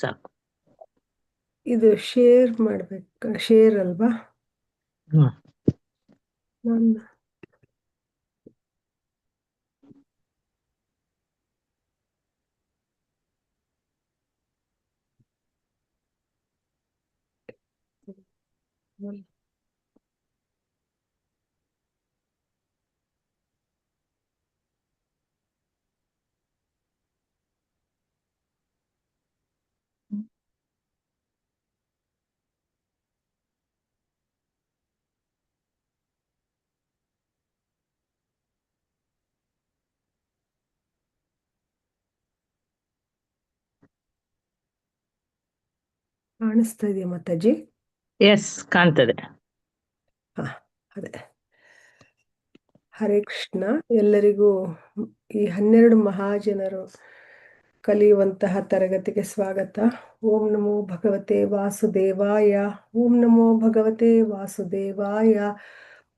ಸಾಕು. ಇದು ಶೇರ್ ಮಾಡ್ಬೇಕು, ಶೇರ್ ಅಲ್ವಾ? ಹ್ಮ್. ನನ್ನ ಕಾಣಿಸ್ತಾ ಇದೆಯಾ ಮಾತಾಜಿ? ಎಸ್, ಕಾಣ್ತದೆ. ಹಾ, ಅದೇ. ಹರೇ ಕೃಷ್ಣ. ಎಲ್ಲರಿಗೂ ಈ 12 ಮಹಾಜನರು ಕಲಿಯುವಂತಹ ತರಗತಿಗೆ ಸ್ವಾಗತ. ಓಂ ನಮೋ ಭಗವತೆ ವಾಸುದೇವಾಯ. ಓಂ ನಮೋ ಭಗವತೆ ವಾಸುದೇವಾಯ.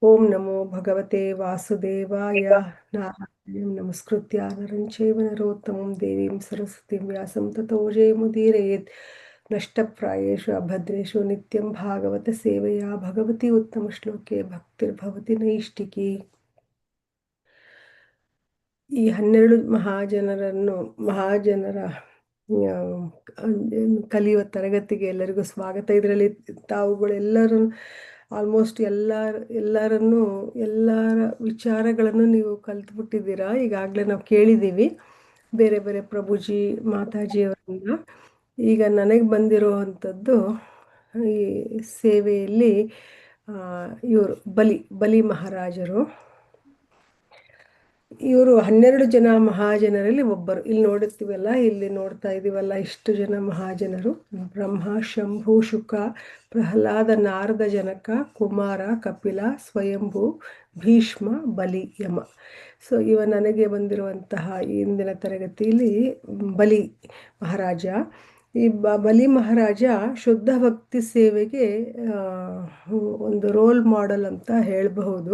ಓಂ ನಮೋ ಭಗವತೆ ವಾಸುದೇವಾಯ. ನಾರಾಯಣಂ ನಮಸ್ಕೃತ್ಯ ನರಂ ಚೈವ ನರೋತ್ತಮಂ ದೇವೀಂ ಸರಸ್ವತಿಂ ವ್ಯಾಸಂ ತತೋ ಜಯಮುದೀರಯೇತ್. ನಷ್ಟಪ್ರಾಯೇಷು ಅಭದ್ರೇಷು ನಿತ್ಯಂ ಭಾಗವತ ಸೇವೆಯ ಭಗವತಿ ಉತ್ತಮ ಶ್ಲೋಕೆ ಭಕ್ತಿರ್ಭವತಿ ನೈಷ್ಟಿಕಿ. ಈ 12 ಮಹಾಜನರ ಕಲಿಯುವ ತರಗತಿಗೆ ಎಲ್ಲರಿಗೂ ಸ್ವಾಗತ. ಇದರಲ್ಲಿ ತಾವುಗಳೆಲ್ಲರೂ ಆಲ್ಮೋಸ್ಟ್ ಎಲ್ಲರ ವಿಚಾರಗಳನ್ನು ನೀವು ಕಲ್ತ್ಬಿಟ್ಟಿದ್ದೀರಾ. ಈಗಾಗಲೇ ನಾವು ಕೇಳಿದ್ದೀವಿ ಬೇರೆ ಬೇರೆ ಪ್ರಭುಜಿ ಮಾತಾಜಿಯವರಿಂದ. ಈಗ ನನಗೆ ಬಂದಿರುವಂಥದ್ದು ಈ ಸೇವೆಯಲ್ಲಿ ಇವರು ಬಲಿ ಮಹಾರಾಜರು. ಇವರು 12 ಜನ ಮಹಾಜನರಲ್ಲಿ ಒಬ್ಬರು. ಇಲ್ಲಿ ನೋಡ್ತಾ ಇದೀವಲ್ಲ, ಇಷ್ಟು ಜನ ಮಹಾಜನರು: ಬ್ರಹ್ಮ, ಶಂಭು, ಶುಕ, ಪ್ರಹ್ಲಾದ, ನಾರದ, ಜನಕ, ಕುಮಾರ, ಕಪಿಲ, ಸ್ವಯಂಭು, ಭೀಷ್ಮ, ಬಲಿ, ಯಮ. ಸೊ ನನಗೆ ಬಂದಿರುವಂತಹ ಇಂದಿನ ತರಗತಿಯಲ್ಲಿ ಬಲಿ ಮಹಾರಾಜ. ಈ ಬಲಿ ಮಹಾರಾಜ ಶುದ್ಧ ಭಕ್ತಿ ಸೇವೆಗೆ ಒಂದು ರೋಲ್ ಮಾಡೆಲ್ ಅಂತ ಹೇಳಬಹುದು.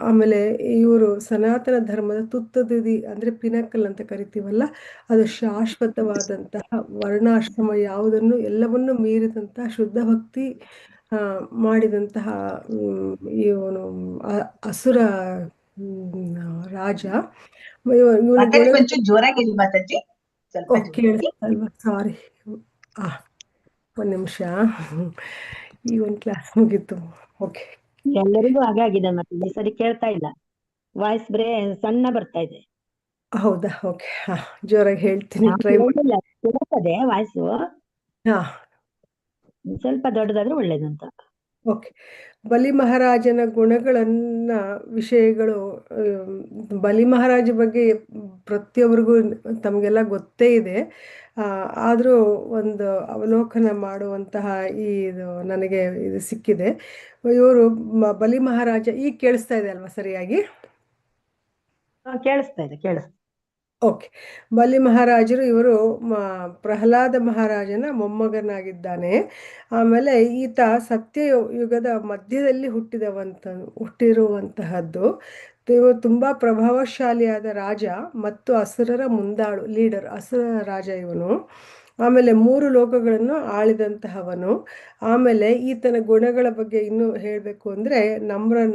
ಆಮೇಲೆ ಇವರು ಸನಾತನ ಧರ್ಮದ ತುತ್ತದುದಿ, ಅಂದರೆ ಪಿನಕಲ್ ಅಂತ ಕರಿತೀವಲ್ಲ, ಅದು ಶಾಶ್ವತವಾದಂತಹ ವರ್ಣಾಶ್ರಮ ಎಲ್ಲವನ್ನೂ ಮೀರಿದಂತಹ ಶುದ್ಧ ಭಕ್ತಿ ಮಾಡಿದಂತಹ ಇವನು ಅಸುರ ರಾಜ. ಕೇಳಿಸ್ತಲ್ವಾ? ಸಾರಿ, ಒಂದು ನಿಮಿಷ. ಈ ಒಂದು ಕ್ಲಾಸ್ ಮುಗೀತು. ಓಕೆ, ಎಲ್ಲರಿಗೂ ಹಾಗಾಗಿದೆ. ಮತ್ತೆ ಈ ಸರಿ ಕೇಳ್ತಾ ಇಲ್ಲ, ವಾಯ್ಸ್ ಸಣ್ಣ ಬರ್ತಾ ಇದೆ. ಹೌದಾ? ಓಕೆ, ಜೋರಾಗಿ ಹೇಳ್ತೀನಿ, ಟ್ರೈ ಮಾಡಿ. ಕೇಳ್ತದೆ ವಾಯ್ಸು, ಸ್ವಲ್ಪ ದೊಡ್ಡದಾದ್ರೆ ಒಳ್ಳೇದಂತ. ಓಕೆ. ಬಲಿ ಮಹಾರಾಜನ ವಿಷಯಗಳು. ಬಲಿ ಮಹಾರಾಜ ಬಗ್ಗೆ ಪ್ರತಿಯೊಬ್ಬರಿಗೂ ತಮಗೆಲ್ಲ ಗೊತ್ತೇ ಇದೆ. ಆದರೂ ಒಂದು ಅವಲೋಕನ ಮಾಡುವಂತಹ ನನಗೆ ಇದು ಸಿಕ್ಕಿದೆ. ಇವರು ಬಲಿ ಮಹಾರಾಜ. ಈಗ ಕೇಳಿಸ್ತಾ ಇದೆ ಅಲ್ವಾ ಸರಿಯಾಗಿ? ಕೇಳಿಸ್ತಾ ಇದೆ. ಓಕೆ. ಬಲಿ ಮಹಾರಾಜರು ಇವರು ಪ್ರಹ್ಲಾದ ಮಹಾರಾಜನ ಮೊಮ್ಮಗನಾಗಿದ್ದಾನೆ. ಆಮೇಲೆ ಈತ ಸತ್ಯಯುಗದ ಮಧ್ಯದಲ್ಲಿ ಹುಟ್ಟಿರುವಂತಹದ್ದು. ಇವರು ತುಂಬ ಪ್ರಭಾವಶಾಲಿಯಾದ ರಾಜ ಮತ್ತು ಅಸುರರ ಲೀಡರ್, ಅಸುರ ರಾಜ ಇವನು. ಆಮೇಲೆ 3 ಲೋಕಗಳನ್ನು ಆಳಿದಂತಹವನು. ಆಮೇಲೆ ಈತನ ಗುಣಗಳ ಬಗ್ಗೆ ಇನ್ನೂ ಹೇಳಬೇಕು ಅಂದರೆ,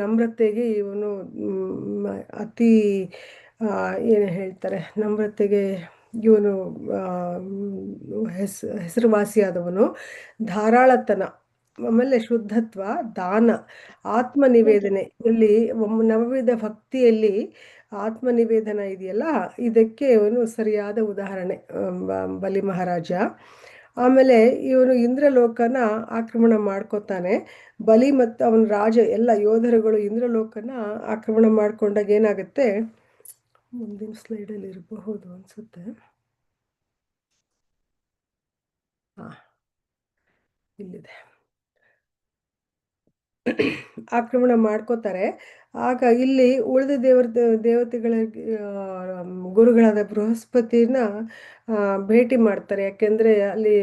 ನಮ್ರತೆಗೆ ಇವನು ಅತಿ ಏನು ಹೇಳ್ತಾರೆ, ನಮ್ರತೆಗೆ ಇವನು ಹೆಸರುವಾಸಿಯಾದವನು. ಧಾರಾಳತನ, ಆಮೇಲೆ ಶುದ್ಧತ್ವ, ದಾನ, ಆತ್ಮನಿವೇದನೆ. ಇಲ್ಲಿ ನವವಿಧ ಭಕ್ತಿಯಲ್ಲಿ ಆತ್ಮನಿವೇದನ ಇದೆಯಲ್ಲ, ಇದಕ್ಕೆ ಇವನು ಸರಿಯಾದ ಉದಾಹರಣೆ ಬಲಿ ಮಹಾರಾಜ. ಆಮೇಲೆ ಇವನು ಇಂದ್ರಲೋಕನ ಆಕ್ರಮಣ ಮಾಡ್ಕೋತಾನೆ. ಬಲಿ ಮತ್ತು ಅವನ ರಾಜ ಎಲ್ಲ ಯೋಧರುಗಳು ಇಂದ್ರಲೋಕನ ಆಕ್ರಮಣ ಮಾಡ್ಕೊಂಡಾಗ ಏನಾಗುತ್ತೆ, ಮುಂದಿನ ಸ್ಲೈಡಲ್ಲಿ ಇರಬಹುದು ಅನ್ಸುತ್ತೆ. ಇಲ್ಲಿದೆ. ಆಕ್ರಮಣ ಮಾಡ್ಕೋತಾರೆ. ಆಗ ಇಲ್ಲಿ ಉಳಿದ ದೇವತೆಗಳ ಗುರುಗಳಾದ ಬೃಹಸ್ಪತಿನ ಭೇಟಿ ಮಾಡ್ತಾರೆ. ಯಾಕೆಂದರೆ ಅಲ್ಲಿ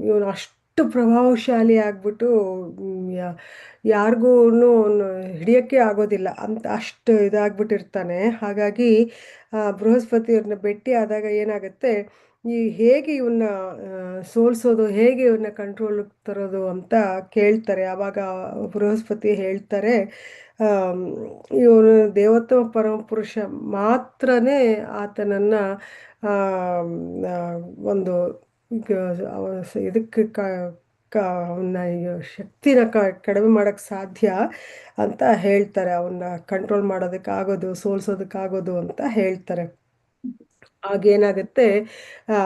ಇವನು ಅಷ್ಟು ಪ್ರಭಾವಶಾಲಿ ಆಗ್ಬಿಟ್ಟು ಯಾರಿಗೂ ಹಿಡಿಯೋಕ್ಕೆ ಆಗೋದಿಲ್ಲ ಅಂತ ಅಷ್ಟು ಇದಾಗ್ಬಿಟ್ಟಿರ್ತಾನೆ. ಹಾಗಾಗಿ ಬೃಹಸ್ಪತಿಯವ್ರನ್ನ ಭೇಟಿ ಆದಾಗ ಏನಾಗುತ್ತೆ, ಈ ಹೇಗೆ ಇವನ್ನ ಸೋಲ್ಸೋದು, ಹೇಗೆ ಇವನ್ನ ಕಂಟ್ರೋಲ್ ತರೋದು ಅಂತ ಕೇಳ್ತಾರೆ. ಆವಾಗ ಬೃಹಸ್ಪತಿ ಹೇಳ್ತಾರೆ, ಇವನು ದೇವೋತ್ತಮ ಪರಮ ಪುರುಷ ಮಾತ್ರನೇ ಆತನನ್ನ ಆಮ್, ಆ, ಒಂದು ಇದಕ್ಕೆ ಅವನ್ನ ಶಕ್ತಿನ ಕಡಿಮೆ ಮಾಡೋಕ್ಕೆ ಸಾಧ್ಯ ಅಂತ ಹೇಳ್ತಾರೆ. ಅವನ್ನ ಕಂಟ್ರೋಲ್ ಮಾಡೋದಕ್ಕಾಗೋದು, ಸೋಲ್ಸೋದಕ್ಕಾಗೋದು ಅಂತ ಹೇಳ್ತಾರೆ. ಆಗೇನಾಗುತ್ತೆ, ಆ,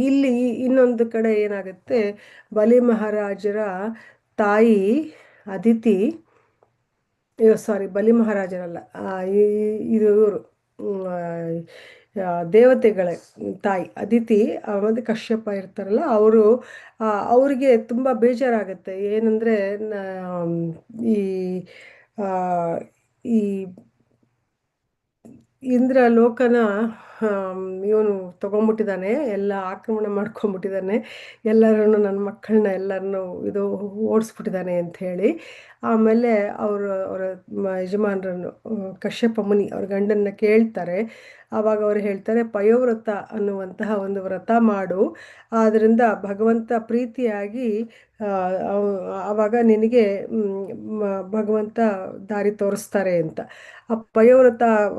ಇಲ್ಲಿ ಇನ್ನೊಂದು ಕಡೆ ಏನಾಗುತ್ತೆ, ಬಲಿ ಮಹಾರಾಜರ ತಾಯಿ ಅದಿತಿ, ಸಾರಿ ಬಲಿ ಮಹಾರಾಜರಲ್ಲ, ಇದು ಇವರು ದೇವತೆಗಳ ತಾಯಿ ಅದಿತಿ ಮತ್ತು ಕಶ್ಯಪ ಇರ್ತಾರಲ್ಲ ಅವರು, ಅವರಿಗೆ ತುಂಬ ಬೇಜಾರಾಗುತ್ತೆ. ಏನಂದರೆ ಈ ಆ, ಈ ಇಂದ್ರ ಲೋಕನ ಇವನು ತಗೊಂಡ್ಬಿಟ್ಟಿದ್ದಾನೆ, ಎಲ್ಲ ಆಕ್ರಮಣ ಮಾಡ್ಕೊಂಡ್ಬಿಟ್ಟಿದ್ದಾನೆ, ಎಲ್ಲರನ್ನು ನನ್ನ ಮಕ್ಕಳನ್ನ ಎಲ್ಲರನ್ನು ಇದು ಓಡಿಸ್ಬಿಟ್ಟಿದ್ದಾನೆ ಅಂತ ಹೇಳಿ. ಆಮೇಲೆ ಅವರ ಯಜಮಾನರನ್ನು ಕಶ್ಯಪ ಮುನಿ ಅವ್ರ ಗಂಡನ್ನ ಕೇಳ್ತಾರೆ. ಆವಾಗ ಅವ್ರು ಹೇಳ್ತಾರೆ, ಪಯೋವ್ರತ ಅನ್ನುವಂತಹ ಒಂದು ವ್ರತ ಮಾಡು, ಆದ್ದರಿಂದ ಭಗವಂತ ಪ್ರೀತಿಯಾಗಿ ಆವಾಗ ನಿನಗೆ ಭಗವಂತ ದಾರಿ ತೋರಿಸ್ತಾರೆ ಅಂತ. ಆ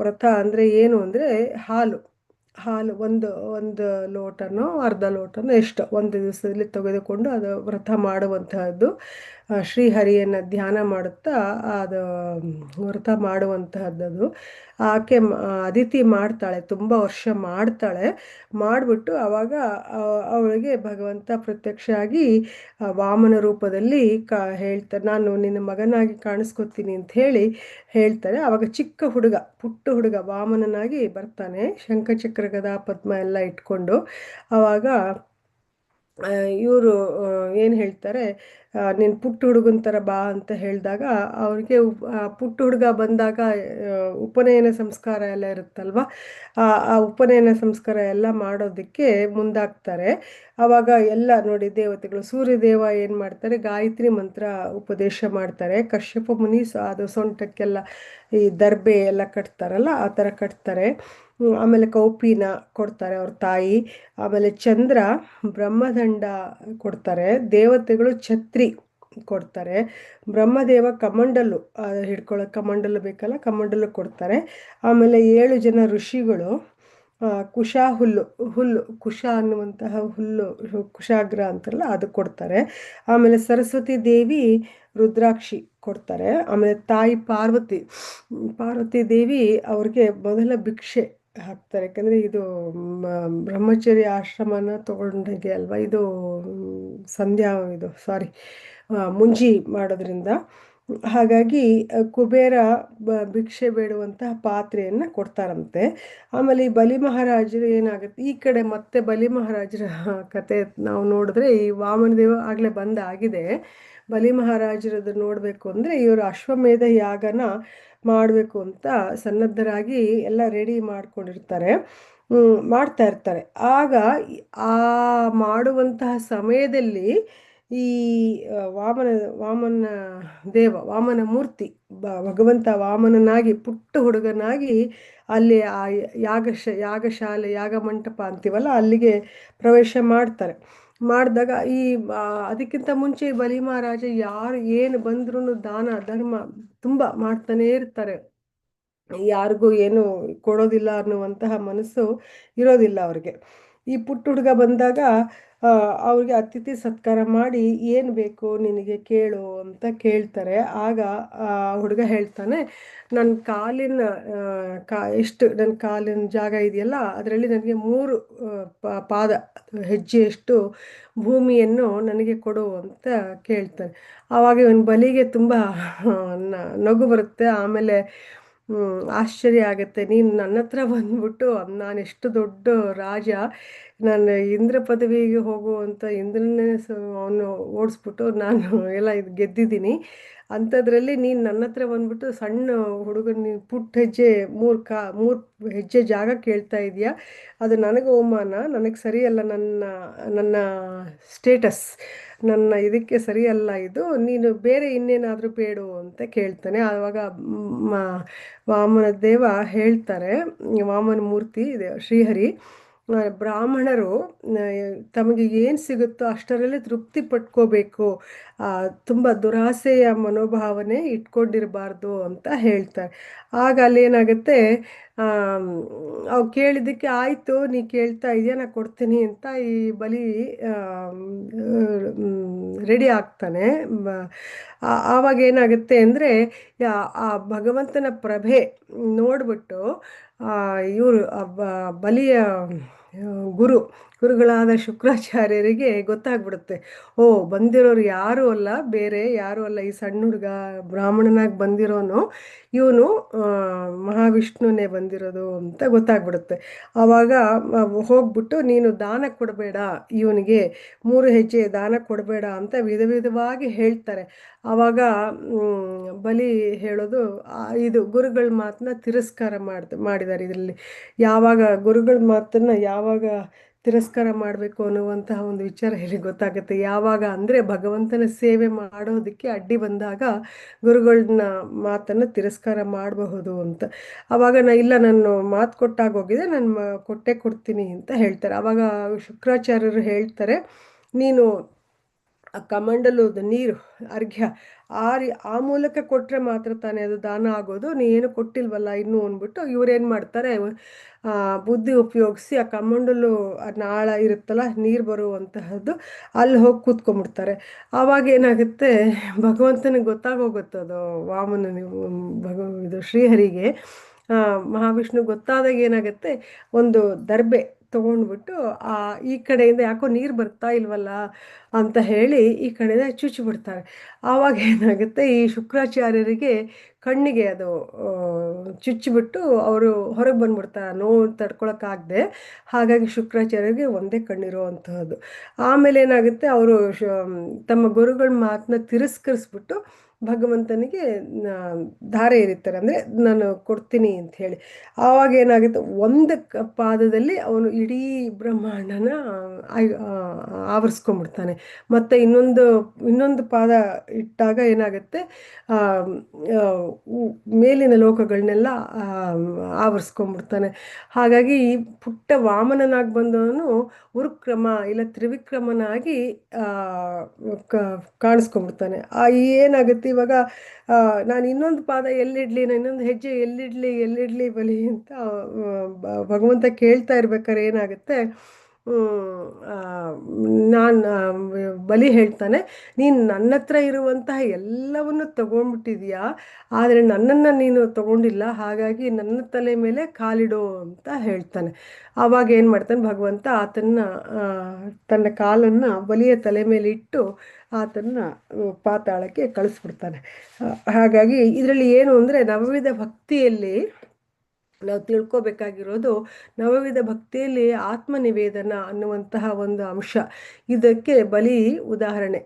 ವ್ರತ ಅಂದರೆ ಏನು ಅಂದರೆ ಹಾಲು ಒಂದು ಲೋಟನೋ ಅರ್ಧ ಲೋಟನೋ ಎಷ್ಟೋ ಒಂದು ದಿವಸದಲ್ಲಿ ತೆಗೆದುಕೊಂಡು ಅದು ವ್ರತ ಮಾಡುವಂತಹದ್ದು. ಶ್ರೀಹರಿಯನ್ನು ಧ್ಯಾನ ಮಾಡುತ್ತಾ ಅದು ವ್ರತ ಮಾಡುವಂತಹದ್ದು. ಆಕೆ ಅದಿತಿ ಮಾಡ್ತಾಳೆ, ತುಂಬ ವರ್ಷ ಮಾಡ್ತಾಳೆ. ಮಾಡಿಬಿಟ್ಟು ಆವಾಗ ಅವಳಿಗೆ ಭಗವಂತ ಪ್ರತ್ಯಕ್ಷ ಆಗಿ ವಾಮನ ರೂಪದಲ್ಲಿ ಹೇಳ್ತಾರೆ, ನಾನು ನಿನ್ನ ಮಗನಾಗಿ ಕಾಣಿಸ್ಕೊತೀನಿ ಅಂತ ಹೇಳಿ ಹೇಳ್ತಾರೆ. ಆವಾಗ ಚಿಕ್ಕ ಹುಡುಗ, ಪುಟ್ಟ ಹುಡುಗ ವಾಮನನಾಗಿ ಬರ್ತಾನೆ, ಶಂಖಚಕ್ರ ಗದಾ ಪದ್ಮ ಎಲ್ಲ ಇಟ್ಕೊಂಡು. ಆವಾಗ ಇವರು ಏನು ಹೇಳ್ತಾರೆ, ನೀನು ಪುಟ್ಟ ಹುಡುಗನ ಥರ ಬಾ ಅಂತ ಹೇಳಿದಾಗ ಅವ್ರಿಗೆ ಪುಟ್ಟ ಹುಡುಗ ಬಂದಾಗ ಉಪನಯನ ಸಂಸ್ಕಾರ ಎಲ್ಲ ಇರುತ್ತಲ್ವ, ಆ ಉಪನಯನ ಸಂಸ್ಕಾರ ಎಲ್ಲ ಮಾಡೋದಕ್ಕೆ ಮುಂದಾಗ್ತಾರೆ. ಆವಾಗ ಎಲ್ಲ ನೋಡಿ ದೇವತೆಗಳು, ಸೂರ್ಯದೇವ ಏನು ಮಾಡ್ತಾರೆ, ಗಾಯತ್ರಿ ಮಂತ್ರ ಉಪದೇಶ ಮಾಡ್ತಾರೆ. ಕಶ್ಯಪ ಮುನಿ ಅದು ಸೊಂಟಕ್ಕೆಲ್ಲ ಈ ದರ್ಬೆ ಎಲ್ಲ ಕಟ್ತಾರಲ್ಲ ಆ ಥರ ಕಟ್ತಾರೆ. ಆಮೇಲೆ ಕೌಪಿನ ಕೊಡ್ತಾರೆ ಅವ್ರ ತಾಯಿ. ಆಮೇಲೆ ಚಂದ್ರ ಬ್ರಹ್ಮದಂಡ ಕೊಡ್ತಾರೆ, ದೇವತೆಗಳು ಛತ್ರಿ ಕೊಡ್ತಾರೆ, ಬ್ರಹ್ಮದೇವ ಕಮಂಡಲು ಹಿಡ್ಕೊಳ್ಳೋ ಕಮಂಡಲು ಬೇಕಲ್ಲ, ಕಮಂಡಲು ಕೊಡ್ತಾರೆ. ಆಮೇಲೆ 7 ಜನ ಋಷಿಗಳು ಕುಶ ಹುಲ್ಲು ಕುಶ ಅನ್ನುವಂತಹ ಹುಲ್ಲು, ಕುಶಾಗ್ರ ಅಂತಾರಲ್ಲ ಅದು ಕೊಡ್ತಾರೆ. ಆಮೇಲೆ ಸರಸ್ವತಿ ದೇವಿ ರುದ್ರಾಕ್ಷಿ ಕೊಡ್ತಾರೆ. ಆಮೇಲೆ ತಾಯಿ ಪಾರ್ವತಿ ದೇವಿ ಅವ್ರಿಗೆ ಮೊದಲ ಭಿಕ್ಷೆ ಹಾಕ್ತಾರೆ, ಯಾಕಂದರೆ ಇದು ಬ್ರಹ್ಮಚರ್ಯ ಆಶ್ರಮನ ತಗೊಂಡಾಗೆ ಅಲ್ವಾ ಇದು, ಮುಂಜಿ ಮಾಡೋದ್ರಿಂದ. ಹಾಗಾಗಿ ಕುಬೇರ ಭಿಕ್ಷೆ ಬೇಡುವಂತಹ ಪಾತ್ರೆಯನ್ನು ಕೊಡ್ತಾರಂತೆ. ಆಮೇಲೆ ಈ ಬಲಿ ಮಹಾರಾಜರು ಏನಾಗುತ್ತೆ, ಈ ಕಡೆ ಮತ್ತೆ ಬಲಿ ಮಹಾರಾಜರ ಕತೆ ನಾವು ನೋಡಿದ್ರೆ, ಈ ವಾಮನದೇವ ಆಗಲೇ ಬಂದಾಗಿದೆ. ಬಲಿ ಮಹಾರಾಜರದ್ದು ನೋಡಬೇಕು ಅಂದರೆ ಇವರು ಅಶ್ವಮೇಧ ಯಾಗನ ಮಾಡಬೇಕು ಅಂತ ಸನ್ನದ್ಧರಾಗಿ ಎಲ್ಲ ರೆಡಿ ಮಾಡ್ಕೊಂಡಿರ್ತಾರೆ, ಮಾಡ್ತಾ ಇರ್ತಾರೆ. ಆಗ ಆ ಮಾಡುವಂತಹ ಸಮಯದಲ್ಲಿ ಈ ವಾಮನ ಮೂರ್ತಿ ಭಗವಂತ ವಾಮನನಾಗಿ ಪುಟ್ಟ ಹುಡುಗನಾಗಿ ಅಲ್ಲಿ ಆ ಯಾಗಶಾಲೆ ಯಾಗ ಮಂಟಪ ಅಂತೀವಲ್ಲ ಅಲ್ಲಿಗೆ ಪ್ರವೇಶ ಮಾಡ್ತಾರೆ. ಮಾಡಿದಾಗ ಅದಕ್ಕಿಂತ ಮುಂಚೆ ಬಲಿ ಮಹಾರಾಜ ಯಾರು ಏನು ಬಂದ್ರೂ ದಾನ ಧರ್ಮ ತುಂಬ ಮಾಡ್ತಾನೇ ಇರ್ತಾರೆ, ಯಾರಿಗೂ ಏನು ಕೊಡೋದಿಲ್ಲ ಅನ್ನುವಂತಹ ಮನಸ್ಸು ಇರೋದಿಲ್ಲ ಅವ್ರಿಗೆ. ಈ ಪುಟ್ಟ ಹುಡುಗ ಬಂದಾಗ ಅವ್ರಿಗೆ ಅತಿಥಿ ಸತ್ಕಾರ ಮಾಡಿ ಏನು ಬೇಕು ನಿನಗೆ ಕೇಳು ಅಂತ ಕೇಳ್ತಾರೆ. ಆಗ ಹುಡುಗ ಹೇಳ್ತಾನೆ, ನನ್ನ ಕಾಲಿನ ನನ್ನ ಕಾಲಿನ ಜಾಗ ಇದೆಯಲ್ಲ ಅದರಲ್ಲಿ ನನಗೆ 3 ಪಾದ ಹೆಜ್ಜೆಯಷ್ಟು ಭೂಮಿಯನ್ನು ನನಗೆ ಕೊಡು ಅಂತ ಕೇಳ್ತಾನೆ. ಆವಾಗ ಇವನ್ ಬಲಿಗೆ ತುಂಬ ನಗು ಬರುತ್ತೆ. ಆಮೇಲೆ ಆಶ್ಚರ್ಯ ಆಗುತ್ತೆ, ನೀನು ನನ್ನ ಹತ್ರ ಬಂದ್ಬಿಟ್ಟು ನಾನೆಷ್ಟು ದೊಡ್ಡ ರಾಜ, ನಾನು ಇಂದ್ರ ಪದವಿಗೆ ಹೋಗುವಂಥ ಇಂದ್ರನ್ನೇ ಅವನು ಓಡಿಸ್ಬಿಟ್ಟು ನಾನು ಎಲ್ಲ ಇದು ಗೆದ್ದಿದ್ದೀನಿ, ಅಂಥದ್ರಲ್ಲಿ ನೀನು ನನ್ನ ಹತ್ರ ಬಂದ್ಬಿಟ್ಟು ಸಣ್ಣ ಹುಡುಗನ ನೀನು ಪುಟ್ಟ ಹೆಜ್ಜೆ 3 ಹೆಜ್ಜೆ ಜಾಗ ಕೇಳ್ತಾ ಇದೆಯಾ, ಅದು ನನಗೆ ಅವಮಾನ, ನನಗೆ ಸರಿಯಲ್ಲ, ನನ್ನ ಸ್ಟೇಟಸ್, ನನ್ನ ಇದಕ್ಕೆ ಸರಿಯಲ್ಲ ಇದು, ನೀನು ಬೇರೆ ಇನ್ನೇನಾದರೂ ಬೇಡು ಅಂತ ಕೇಳ್ತಾನೆ. ಆವಾಗ ವಾಮನ ದೇವ ಹೇಳ್ತಾರೆ, ವಾಮನ ಮೂರ್ತಿ ಇದೆ ಶ್ರೀಹರಿ, ಬ್ರಾಹ್ಮಣರು ಆ, ತಮಗೆ ಏನು ಸಿಗುತ್ತೋ ಅಷ್ಟರಲ್ಲೇ ತೃಪ್ತಿ ಪಟ್ಕೋಬೇಕು, ತುಂಬ ದುರಾಸೆಯ ಮನೋಭಾವನೆ ಇಟ್ಕೊಂಡಿರಬಾರ್ದು ಅಂತ ಹೇಳ್ತಾರೆ. ಆಗ ಅಲ್ಲೇನಾಗುತ್ತೆ, ಅವು ಕೇಳಿದ್ದಕ್ಕೆ ಆಯಿತು ನೀ ಕೇಳ್ತಾ ಇದೆಯಾ ನಾ ಕೊಡ್ತೀನಿ ಅಂತ ಈ ಬಲಿ ರೆಡಿ ಆಗ್ತಾನೆ. ಆವಾಗ ಏನಾಗುತ್ತೆ ಅಂದರೆ ಆ ಭಗವಂತನ ಪ್ರಭೆ ನೋಡ್ಬಿಟ್ಟು ಇವರು ಬಲಿಯ ಗುರುಗಳಾದ ಶುಕ್ರಾಚಾರ್ಯರಿಗೆ ಗೊತ್ತಾಗ್ಬಿಡುತ್ತೆ, ಓ ಬಂದಿರೋರು ಯಾರೂ ಅಲ್ಲ, ಬೇರೆ ಯಾರೂ ಅಲ್ಲ, ಈ ಸಣ್ಣ ಹುಡುಗ ಬ್ರಾಹ್ಮಣನಾಗಿ ಬಂದಿರೋನು ಇವನು ಮಹಾವಿಷ್ಣುನೇ ಬಂದಿರೋದು ಅಂತ ಗೊತ್ತಾಗ್ಬಿಡುತ್ತೆ. ಆವಾಗ ಹೋಗ್ಬಿಟ್ಟು ನೀನು ದಾನ ಕೊಡಬೇಡ, ಇವನಿಗೆ 3 ಹೆಜ್ಜೆ ದಾನ ಕೊಡಬೇಡ ಅಂತ ವಿಧವಾಗಿ ಹೇಳ್ತಾರೆ. ಆವಾಗ ಬಲಿ ಹೇಳೋದು, ಇದು ಗುರುಗಳ ಮಾತನ್ನ ತಿರಸ್ಕಾರ ಮಾಡಿದ್ದಾರೆ ಇದರಲ್ಲಿ. ಯಾವಾಗ ಗುರುಗಳ ಮಾತನ್ನ ಯಾವಾಗ ತಿರಸ್ಕಾರ ಮಾಡಬೇಕು ಅನ್ನುವಂತಹ ಒಂದು ವಿಚಾರ ಇಲ್ಲಿ ಗೊತ್ತಾಗುತ್ತೆ. ಯಾವಾಗ ಅಂದರೆ ಭಗವಂತನ ಸೇವೆ ಮಾಡೋದಕ್ಕೆ ಅಡ್ಡಿ ಬಂದಾಗ ಗುರುಗಳನ್ನ ಮಾತನ್ನು ತಿರಸ್ಕಾರ ಮಾಡಬಹುದು ಅಂತ. ಆವಾಗ ಇಲ್ಲ, ನಾನು ಮಾತು ಕೊಟ್ಟಾಗ ಹೋಗಿದೆ, ನಾನು ಕೊಟ್ಟೇ ಕೊಡ್ತೀನಿ ಅಂತ ಹೇಳ್ತಾರೆ. ಆವಾಗ ಶುಕ್ರಾಚಾರ್ಯರು ಹೇಳ್ತಾರೆ, ನೀನು ಆ ಕಮಂಡಲದ ನೀರು ಅರ್ಘ್ಯ ಆ ಮೂಲಕ ಕೊಟ್ಟರೆ ಮಾತ್ರ ತಾನೇ ಅದು ದಾನ ಆಗೋದು, ನೀ ಏನು ಕೊಟ್ಟಿಲ್ವಲ್ಲ ಇನ್ನೂ ಅಂದ್ಬಿಟ್ಟು ಇವ್ರೇನು ಮಾಡ್ತಾರೆ, ಬುದ್ಧಿ ಉಪಯೋಗಿಸಿ ಆ ಕಮಂಡಲು ನಾಳ ಇರುತ್ತಲ್ಲ ನೀರು ಬರುವಂತಹದ್ದು ಅಲ್ಲಿ ಹೋಗಿ ಕೂತ್ಕೊಂಡ್ಬಿಡ್ತಾರೆ. ಆವಾಗ ಏನಾಗುತ್ತೆ, ಭಗವಂತನಿಗೆ ಗೊತ್ತಾಗೋಗುತ್ತದು ಇದು ಶ್ರೀಹರಿಗೆ, ಮಹಾವಿಷ್ಣು ಗೊತ್ತಾದಾಗ ಏನಾಗುತ್ತೆ, ಒಂದು ದರ್ಬೆ ತೊಗೊಂಡ್ಬಿಟ್ಟು ಈ ಕಡೆಯಿಂದ ಯಾಕೋ ನೀರು ಬರ್ತಾ ಇಲ್ವಲ್ಲ ಅಂತ ಹೇಳಿ ಈ ಕಡೆಯಿಂದ ಚುಚ್ಚಿಬಿಡ್ತಾರೆ. ಆವಾಗ ಏನಾಗುತ್ತೆ, ಈ ಶುಕ್ರಾಚಾರ್ಯರಿಗೆ ಕಣ್ಣಿಗೆ ಅದು ಚುಚ್ಚಿಬಿಟ್ಟು ಅವರು ಹೊರಗೆ ಬಂದ್ಬಿಡ್ತಾರೆ, ನೋವು ತಡ್ಕೊಳಕ್ಕಾಗದೆ. ಹಾಗಾಗಿ ಶುಕ್ರಾಚಾರ್ಯರಿಗೆ ಒಂದೇ ಕಣ್ಣಿರೋ ಅಂತಹದ್ದು. ಆಮೇಲೆ ಏನಾಗುತ್ತೆ, ಅವರು ತಮ್ಮ ಗುರುಗಳ ಮಾತನ್ನ ತಿರಸ್ಕರಿಸ್ಬಿಟ್ಟು ಭಗವಂತನಿಗೆ ಧಾರೆ ಎರಿತಾರೆ, ಅಂದರೆ ನಾನು ಕೊಡ್ತೀನಿ ಅಂತ ಹೇಳಿ. ಆವಾಗ ಏನಾಗುತ್ತೆ, ಒಂದು ಪಾದದಲ್ಲಿ ಅವನು ಇಡೀ ಬ್ರಹ್ಮಾಂಡನ ಆವರಿಸ್ಕೊಂಡ್ಬಿಡ್ತಾನೆ. ಮತ್ತು ಇನ್ನೊಂದು ಪಾದ ಇಟ್ಟಾಗ ಏನಾಗುತ್ತೆ, ಮೇಲಿನ ಲೋಕಗಳನ್ನೆಲ್ಲ ಆವರಿಸ್ಕೊಂಡ್ಬಿಡ್ತಾನೆ. ಹಾಗಾಗಿ ಈ ಪುಟ್ಟ ವಾಮನನಾಗಿ ಬಂದವನು ಉರುಕ್ರಮ ಇಲ್ಲ ತ್ರಿವಿಕ್ರಮನಾಗಿ ಕಾಣಿಸ್ಕೊಂಡ್ಬಿಡ್ತಾನೆ. ಏನಾಗುತ್ತೆ ಇವಾಗ, ನಾನು ಇನ್ನೊಂದು ಪಾದ ಎಲ್ಲಿಡ್ಲಿ, ನಾನು ಇನ್ನೊಂದು ಹೆಜ್ಜೆ ಎಲ್ಲಿಡ್ಲಿ ಬಲಿ ಅಂತ ಭಗವಂತ ಕೇಳ್ತಾ ಇರ್ಬೇಕಾದ್ರೆ ಏನಾಗುತ್ತೆ, ನಾನು ಬಲಿ ಹೇಳ್ತಾನೆ, ನೀನು ನನ್ನ ಹತ್ರ ಇರುವಂತಹ ಎಲ್ಲವನ್ನು ತಗೊಂಡ್ಬಿಟ್ಟಿದೀಯಾ, ಆದರೆ ನನ್ನನ್ನು ನೀನು ತಗೊಂಡಿಲ್ಲ, ಹಾಗಾಗಿ ನನ್ನ ತಲೆ ಮೇಲೆ ಕಾಲಿಡು ಅಂತ ಹೇಳ್ತಾನೆ. ಆವಾಗ ಏನು ಮಾಡ್ತಾನೆ ಭಗವಂತ, ತನ್ನ ಕಾಲನ್ನು ಬಲಿಯ ತಲೆ ಮೇಲೆ ಇಟ್ಟು ಆತನ್ನ ಪಾತಾಳಕ್ಕೆ ಕಳಿಸ್ಬಿಡ್ತಾನೆ. ಹಾಗಾಗಿ ಇದರಲ್ಲಿ ಏನು ಅಂದರೆ, ನವವಿಧ ಭಕ್ತಿಯಲ್ಲಿ ನಾವು ತಿಳ್ಕೊಬೇಕಾಗಿರೋದು, ನವವಿಧ ಭಕ್ತಿಯಲ್ಲಿ ಆತ್ಮನಿವೇದನ ಅನ್ನುವಂತಹ ಒಂದು ಅಂಶ, ಇದಕ್ಕೆ ಬಲಿ ಉದಾಹರಣೆ.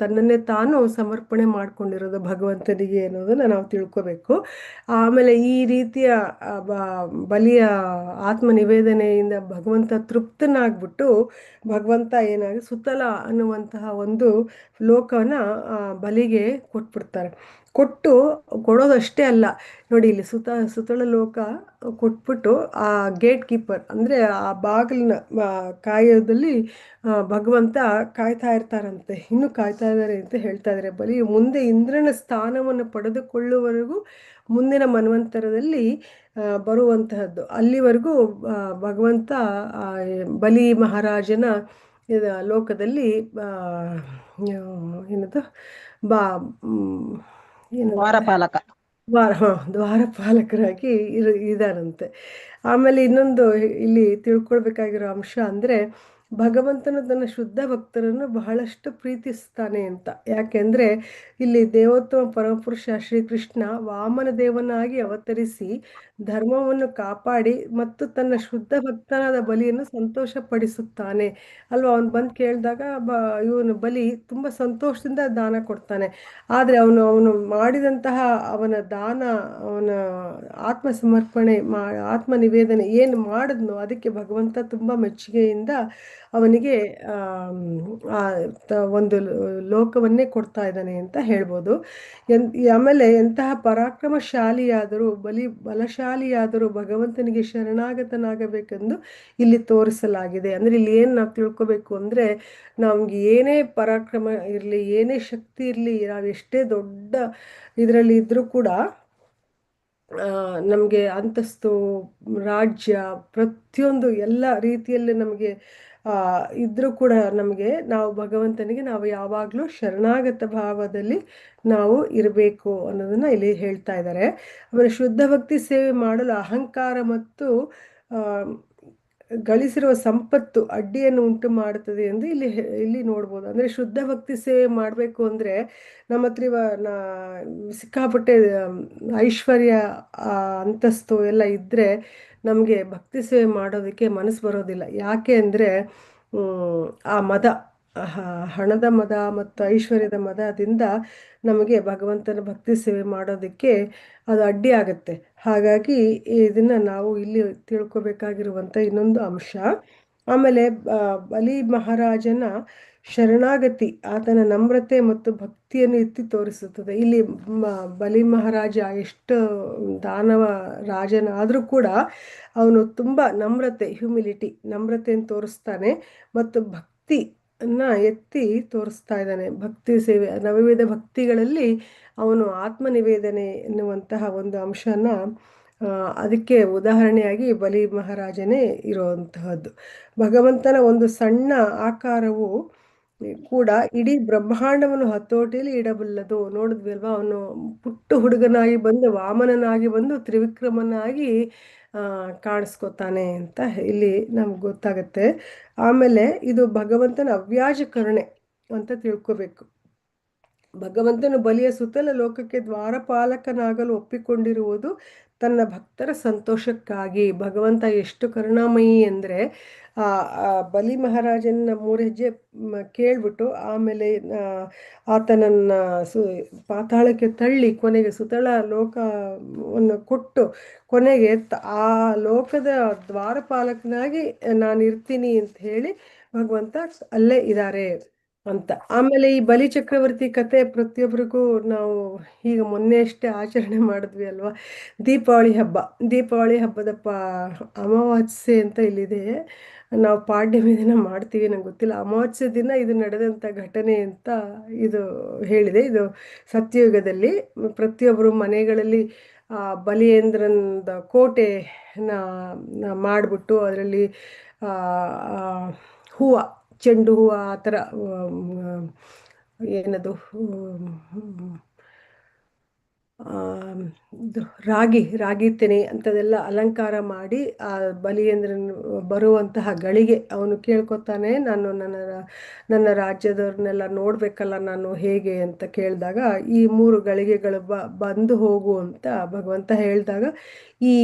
ತನ್ನನ್ನೇ ತಾನು ಸಮರ್ಪಣೆ ಮಾಡ್ಕೊಂಡಿರೋದು ಭಗವಂತನಿಗೆ ಅನ್ನೋದನ್ನು ನಾವು ತಿಳ್ಕೊಬೇಕು. ಆಮೇಲೆ ಈ ರೀತಿಯ ಬಲಿಯ ಆತ್ಮನಿವೇದನೆಯಿಂದ ಭಗವಂತ ತೃಪ್ತನಾಗ್ಬಿಟ್ಟು ಭಗವಂತ ಏನಾಗಿ ಸುತಲ ಅನ್ನುವಂತಹ ಒಂದು ಲೋಕನ ಬಲಿಗೆ ಕೊಟ್ಬಿಡ್ತಾರೆ. ಕೊಡೋದಷ್ಟೇ ಅಲ್ಲ ನೋಡಿ, ಇಲ್ಲಿ ಸುತಳ ಲೋಕ ಕೊಟ್ಬಿಟ್ಟು ಆ ಗೇಟ್ ಕೀಪರ್ ಅಂದರೆ ಆ ಬಾಗಿಲನ್ನ ಕಾಯೋದಲ್ಲಿ ಭಗವಂತ ಕಾಯ್ತಾ ಇರ್ತಾರಂತೆ, ಇನ್ನೂ ಕಾಯ್ತಾ ಇದ್ದಾರೆ ಅಂತ ಹೇಳ್ತಾ ಇದ್ದಾರೆ. ಬಲಿ ಮುಂದೆ ಇಂದ್ರನ ಸ್ಥಾನವನ್ನು ಪಡೆದುಕೊಳ್ಳುವವರೆಗೂ ಮುಂದಿನ ಮನ್ವಂತರದಲ್ಲಿ ಬರುವಂತಹದ್ದು, ಅಲ್ಲಿವರೆಗೂ ಭಗವಂತ ಬಲಿ ಮಹಾರಾಜನ ಲೋಕದಲ್ಲಿ ಏನದು ದ್ವಾರಪಾಲಕ ದ್ವಾರಪಾಲಕರಾಗಿ ಇದಾರಂತೆ. ಆಮೇಲೆ ಇನ್ನೊಂದು ಇಲ್ಲಿ ತಿಳ್ಕೊಳ್ಬೇಕಾಗಿರೋ ಅಂಶ ಅಂದರೆ, ಭಗವಂತನು ತನ್ನ ಶುದ್ಧ ಭಕ್ತರನ್ನು ಬಹಳಷ್ಟು ಪ್ರೀತಿಸ್ತಾನೆ ಅಂತ. ಯಾಕೆಂದರೆ ಇಲ್ಲಿ ದೇವೋತ್ತಮ ಪರಮಪುರುಷ ಶ್ರೀಕೃಷ್ಣ ವಾಮನ ದೇವನಾಗಿ ಅವತರಿಸಿ ಧರ್ಮವನ್ನು ಕಾಪಾಡಿ ಮತ್ತು ತನ್ನ ಶುದ್ಧ ಭಕ್ತನಾದ ಬಲಿಯನ್ನು ಸಂತೋಷಪಡಿಸುತ್ತಾನೆ ಅಲ್ವಾ. ಅವನು ಬಂದು ಕೇಳಿದಾಗ ಇವನು ಬಲಿ ತುಂಬ ಸಂತೋಷದಿಂದ ದಾನ ಕೊಡ್ತಾನೆ. ಆದರೆ ಅವನು ಮಾಡಿದಂತಹ ಅವನ ದಾನ, ಅವನ ಆತ್ಮ ನಿವೇದನೆ ಏನು ಮಾಡಿದ್ನೋ ಅದಕ್ಕೆ ಭಗವಂತ ತುಂಬ ಮೆಚ್ಚುಗೆಯಿಂದ ಅವನಿಗೆ ಆ ಒಂದು ಲೋಕವನ್ನೇ ಕೊಡ್ತಾ ಇದ್ದಾನೆ ಅಂತ ಹೇಳ್ಬೋದು. ಆಮೇಲೆ ಎಂತಹ ಪರಾಕ್ರಮಶಾಲಿಯಾದರೂ ಬಲಶಾಲಿಯಾದರೂ ಭಗವಂತನಿಗೆ ಶರಣಾಗತನಾಗಬೇಕೆಂದು ಇಲ್ಲಿ ತೋರಿಸಲಾಗಿದೆ. ಅಂದ್ರೆ ಇಲ್ಲಿ ಏನು ನಾವು ತಿಳ್ಕೊಬೇಕು ಅಂದ್ರೆ, ನಮ್ಗೆ ಏನೇ ಪರಾಕ್ರಮ ಇರಲಿ, ಏನೇ ಶಕ್ತಿ ಇರಲಿ, ನಾವು ಎಷ್ಟೇ ದೊಡ್ಡ ಇದರಲ್ಲಿ ಇದ್ರೂ ಕೂಡ ನಮಗೆ ಅಂತಸ್ತು, ರಾಜ್ಯ, ಪ್ರತಿಯೊಂದು ಎಲ್ಲ ರೀತಿಯಲ್ಲಿ ನಮಗೆ ಇದ್ರೂ ಕೂಡ ನಾವು ಭಗವಂತನಿಗೆ ನಾವು ಯಾವಾಗಲೂ ಶರಣಾಗತ ಭಾವದಲ್ಲಿ ನಾವು ಇರಬೇಕು ಅನ್ನೋದನ್ನ ಇಲ್ಲಿ ಹೇಳ್ತಾ ಇದ್ದಾರೆ. ಆಮೇಲೆ ಶುದ್ಧ ಭಕ್ತಿ ಸೇವೆ ಮಾಡಲು ಅಹಂಕಾರ ಮತ್ತು ಆ, ಗಳಿಸಿರುವ ಸಂಪತ್ತು ಅಡ್ಡಿಯನ್ನು ಉಂಟು ಮಾಡುತ್ತದೆ ಎಂದು ಇಲ್ಲಿ ನೋಡ್ಬೋದು. ಅಂದ್ರೆ ಶುದ್ಧ ಭಕ್ತಿ ಸೇವೆ ಮಾಡಬೇಕು ಅಂದ್ರೆ ನಮ್ಮ ಹತ್ರ ಸಿಕ್ಕಾಪಟ್ಟೆ ಐಶ್ವರ್ಯ, ಅಂತಸ್ತು ಎಲ್ಲ ಇದ್ರೆ ನಮಗೆ ಭಕ್ತಿ ಸೇವೆ ಮಾಡೋದಕ್ಕೆ ಮನಸ್ಸು ಬರೋದಿಲ್ಲ. ಯಾಕೆ ಅಂದ್ರೆ ಆ ಮದ, ಹಣದ ಮದ ಮತ್ತು ಐಶ್ವರ್ಯದ ಮದದಿಂದ ನಮಗೆ ಭಗವಂತನ ಭಕ್ತಿ ಸೇವೆ ಮಾಡೋದಕ್ಕೆ ಅದು ಅಡ್ಡಿ ಆಗುತ್ತೆ. ಹಾಗಾಗಿ ಇದನ್ನ ನಾವು ಇಲ್ಲಿ ತಿಳ್ಕೊಬೇಕಾಗಿರುವಂತ ಇನ್ನೊಂದು ಅಂಶ. ಆಮೇಲೆ ಬಲಿ ಮಹಾರಾಜನ ಶರಣಾಗತಿ ಆತನ ನಮ್ರತೆ ಮತ್ತು ಭಕ್ತಿಯನ್ನು ಎತ್ತಿ ತೋರಿಸುತ್ತದೆ. ಇಲ್ಲಿ ಬಲಿ ಮಹಾರಾಜ ಎಷ್ಟು ದಾನವ ರಾಜನಾದರೂ ಕೂಡ ಅವನು ತುಂಬಾ ನಮ್ರತೆಯನ್ನು ತೋರಿಸ್ತಾನೆ ಮತ್ತು ಭಕ್ತಿಯನ್ನ ಎತ್ತಿ ತೋರಿಸ್ತಾ ಇದ್ದಾನೆ. ಭಕ್ತಿ ಸೇವೆ, ನವವಿಧ ಭಕ್ತಿಗಳಲ್ಲಿ ಅವನು ಆತ್ಮನಿವೇದನೆ ಎನ್ನುವಂತಹ ಒಂದು ಅಂಶನ ಅದಕ್ಕೆ ಉದಾಹರಣೆಯಾಗಿ ಬಲಿ ಮಹಾರಾಜನೇ ಇರುವಂತಹದ್ದು. ಭಗವಂತನ ಒಂದು ಸಣ್ಣ ಆಕಾರವು ಕೂಡ ಇಡೀ ಬ್ರಹ್ಮಾಂಡವನ್ನು ಹತೋಟಿಯಲ್ಲಿ ಇಡಬಲ್ಲದು. ನೋಡಿದ್ವಿ ಅಲ್ವಾ, ಅವನು ಪುಟ್ಟ ಹುಡುಗನಾಗಿ ಬಂದು ವಾಮನನಾಗಿ ಬಂದು ತ್ರಿವಿಕ್ರಮನಾಗಿ ಕಾಣಿಸ್ಕೊತಾನೆ ಅಂತ ಇಲ್ಲಿ ನಮ್ಗೆ ಗೊತ್ತಾಗತ್ತೆ. ಆಮೇಲೆ ಇದು ಭಗವಂತನ ಅವ್ಯಾಜ ಕರುಣೆ ಅಂತ ತಿಳ್ಕೊಬೇಕು. ಭಗವಂತನು ಬಲಿಯ ಸುತ್ತಲ ಲೋಕಕ್ಕೆ ದ್ವಾರಪಾಲಕನಾಗಲು ಒಪ್ಪಿಕೊಂಡಿರುವುದು ತನ್ನ ಭಕ್ತರ ಸಂತೋಷಕ್ಕಾಗಿ. ಭಗವಂತ ಎಷ್ಟು ಕರುಣಾಮಯಿ ಅಂದರೆ ಬಲಿ ಮಹಾರಾಜನ 3 ಹೆಜ್ಜೆ ಕೇಳ್ಬಿಟ್ಟು ಆಮೇಲೆ ಆತನನ್ನ ಪಾತಾಳಕ್ಕೆ ತಳ್ಳಿ ಕೊನೆಗೆ ಸುತ್ತಳ ಲೋಕವನ್ನು ಕೊಟ್ಟು ಕೊನೆಗೆ ಆ ಲೋಕದ ದ್ವಾರಪಾಲಕನಾಗಿ ನಾನು ಇರ್ತೀನಿ ಅಂತ ಹೇಳಿ ಭಗವಂತ ಅಲ್ಲೇ ಇದ್ದಾರೆ ಅಂತ. ಆಮೇಲೆ ಈ ಬಲಿ ಚಕ್ರವರ್ತಿ ಕತೆ ಪ್ರತಿಯೊಬ್ಬರಿಗೂ ನಾವು ಈಗ ಮೊನ್ನೆ ಅಷ್ಟೇ ಆಚರಣೆ ಮಾಡಿದ್ವಿ ಅಲ್ವಾ, ದೀಪಾವಳಿ ಹಬ್ಬದ ಅಮಾವಾಸ್ಯೆ ಅಂತ ಇಲ್ಲಿದೆ. ನಾವು ಪಾಡ್ಯಮಿ ದಿನ ಮಾಡ್ತೀವಿ, ನಂಗೆ ಗೊತ್ತಿಲ್ಲ. ಅಮಾವಾಸ್ಯೆ ದಿನ ಇದು ನಡೆದಂಥ ಘಟನೆ ಅಂತ ಇದು ಹೇಳಿದೆ. ಇದು ಸತ್ಯಯುಗದಲ್ಲಿ ಪ್ರತಿಯೊಬ್ಬರು ಮನೆಗಳಲ್ಲಿ ಬಲಿಯೇಂದ್ರನ ಕೋಟೆನ ಮಾಡಿಬಿಟ್ಟು ಅದರಲ್ಲಿ ಚೆಂಡು ಹೂವು ಆ ಥರ ಏನದು ಇದು ರಾಗಿ ತೆನೆ ಅಂಥದೆಲ್ಲ ಅಲಂಕಾರ ಮಾಡಿ ಆ ಬಲಿಯೇಂದ್ರನ ಬರುವಂತಹ ಗಳಿಗೆ ಅವನು ಕೇಳ್ಕೊತಾನೆ, ನಾನು ನನ್ನ ರಾಜ್ಯದವ್ರನ್ನೆಲ್ಲ ನೋಡ್ಬೇಕಲ್ಲ ನಾನು ಹೇಗೆ ಅಂತ ಕೇಳಿದಾಗ ಈ 3 ಗಳಿಗೆಗಳು ಬಂದು ಹೋಗು ಅಂತ ಭಗವಂತ ಹೇಳಿದಾಗ ಈ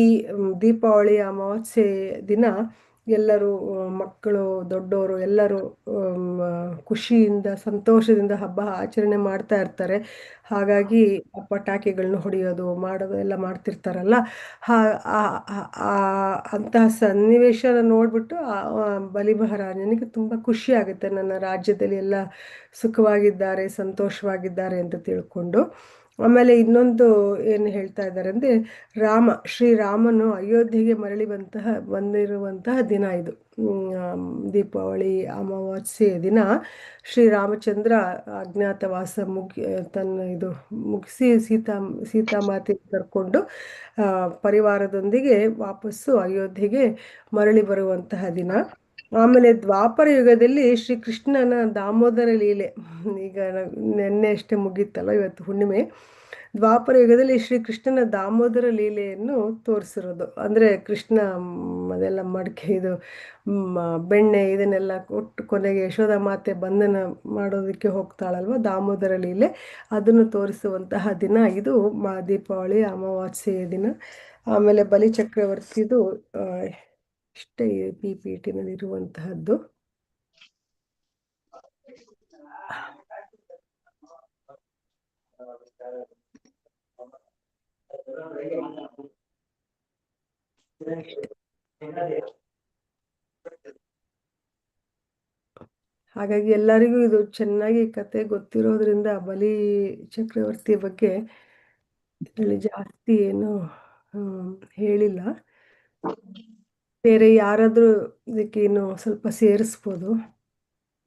ದೀಪಾವಳಿ ಅಮಾವಾಸ್ಯೆ ದಿನ ಎಲ್ಲರೂ ಮಕ್ಕಳು ದೊಡ್ಡವರು ಎಲ್ಲರೂ ಖುಷಿಯಿಂದ ಸಂತೋಷದಿಂದ ಹಬ್ಬ ಆಚರಣೆ ಮಾಡ್ತಾ ಇರ್ತಾರೆ. ಹಾಗಾಗಿ ಪಟಾಕಿಗಳನ್ನ ಹೊಡೆಯೋದು ಮಾಡೋದು ಎಲ್ಲ ಮಾಡ್ತಿರ್ತಾರಲ್ಲ. ಅಂತಹ ಸನ್ನಿವೇಶನ ನೋಡ್ಬಿಟ್ಟು ಬಲಿ ಮಹಾರಾಜನಿಗೆ ತುಂಬ ಖುಷಿ ಆಗುತ್ತೆ, ನನ್ನ ರಾಜ್ಯದಲ್ಲಿ ಎಲ್ಲ ಸುಖವಾಗಿದ್ದಾರೆ, ಸಂತೋಷವಾಗಿದ್ದಾರೆ ಅಂತ ತಿಳ್ಕೊಂಡು. ಆಮೇಲೆ ಇನ್ನೊಂದು ಏನು ಹೇಳ್ತಾ ಇದ್ದಾರೆ ಅಂದರೆ, ಶ್ರೀರಾಮನು ಅಯೋಧ್ಯೆಗೆ ಬಂದಿರುವಂತಹ ದಿನ ಇದು. ದೀಪಾವಳಿ ಅಮಾವಾಸ್ಯೆ ದಿನ ಶ್ರೀರಾಮಚಂದ್ರ ಅಜ್ಞಾತವಾಸ ಮುಗಿಸಿ ಸೀತಾಮಾತೆ ಕರ್ಕೊಂಡು ಪರಿವಾರದೊಂದಿಗೆ ವಾಪಸ್ಸು ಅಯೋಧ್ಯೆಗೆ ಮರಳಿ ಬರುವಂತಹ ದಿನ. ಆಮೇಲೆ ದ್ವಾಪರ ಯುಗದಲ್ಲಿ ಶ್ರೀಕೃಷ್ಣನ ದಾಮೋದರ ಲೀಲೆ, ಈಗ ನೆನ್ನೆ ಅಷ್ಟೇ ಮುಗೀತಲ್ಲ, ಇವತ್ತು ಹುಣ್ಣಿಮೆ. ದ್ವಾಪರ ಯುಗದಲ್ಲಿ ಶ್ರೀಕೃಷ್ಣನ ದಾಮೋದರ ಲೀಲೆಯನ್ನು ತೋರಿಸಿರೋದು. ಅಂದರೆ ಕೃಷ್ಣ ಅದೆಲ್ಲ ಮಡಕೆ ಇದು ಬೆಣ್ಣೆ ಇದನ್ನೆಲ್ಲ ಕೊಟ್ಟು ಕೊನೆಗೆ ಯಶೋಧ ಮಾತೆ ಬಂಧನ ಮಾಡೋದಕ್ಕೆ ಹೋಗ್ತಾಳಲ್ವ, ದಾಮೋದರ ಲೀಲೆ, ಅದನ್ನು ತೋರಿಸುವಂತಹ ದಿನ ಇದು ದೀಪಾವಳಿ ಅಮಾವಾಸ್ಯೆಯ ದಿನ. ಆಮೇಲೆ ಬಲಿ ಚಕ್ರವರ್ತಿದು ಇಷ್ಟೇ PPT-ನಲ್ಲಿ ಇರುವಂತಹದ್ದು. ಹಾಗಾಗಿ ಎಲ್ಲರಿಗೂ ಇದು ಚೆನ್ನಾಗಿ ಕತೆ ಗೊತ್ತಿರೋದ್ರಿಂದ ಬಲಿ ಚಕ್ರವರ್ತಿ ಬಗ್ಗೆ ಇದರಲ್ಲಿ ಜಾಸ್ತಿ ಏನು ಹೇಳಿಲ್ಲ. ಬೇರೆ ಯಾರಾದ್ರೂ ಇದಕ್ಕೆ ಇನ್ನು ಸ್ವಲ್ಪ ಸೇರಿಸ್ಬೋದು.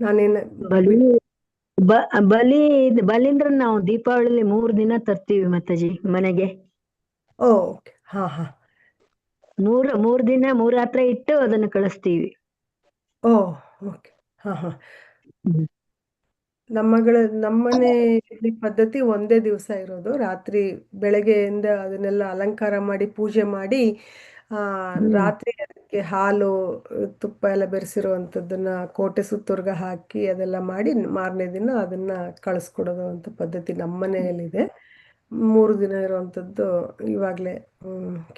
ನಾನೇನ ಬಲಿ ಬಲಿಂದ್ರ ನಾವು ದೀಪಾವಳಿಲಿ 3 ದಿನ ತರ್ತೀವಿ ಮಾತಾಜಿ ಮನೆಗೆ. ಓಕೆ. ಹಾ ಹಾ. ಮೂರ್ ದಿನ 3 ರಾತ್ರಿ ಇಟ್ಟು ಅದನ್ನ ಕಳಿಸ್ತೀವಿ. ಓ ಓಕೆ. ಹಾ ಹಾ. ನಮ್ಮನೆ ಪದ್ಧತಿ ಒಂದೇ ದಿವಸ ಇರೋದು. ರಾತ್ರಿ ಬೆಳಗ್ಗೆಯಿಂದ ಅದನ್ನೆಲ್ಲ ಅಲಂಕಾರ ಮಾಡಿ ಪೂಜೆ ಮಾಡಿ ರಾತ್ರಿ ಅದಕ್ಕೆ ಹಾಲು ತುಪ್ಪ ಎಲ್ಲ ಬೆರೆಸಿರುವಂಥದ್ದನ್ನ ಕೋಟೆ ಸುತ್ತುರ್ಗ ಹಾಕಿ ಅದೆಲ್ಲ ಮಾಡಿ ಮಾರನೇ ದಿನ ಅದನ್ನ ಕಳಿಸ್ಕೊಡೋದು ಅಂತ ಪದ್ಧತಿ ನಮ್ಮ ಮನೆಯಲ್ಲಿದೆ. 3 ದಿನ ಇರುವಂಥದ್ದು ಇವಾಗಲೇ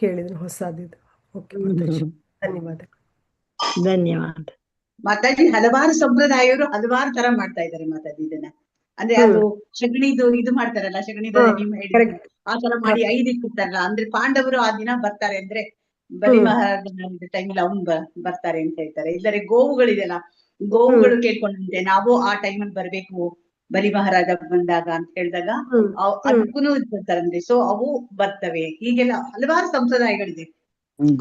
ಕೇಳಿದ್ರು ಹೊಸದಿದ್ದು. ಓಕೆ ಮಾತಾಜಿ, ಧನ್ಯವಾದ. ಧನ್ಯವಾದ ಮಾತಾಜಿ. ಹಲವಾರು ಸಂಪ್ರದಾಯವರು ಹಲವಾರು ತರ ಮಾಡ್ತಾ ಇದ್ದಾರೆ ಮಾತಾಜಿ ಇದನ್ನ. ಅಂದ್ರೆ ಅದು ಸಗಣಿದು ಇದು ಮಾಡ್ತಾರಲ್ಲ, ಸಗಣಿದ ನೀವು ಹೇಳಿದ್ರು ಆ ತರ ಮಾಡಿ 5 ಇಟ್ಟಿರ್ತಾರಲ್ಲ. ಅಂದ್ರೆ ಪಾಂಡವರು ಆ ದಿನ ಬರ್ತಾರೆ ಅಂದ್ರೆ ಬಲಿ ಮಹಾರಾಜನ ಟೈಮಲ್ಲಿ ಅವ್ನು ಬರ್ತಾರೆ ಅಂತ ಹೇಳ್ತಾರೆ. ಇಲ್ಲರೆ ಗೋವುಗಳಿದೆಲ್ಲ, ಗೋವುಗಳು ಕೇಳ್ಕೊಂಡಂತೆ ನಾವು ಆ ಟೈಮಲ್ಲಿ ಬರ್ಬೇಕು ಬಲಿ ಮಹಾರಾಜ ಬಂದಾಗ ಅಂತ ಹೇಳಿದಾಗ ಅದಕ್ಕೂ ಬರ್ತಾರಂತೆ. ಸೊ ಅವು ಬರ್ತವೆ. ಹೀಗೆಲ್ಲ ಹಲವಾರು ಸಂಪ್ರದಾಯಗಳಿದೆ.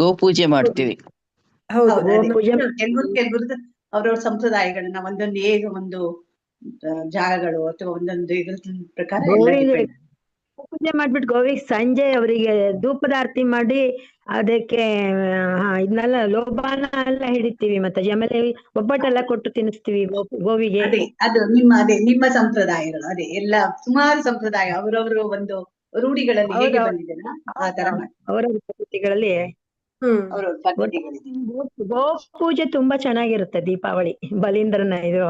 ಗೋ ಪೂಜೆ ಮಾಡ್ತೀವಿ. ಕೆಲವ್ರದ್ದು ಅವ್ರವ್ರ ಸಂಪ್ರದಾಯಗಳನ್ನ ಒಂದೊಂದು ಒಂದು ಜಾಗಗಳು ಅಥವಾ ಒಂದೊಂದು ಇದ್ರ ಪ್ರಕಾರ ಪೂಜೆ ಮಾಡ್ಬಿಟ್ಟು ಗೋವಿಗೆ ಸಂಜೆ ಅವರಿಗೆ ಧೂಪದ ಆರತಿ ಮಾಡಿ ಅದಕ್ಕೆ ಇದನ್ನೆಲ್ಲ ಲೋಬಾನ ಎಲ್ಲ ಹಿಡಿತೀವಿ ಮಾತಾಜಿ. ಆಮೇಲೆ ಒಬ್ಬಟ್ಟೆಲ್ಲ ಕೊಟ್ಟು ತಿನ್ನಿಸ್ತೀವಿ ಗೋವಿಗೆ. ಅದು ನಿಮ್ಮ ಸಂಪ್ರದಾಯಗಳು. ಅದೇ ಎಲ್ಲ ಸುಮಾರು ಸಂಪ್ರದಾಯ ಅವರವರು ಒಂದು ರೂಢಿಗಳಲ್ಲಿ ಹೇಗೆ ಬಂದಿದೆ ಆ ತರ ಅವರ ಪದ್ಧತಿಗಳಲ್ಲಿ ಗೋ ಪೂಜೆ ತುಂಬಾ ಚೆನ್ನಾಗಿರುತ್ತೆ ದೀಪಾವಳಿ ಬಲೀಂದ್ರನ ಇದು.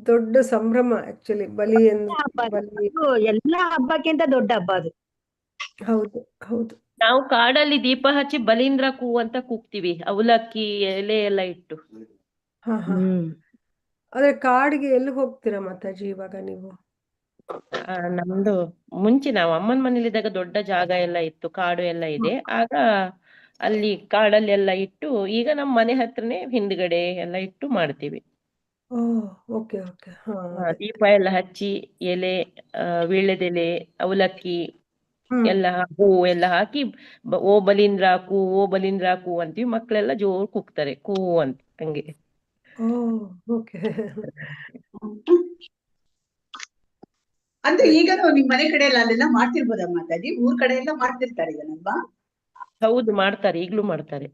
ದೊಡ್ಡ ಸಂಭ್ರಮ ಆಕ್ಚುಲಿ ಬಲಿ ಎಲ್ಲಾ ಹಬ್ಬಕ್ಕಿಂತ ದೊಡ್ಡ ಹಬ್ಬ ಅದು. ಹೌದು ಹೌದು. ನಾವು ಕಾಡಲ್ಲಿ ದೀಪ ಹಚ್ಚಿ ಬಲೀಂದ್ರ ಕೂ ಅಂತ ಕೂಗ್ತೀವಿ, ಅವಲಕ್ಕಿ ಎಲೆ ಎಲ್ಲ ಇಟ್ಟು. ಆದ್ರೆ ಕಾಡಿಗೆ ಎಲ್ಲಿ ಹೋಗ್ತೀರಾ ಮಾತಾಜಿ ಇವಾಗ ನೀವು? ನಮ್ದು ಮುಂಚೆ ನಾವು ಅಮ್ಮನ ಮನೇಲಿದ್ದಾಗ ದೊಡ್ಡ ಜಾಗ ಎಲ್ಲ ಇತ್ತು, ಕಾಡು ಎಲ್ಲ ಇದೆ. ಆಗ ಅಲ್ಲಿ ಕಾಡಲ್ಲಿ ಎಲ್ಲ ಇಟ್ಟು, ಈಗ ನಮ್ಮ ಮನೆ ಹತ್ರನೇ ಹಿಂದ್ಗಡೆ ಎಲ್ಲ ಇಟ್ಟು ಮಾಡ್ತೀವಿ. Okay okay. ದೀಪ ಎಲ್ಲ ಹಚ್ಚಿ ಎಲೆ, ವೀಳ್ಯದೆಲೆ, ಅವಲಕ್ಕಿ ಎಲ್ಲ ಹೂವು ಎಲ್ಲ ಹಾಕಿ ಓ ಬಲೀಂದ್ರ ಕೂ ಓ ಬಲೀಂದ್ರ ಕೂ ಅಂತೀವಿ. ಮಕ್ಕಳೆಲ್ಲ ಜೋರು ಕೂಗ್ತಾರೆ ಕೂ ಅಂತ ಹಂಗೆ. ಅಂದ್ರೆ ಈಗ ನಿಮ್ ಮನೆ ಕಡೆ ಎಲ್ಲ ಅಲ್ಲೆಲ್ಲ ಮಾಡ್ತಿರ್ಬೋದ ಮಾತಾಜಿ? ಊರ್ ಕಡೆ ಎಲ್ಲ ಮಾಡ್ತಿರ್ತಾರೆ ಇದನ್ನಲ್ವಾ? ಹೌದು ಮಾಡ್ತಾರೆ, ಈಗ್ಲೂ ಮಾಡ್ತಾರೆ.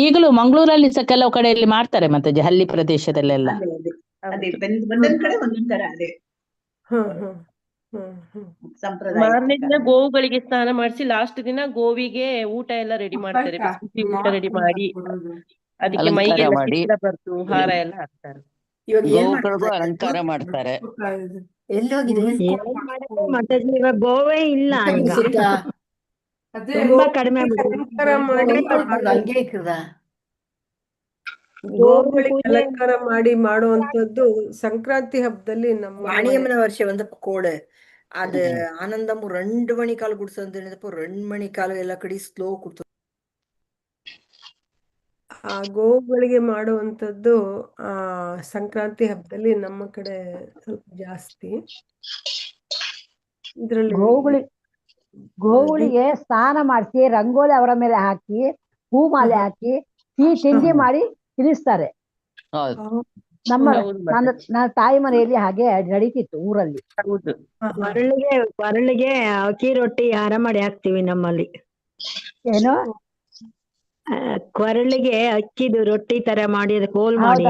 ಈಗಲೂ ಮಂಗಳೂರಲ್ಲಿ ಸಹ ಕೆಲವು ಕಡೆಯಲ್ಲಿ ಮಾಡ್ತಾರೆ ಮಾತಾಜಿ, ಹಳ್ಳಿ ಪ್ರದೇಶದಲ್ಲೆಲ್ಲ. ಒಂದೊಂದ್ ಕಡೆ ಒಂದೊಂದ್ ತರ ಅದೇ ಸಂಪ್ರದಾಯ. ಮಾರನೇ ದಿನ ಗೋವುಗಳಿಗೆ ಸ್ನಾನ ಮಾಡಿಸಿ ಲಾಸ್ಟ್ ದಿನ ಗೋವಿಗೆ ಊಟ ಎಲ್ಲ ರೆಡಿ ಮಾಡ್ತಾರೆ. ಬಿಸಿ ಊಟ ರೆಡಿ ಮಾಡಿ ಅದಕ್ಕೆ ಮೈಗೆಲ್ಲ ಚಿತ್ರ ಬರ್ತು ಹಾರ ಎಲ್ಲ ಹಾಕ್ತಾರೆ. ಗೋವುಗಳಿಗೂ ಅಲಂಕಾರ ಮಾಡ್ತಾರೆ. ಇವಾಗ ಗೋವೇ ಇಲ್ಲ, ತುಂಬಾ ಕಡಿಮೆ. ಅಲಂಕಾರ ಮಾಡಿ ಮಾಡುವಂತದ್ದು ಸಂಕ್ರಾಂತಿ ಹಬ್ಬದಲ್ಲಿ ನಮ್ಮ மணியம்மன வருஷம் வந்து கோடு அது ஆனந்தமும் 2 மணிக்கால் குடிச்சோ 2 மணிக்காಲ ಎಲ್ಲ ಕಡೆ ಸ್ಲೋ ಕುಡ್ತು. ಆ ಗೋವುಗಳಿಗೆ ಮಾಡುವಂತದ್ದು ಸಂಕ್ರಾಂತಿ ಹಬ್ಬದಲ್ಲಿ ನಮ್ಮ ಕಡೆ ಸ್ವಲ್ಪ ಜಾಸ್ತಿ. ಇದ್ರಲ್ಲಿ ಗೋವುಗಳಿಗೆ ಸ್ನಾನ ಮಾಡಿಸಿ ರಂಗೋಲಿ ಅವರ ಮೇಲೆ ಹಾಕಿ ಹೂ ಮಾಲೆ ಹಾಕಿ ಸಿಹಿ ತಿಂಡಿ ಮಾಡಿ ತಿನ್ನಿಸ್ತಾರೆ. ನನ್ನ ತಾಯಿ ಮನೆಯಲ್ಲಿ ಹಾಗೆ ನಡೀತಿತ್ತು ಊರಲ್ಲಿ. ಕೊರಳಿಗೆ ಅಕ್ಕಿ ರೊಟ್ಟಿ ಹಾರ ಮಾಡಿ ಹಾಕ್ತಿವಿ ನಮ್ಮಲ್ಲಿ. ಏನು ಕೊರಳಿಗೆ ಅಕ್ಕಿದು ರೊಟ್ಟಿ ತರ ಮಾಡಿ ಅದಕ್ಕೆ ಹೋಲ್ ಮಾಡಿ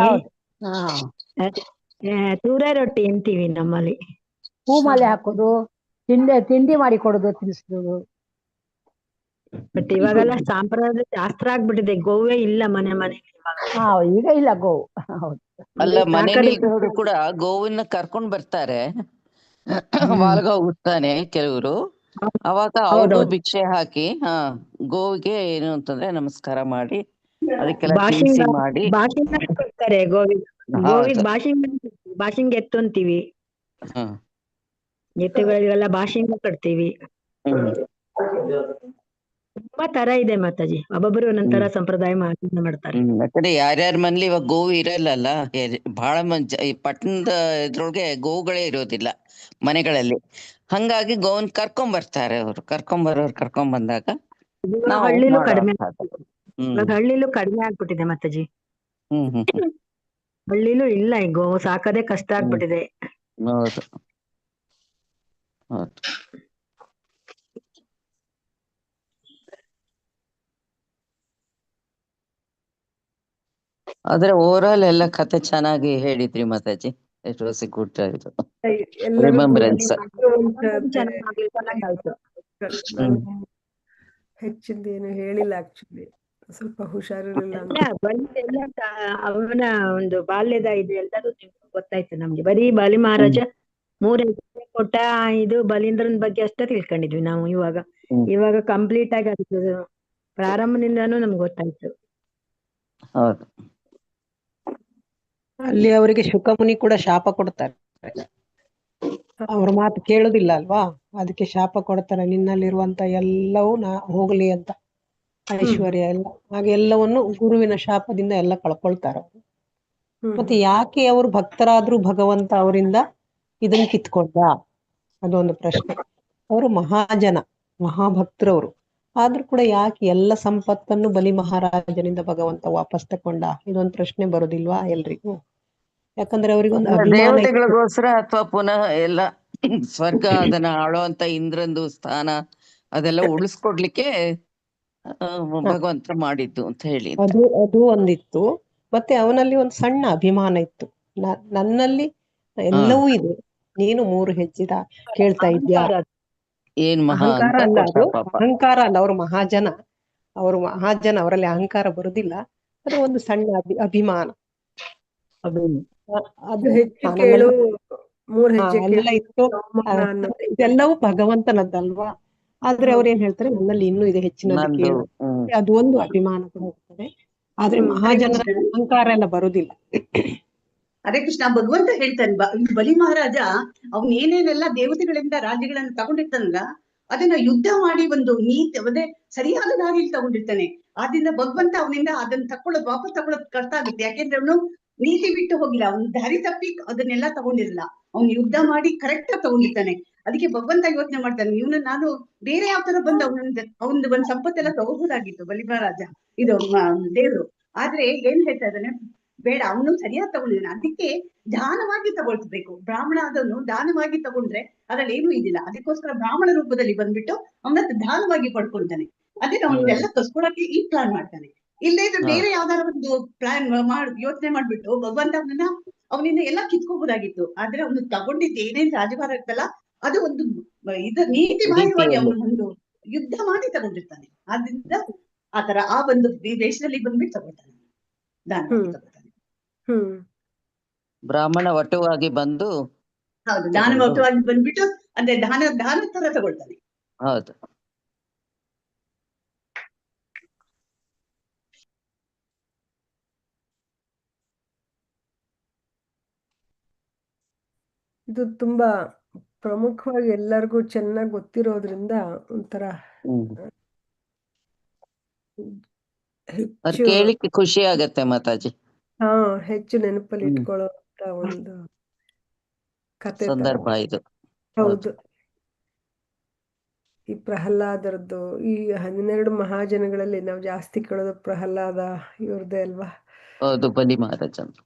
ತೂರೆ ರೊಟ್ಟಿ ಅಂತೀವಿ ನಮ್ಮಲ್ಲಿ. ಹೂ ಮಾಲೆ ಹಾಕೋದು, ತಿಂಡಿ ಮಾಡಿ ಕೊಡೋದು, ತಿನ್ನಿಸೋದು. ಬಟ್ ಇವಾಗೆಲ್ಲ ಸಾಂಪ್ರದಾಯ ಶಾಸ್ತ್ರ ಆಗ್ಬಿಟ್ಟಿದೆ, ಗೋವೇ ಇಲ್ಲ ಮನೆ ಮನೆಯಲ್ಲಿ. ಈಗ ಇಲ್ಲ ಗೋವು. ಹೌದು. ಅಲ್ಲ, ಮನೇಲಿ ಕೂಡ ಗೋವನ್ನ ಕರ್ಕೊಂಡ್ ಬರ್ತಾರೆ, ವಾಲ್ಗ ಹೋಗ್ತಾನೆ ಕೆಲವರು. ಅವಾಗ ಅವರು ಭಿಕ್ಷೆ ಹಾಕಿ ಗೋವಿಗೆ ಏನು ಅಂತಂದ್ರೆ ನಮಸ್ಕಾರ ಮಾಡಿ ಅದಕ್ಕೆಲ್ಲ ತಿನ್ಸಿ ಮಾಡಿ ಬಾಶಿಂಗ ಕೊಡ್ತಾರೆ. ಗೋವಿಗೆ ಬಾಶಿಂಗ ಎತ್ತು ಅಂತೀವಿ. ಎತ್ತುಗಳಿಗೆಲ್ಲ ಬಾಶಿಂಗ ಕಟ್ತೀವಿ. ತುಂಬಾ ತರ ಇದೆ ಮಾತಾಜಿ, ಒಬ್ಬೊಬ್ಬರು ಒಂದೊಂದ್ ತರ ಸಂಪ್ರದಾಯ ಆಚರಣೆ ಮಾಡ್ತಾರೆ. ಆ ಕಡೆ ಯಾರ್ಯಾರ ಮನೇಲಿ ಇವಾಗ ಗೋವು ಇರಲ್ಲಲ್ಲ, ಬಹಳ ಈ ಪಟ್ಟಣದ ಇದ್ರೊಳಗೆ ಗೋವುಗಳೇ ಇರೋದಿಲ್ಲ ಮನೆಗಳಲ್ಲಿ. ಹಂಗಾಗಿ ಗೋವನ್ ಕರ್ಕೊಂಬರ್ತಾರೆ ಅವ್ರು. ಕರ್ಕೊಂಡ್ ಬಂದಾಗ ಇವಾಗ ನಾವು ಹಳ್ಳಿಲೂ ಮಾಡೋ ಕಡಿಮೆ ಅಂಥದ್ದು. ಇವಾಗ ಹಳ್ಳಿಲೂ ಕಡಿಮೆ ಆಗ್ಬಿಟ್ಟಿದೆ ಮಾತಾಜಿ. ಹ್ಮ್ ಹ್ಮ್ ಹ್ಮ್ ಹಳ್ಳಿಲೂ ಇಲ್ಲ, ಈಗ ಗೋವು ಸಾಕೋದೇ ಕಷ್ಟ ಹ್ಮ್ ಆಗ್ಬಿಟ್ಟಿದೆ. ಹೌದು ಹೌದು. ಆದ್ರೆ ಓವರ್ ಆಲ್ ಎಲ್ಲ ಕತೆ ಚೆನ್ನಾಗಿ ಹೇಳಿದ್ರಿ Mataji. It was A good ಎಲ್ಲರೂ ರಿಮೆಂಬರೆನ್ಸ್. ಚೆನ್ನಾಗಾಯ್ತು. ನಾನು ಹೆಚ್ಚಿಂದೇನು ಹೇಳಿಲ್ಲ, ಆಕ್ಚುಲಿ ಸ್ವಲ್ಪ ಹುಷಾರಿರಲಿಲ್ಲ ಅಂತ. ಎಲ್ಲ ಅವನ ಒಂದು ಬಾಲ್ಯದ ಇದು ಎಲ್ಲರೂ ಗೊತ್ತಾಯ್ತು ನಮ್ಗೆ. ಬರೀ ಬಲಿ ಮಹಾರಾಜ 3 ಹೆಜ್ಜೆ ಕೊಟ್ಟ ಇದು ಬಲೀಂದ್ರನ್ ಬಗ್ಗೆ ಅಷ್ಟೇ ತಿಳ್ಕೊಂಡಿದ್ವಿ ನಾವು. ಇವಾಗ ಕಂಪ್ಲೀಟ್ ಆಗಿ ಅದು ಪ್ರಾರಂಭದಿಂದಾನು ನಮ್ಗೆ ಗೊತ್ತಾಯ್ತು. ಹೌದು. ಅಲ್ಲಿ ಅವರಿಗೆ ಶುಕಮುನಿ ಕೂಡ ಶಾಪ ಕೊಡ್ತಾರೆ, ಅವ್ರ ಮಾತು ಕೇಳುದಿಲ್ಲ ಅಲ್ವಾ, ಅದಕ್ಕೆ ಶಾಪ ಕೊಡ್ತಾರೆ, ನಿನ್ನಲ್ಲಿರುವಂತ ಎಲ್ಲವೂ ಹೋಗ್ಲಿ ಅಂತ, ಐಶ್ವರ್ಯ ಎಲ್ಲ. ಹಾಗೆ ಎಲ್ಲವನ್ನು ಗುರುವಿನ ಶಾಪದಿಂದ ಎಲ್ಲ ಕಳ್ಕೊಳ್ತಾರ ಅವರು. ಮತ್ತೆ ಯಾಕೆ ಅವರು ಭಕ್ತರಾದ್ರೂ ಭಗವಂತ ಅವರಿಂದ ಇದನ್ನ ಕಿತ್ಕೊಂಡ, ಅದೊಂದು ಪ್ರಶ್ನೆ. ಅವರು ಮಹಾಜನ, ಮಹಾಭಕ್ತರವರು, ಆದ್ರೂ ಕೂಡ ಯಾಕೆ ಎಲ್ಲ ಸಂಪತ್ತನ್ನು ಬಲಿ ಮಹಾರಾಜನಿಂದ ಭಗವಂತ ವಾಪಸ್ ತಕೊಂಡ, ಇದೊಂದು ಪ್ರಶ್ನೆ ಬರೋದಿಲ್ವಾ ಎಲ್ರಿಗೂ? ಯಾಕಂದ್ರೆ ಅವ್ರಿಗೊಂದು ಅಭಿಮಾನ ಇತ್ತು. ದೇವತೆಗಳಿಗೋಸ್ಕರ ಅಥವಾ ಪುನಃ ಎಲ್ಲ ಸ್ವರ್ಗ ಅದನ್ನ ಆಳುವಂತ ಇಂದ್ರಂದು ಸ್ಥಾನ ಅದೆಲ್ಲ ಉಳಿಸ್ಕೊಡ್ಲಿಕ್ಕೆ ಭಗವಂತ ಮಾಡಿದ್ದು ಅಂತ ಹೇಳಿ. ಅದು ಒಂದಿತ್ತು. ಮತ್ತೆ ಅವನಲ್ಲಿ ಒಂದು ಸಣ್ಣ ಅಭಿಮಾನ ಇತ್ತು, ನನ್ನಲ್ಲಿ ಎಲ್ಲವೂ ಇದೆ, ನೀನು 3 ಹೆಜ್ಜೆ ಕೇಳ್ತಾ ಇದ್ಯಾ. ಏನ್ ಮಹಾ ಅಹಂಕಾರ ಅಂತ ಅಲ್ಲ, ಅದು ಪಾಪ. ಅಹಂಕಾರ ಅಲ್ಲ, ಅವರು ಮಹಾಜನ, ಅವರಲ್ಲಿ ಅಹಂಕಾರ ಬರುದಿಲ್ಲ, ಅದು ಒಂದು ಸಣ್ಣ ಅಭಿಮಾನ. ಅದು ಹೆಚ್ಚು ಕೇಳು, 3 ಹೆಜ್ಜೆ ಎಲ್ಲ ಇತ್ತು. ಇದೆಲ್ಲವೂ ಭಗವಂತನದ್ದಲ್ವಾ, ಆದ್ರೆ ಅವ್ರು ಏನ್ ಹೇಳ್ತಾರೆ, ನನ್ನಲ್ಲಿ ಇನ್ನೂ ಇದೆ, ಹೆಚ್ಚಿನದ್ದು ಕೇಳು. ಅದು ಒಂದು ಅಭಿಮಾನ ಕೂಡ ಇರ್ತದೆ, ಆದ್ರೆ ಮಹಾಜನರ ಅಹಂಕಾರ ಎಲ್ಲ ಬರುದಿಲ್ಲ. ಹರೇ ಕೃಷ್ಣ. ಭಗವಂತ ಹೇಳ್ತಾನೆ, ಬಲಿ ಮಹಾರಾಜ ಅವ್ನ್ ಏನೇನೆಲ್ಲ ದೇವತೆಗಳಿಂದ ರಾಜ್ಯಗಳನ್ನ ತಗೊಂಡಿರ್ತಾನಲ್ಲ, ಅದನ್ನ ಯುದ್ಧ ಮಾಡಿ ಒಂದು ನೀತಿ ಅದೇ ಸರಿಯಾದ ದಾರಿಯಲ್ಲಿ ತಗೊಂಡಿರ್ತಾನೆ. ಆದ್ರಿಂದ ಭಗವಂತ ಅವನಿಂದ ಅದನ್ನ ವಾಪಸ್ ತಗೊಳ್ಳೋದ್ ಕಷ್ಟ ಆಗುತ್ತೆ. ಯಾಕೆಂದ್ರೆ ಅವನು ನೀತಿ ಬಿಟ್ಟು ಹೋಗಿಲ್ಲ, ಅವ್ನು ದಾರಿ ತಪ್ಪಿ ಅದನ್ನೆಲ್ಲ ತಗೊಂಡಿರಲ್ಲ, ಅವ್ನು ಯುದ್ಧ ಮಾಡಿ ಕರೆಕ್ಟ್ ಆಗಿ ತಗೊಂಡಿರ್ತಾನೆ. ಅದಕ್ಕೆ ಭಗವಂತ ಯೋಚನೆ ಮಾಡ್ತಾನೆ, ಇವನು ನಾನು ಬೇರೆ ಯಾವ ತರ ಬಂದು ಅವನೊಂದು ಒಂದ್ ಸಂಪತ್ತೆಲ್ಲ ತಗೋಬಹುದಾಗಿತ್ತು ಬಲಿ ಮಹಾರಾಜ, ಇದು ದೇವ್ರು. ಆದ್ರೆ ಏನ್ ಹೇಳ್ತಾ ಇದ್ದಾನೆ, ಬೇಡ, ಅವನು ಸರಿಯಾಗಿ ತಗೊಂಡಿದ್ದಾನೆ, ಅದಕ್ಕೆ ದಾನವಾಗಿ ತಗೊಳ್ಬೇಕು. ಬ್ರಾಹ್ಮಣ ಆದವನು ದಾನವಾಗಿ ತಗೊಂಡ್ರೆ ಅದ್ರಲ್ಲಿ ಏನೂ ಇದಿಲ್ಲ, ಅದಕ್ಕೋಸ್ಕರ ಬ್ರಾಹ್ಮಣ ರೂಪದಲ್ಲಿ ಬಂದ್ಬಿಟ್ಟು ಅವನ ದಾನವಾಗಿ ಪಡ್ಕೊಳ್ತಾನೆ. ಅದೇ ಅವನ್ನೆಲ್ಲ ಕಸ್ಕೊಳಕ್ಕೆ ಈ ಪ್ಲಾನ್ ಮಾಡ್ತಾನೆ. ಇಲ್ಲೇ ಇದ್ರೆ ಬೇರೆ ಯಾವ್ದಾರ ಒಂದು ಪ್ಲಾನ್ ಯೋಚನೆ ಮಾಡ್ಬಿಟ್ಟು ಭಗವಂತ ಅವನಿಂದ ಎಲ್ಲ ಕಿತ್ಕೋಬಹುದಾಗಿತ್ತು. ಆದ್ರೆ ಅವನು ತಗೊಂಡಿದ್ದು ಏನೇನ್ ರಾಜಭಾರ ಇರ್ತಲ್ಲ, ಅದು ಒಂದು ನೀತಿ ಬಾಹಿರವಾಗಿ ಅವನು ಒಂದು ಯುದ್ಧ ಮಾಡಿ ತಗೊಂಡಿರ್ತಾನೆ. ಆದ್ರಿಂದ ಆತರ ಆ ಒಂದು ದೇಶದಲ್ಲಿ ಬಂದ್ಬಿಟ್ಟು ತಗೊಳ್ತಾನೆ, ದಾನವಾಗಿ ತಗೊಳ್ತಾನೆ. ಬ್ರಾಹ್ಮಣ ವಟುವಾಗಿ ಬಂದು, ಹೌದು, ದಾನವಾಗಿ ಬಂದ್ಬಿಟ್ಟು ಅಂದ್ರೆ ದಾನ ತರ ತಗೊಳ್ತಾನೆ. ಹೌದು. ಇದು ತುಂಬಾ ಪ್ರಮುಖವಾಗಿ ಎಲ್ಲರಿಗೂ ಚೆನ್ನಾಗಿ ಗೊತ್ತಿರೋದ್ರಿಂದ ಒಂಥರ ಕೇಳಿಕ್ಕೆ ಖುಷಿ ಆಗತ್ತೆ ಮಾತಾಜಿ. ಹೆಚ್ಚು ನೆನಪಲ್ಲಿ ಇಟ್ಕೊಳ್ಳೋ ಒಂದು ಕತೆ ಸಂದರ್ಭ ಇದು. ಹೌದು. ಈ ಪ್ರಹ್ಲಾದರದ್ದು, ಈ 12 ಮಹಾಜನಗಳಲ್ಲಿ ನಾವು ಜಾಸ್ತಿ ಕೇಳೋದು ಪ್ರಹ್ಲಾದ ಇವ್ರದ್ದೇ ಅಲ್ವಾ? ಹೌದು, ಬಲಿ ಮಹಾರಾಜ,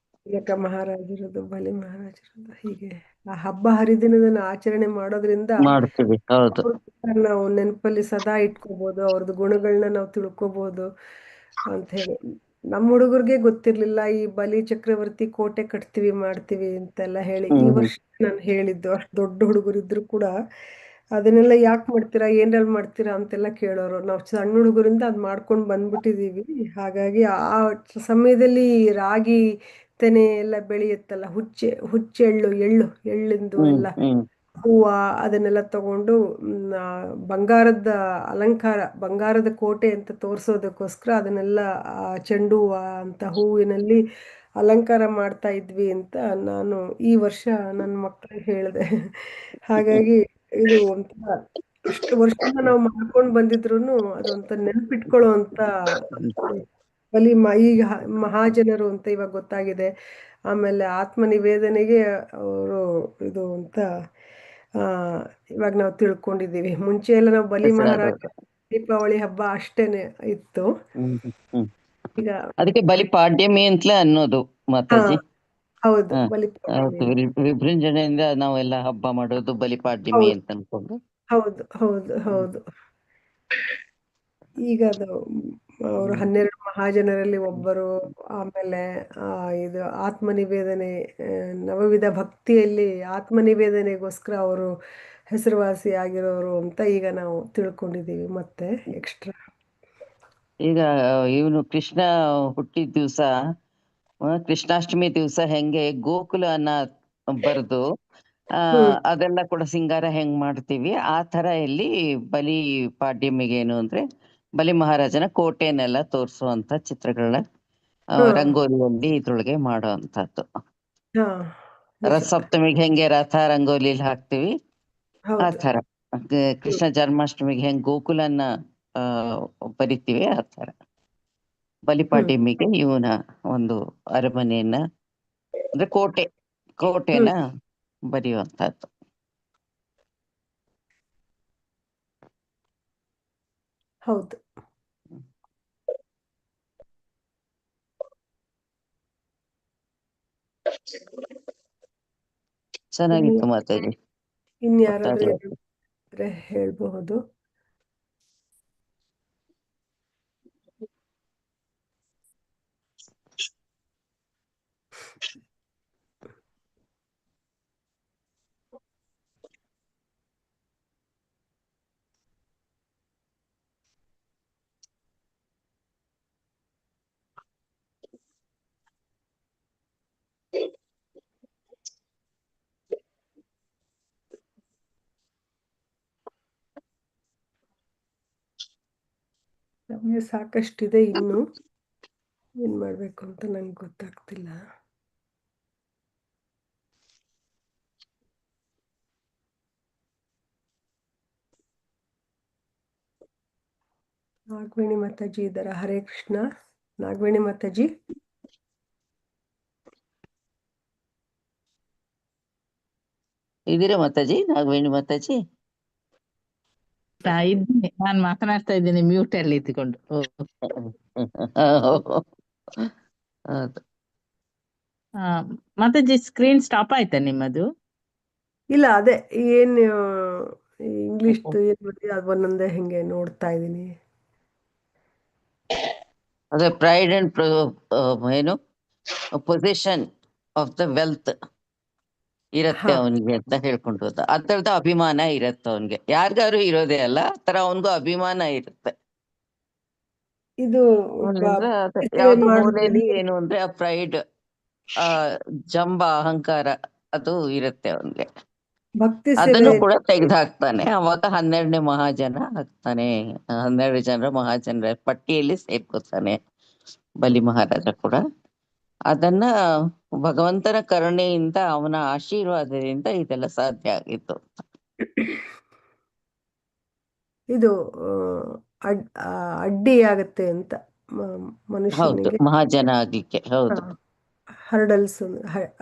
ಏಕ ಮಹಾರಾಜರದು, ಬಲಿ ಮಹಾರಾಜರದು. ಹೀಗೆ ಆ ಹಬ್ಬ ಹರಿದಿನದನ್ನ ಆಚರಣೆ ಮಾಡೋದ್ರಿಂದ ಮಾಡ್ತೀವಿ. ಹೌದು, ನಾವು ನೆನಪಲ್ಲಿ ಸದಾ ಇಟ್ಕೋಬಹುದು, ಅವ್ರದ್ದು ಗುಣಗಳನ್ನ ನಾವು ತಿಳ್ಕೊಬಹುದು ಅಂತ ಹೇಳಿ. ನಮ್ಮ ಹುಡುಗರಿಗೆ ಗೊತ್ತಿರ್ಲಿಲ್ಲ ಈ ಬಲಿ ಚಕ್ರವರ್ತಿ ಕೋಟೆ ಕಟ್ತೀವಿ ಮಾಡ್ತೀವಿ ಅಂತೆಲ್ಲ ಹೇಳಿ. ಈ ವರ್ಷ ನಾನು ಹೇಳಿದ್ದು, ಅಷ್ಟು ದೊಡ್ಡ ಹುಡುಗರಿದ್ರು ಕೂಡ ಅದನ್ನೆಲ್ಲ ಯಾಕೆ ಮಾಡ್ತೀರಾ, ಏನ್ರಲ್ಲಿ ಮಾಡ್ತೀರಾ ಅಂತೆಲ್ಲ ಕೇಳೋರು. ನಾವು ಸಣ್ಣ ಹುಡುಗರಿಂದ ಅದ್ ಮಾಡ್ಕೊಂಡು ಬಂದ್ಬಿಟ್ಟಿದೀವಿ. ಹಾಗಾಗಿ ಆ ಸಮಯದಲ್ಲಿ ರಾಗಿ ತೆನೆ ಎಲ್ಲ ಬೆಳೆಯುತ್ತಲ್ಲ, ಎಳ್ಳಿಂದು ಎಲ್ಲ ಹೂವ ಅದನ್ನೆಲ್ಲ ತಗೊಂಡು ಬಂಗಾರದ ಅಲಂಕಾರ, ಬಂಗಾರದ ಕೋಟೆ ಅಂತ ತೋರ್ಸೋದಕ್ಕೋಸ್ಕರ ಅದನ್ನೆಲ್ಲ ಚೆಂಡು ಹೂವ ಅಂತ ಹೂವಿನಲ್ಲಿ ಅಲಂಕಾರ ಮಾಡ್ತಾ ಇದ್ವಿ ಅಂತ ನಾನು ಈ ವರ್ಷ ನನ್ನ ಮಕ್ಕಳಿಗೆ ಹೇಳಿದೆ. ಹಾಗಾಗಿ ಇದು ಒಂಥರ ಎಷ್ಟು ವರ್ಷದಿಂದ ನಾವು ಮಾಡ್ಕೊಂಡು ಬಂದಿದ್ರು ಅದೊಂಥರ ನೆನಪಿಟ್ಕೊಳ್ಳೋ ಅಂತ ಈಗ ಮಹಾಜನರು ಅಂತ ಇವಾಗ ಗೊತ್ತಾಗಿದೆ. ಆಮೇಲೆ ಆತ್ಮನಿವೇದನೆಗೆ ಅವರು ಇದು ಅಂತ ಆ ಇವಾಗ ನಾವು ತಿಳ್ಕೊಂಡಿದ್ದೀವಿ. ಮುಂಚೆ ಎಲ್ಲ ನಾವು ಬಲಿ ಮಹಾರಾಜ ದೀಪಾವಳಿ ಹಬ್ಬ ಅಷ್ಟೇನೆ ಇತ್ತು. ಈಗ ಅದಕ್ಕೆ ಬಲಿಪಾಡ್ಯಮಿ ಅಂತಲೇ ಅನ್ನೋದು ಮಾತಾಜಿ. ಹೌದು, ಹಾ, ಬಲಿಪಾಡ್ಯಮಿ. ವಿಜೃಂಭಣೆಯಿಂದ ನಾವೆಲ್ಲ ಹಬ್ಬ ಮಾಡೋದು ಬಲಿಪಾಡ್ಯಮಿ ಹೌದು ಅಂತ ಅನ್ಕೊಂಡು. ಹೌದು ಹೌದು ಹೌದು. ಈಗ ಅದು ಅವರು 12 ಮಹಾಜನರಲ್ಲಿ ಒಬ್ಬರು. ಆಮೇಲೆ ಇದು ಆತ್ಮನಿವೇದನೆ, ನವವಿಧ ಭಕ್ತಿಯಲ್ಲಿ ಆತ್ಮನಿವೇದನೆಗೋಸ್ಕರ ಅವರು ಹೆಸರುವಾಸಿ ಆಗಿರೋರು ಅಂತ ಈಗ ನಾವು ತಿಳ್ಕೊಂಡಿದ್ದೀವಿ ಮತ್ತೆ ಎಕ್ಸ್ಟ್ರಾ. ಈಗ ಇವನು ಕೃಷ್ಣ ಹುಟ್ಟಿದ ದಿವಸ, ಕೃಷ್ಣಾಷ್ಟಮಿ ದಿವಸ ಹೆಂಗೆ ಗೋಕುಲನ ಬರೆದು ಅದೆಲ್ಲ ಕೂಡ ಸಿಂಗಾರ ಹೆಂಗ್ ಮಾಡ್ತೀವಿ, ಆ ತರ ಇಲ್ಲಿ ಬಲಿ ಪಾಡ್ಯಮಿಗೆ ಏನು ಅಂದ್ರೆ ಬಲಿ ಮಹಾರಾಜನ ಕೋಟೆನೆಲ್ಲ ತೋರಿಸುವಂತ ಚಿತ್ರಗಳನ್ನ ರಂಗೋಲಿಯಲ್ಲಿ ಇದ್ರೊಳಗೆ ಮಾಡೋ ಅಂತದ್ದು. ರಥಸಪ್ತಮಿಗೆ ಹೆಂಗೆ ರಥ ರಂಗೋಲಿಲಿ ಹಾಕ್ತಿವಿ, ಆ ತರ ಕೃಷ್ಣ ಜನ್ಮಾಷ್ಟಮಿಗೆ ಹೆಂಗ್ ಗೋಕುಲನ್ನ ಬರಿತೀವಿ, ಆ ತರ ಬಲಿಪಾಡ್ಯಮಿಗೆ ಇವನ ಒಂದು ಅರಮನೆಯನ್ನ ಅಂದ್ರೆ ಕೋಟೆನ ಬರೆಯುವಂತದ್ದು. ಹೌದು. ಚೆನ್ನಾಗಿತ್ತು ಮಾತಾಡಿ. ಇನ್ಯಾರಾದ್ರೂ ಹೇಳ್ಬಹುದು? ನಮಗೆ ಸಾಕಷ್ಟಿದೆ, ಇನ್ನು ಏನ್ ಮಾಡ್ಬೇಕು ಅಂತ ನಂಗೆ ಗೊತ್ತಾಗ್ತಿಲ್ಲ. ನಾಗವೇಣಿ ಮಾತಾಜಿ ಇದ್ದಾರ? ಹರೇ ಕೃಷ್ಣ. ನಾಗವೇಣಿ ಮಾತಾಜಿ ಇದೀರಾ ಮಾತಾಜಿ? ನಾಗವೇಣಿ ಮಾತಾಜಿ ನಾನು ಮಾತನಾಡ್ತಾ ಇದ್ದೀನಿ ಮ್ಯೂಟ್ ಅಲ್ಲಿ ಇದ್ಕೊಂಡು. ಮಾತಾಜಿ ಸ್ಕ್ರೀನ್ ಸ್ಟಾಪ್ ಆಯ್ತಾ ನಿಮ್ಮದು? ಇಲ್ಲ, ಅದೇ ಏನ್ ಇಂಗ್ಲಿಷ್ ಅದು ಒಂದೊಂದೇ ಹಿಂಗೆ ನೋಡ್ತಾ ಇದೀನಿ. ಅದೇ ಪ್ರೈಡ್ ಅಂಡ್ ಏನು ಪೊಸಿಷನ್ ಆಫ್ ದ ವೆಲ್ತ್ ಇರತ್ತೆ ಅವನಿಗೆ ಅಂತ ಹೇಳ್ಕೊಂಡು ಹೋದ. ಆ ತರದ ಅಭಿಮಾನ ಇರತ್ತೆ ಅವನ್ಗೆ, ಯಾರಿಗಾರು ಇರೋದೇ ಅಲ್ಲ, ಆ ತರ ಅವನ್ಗೂ ಅಭಿಮಾನ ಇರುತ್ತೆ. ಇದು ಯಾವ್ದು ಮೂಲೆಯಲ್ಲಿ ಏನು ಅಂದ್ರೆ ಆ ಪ್ರೈಡ್, ಆ ಜಂಬ, ಅಹಂಕಾರ ಅದು ಇರುತ್ತೆ ಅವನ್ಗೆ. ಭಕ್ತಿ ಅದನ್ನು ಕೂಡ ತೆಗೆದು ಹಾಕ್ತಾನೆ. ಅವಾಗ 12ನೇ ಮಹಾಜನ ಹಾಕ್ತಾನೆ. 12 ಜನರ ಮಹಾಜನರ ಪಟ್ಟಿಯಲ್ಲಿ ಸೇರ್ಕೋತಾನೆ ಬಲಿ ಮಹಾರಾಜ ಕೂಡ. ಅದನ್ನ ಭಗವಂತನ ಕರುಣೆಯಿಂದ, ಅವನ ಆಶೀರ್ವಾದದಿಂದ ಇದೆಲ್ಲ ಸಾಧ್ಯ ಆಗಿತ್ತು. ಇದು ಅಡ್ಡಿ ಆಗತ್ತೆ ಅಂತ ಮನುಷ್ಯನಿಗೆ, ಮಹಾಜನ ಆಗ್ಲಿಕ್ಕೆ. ಹೌದು, ಹರ್ಡಲ್ಸ್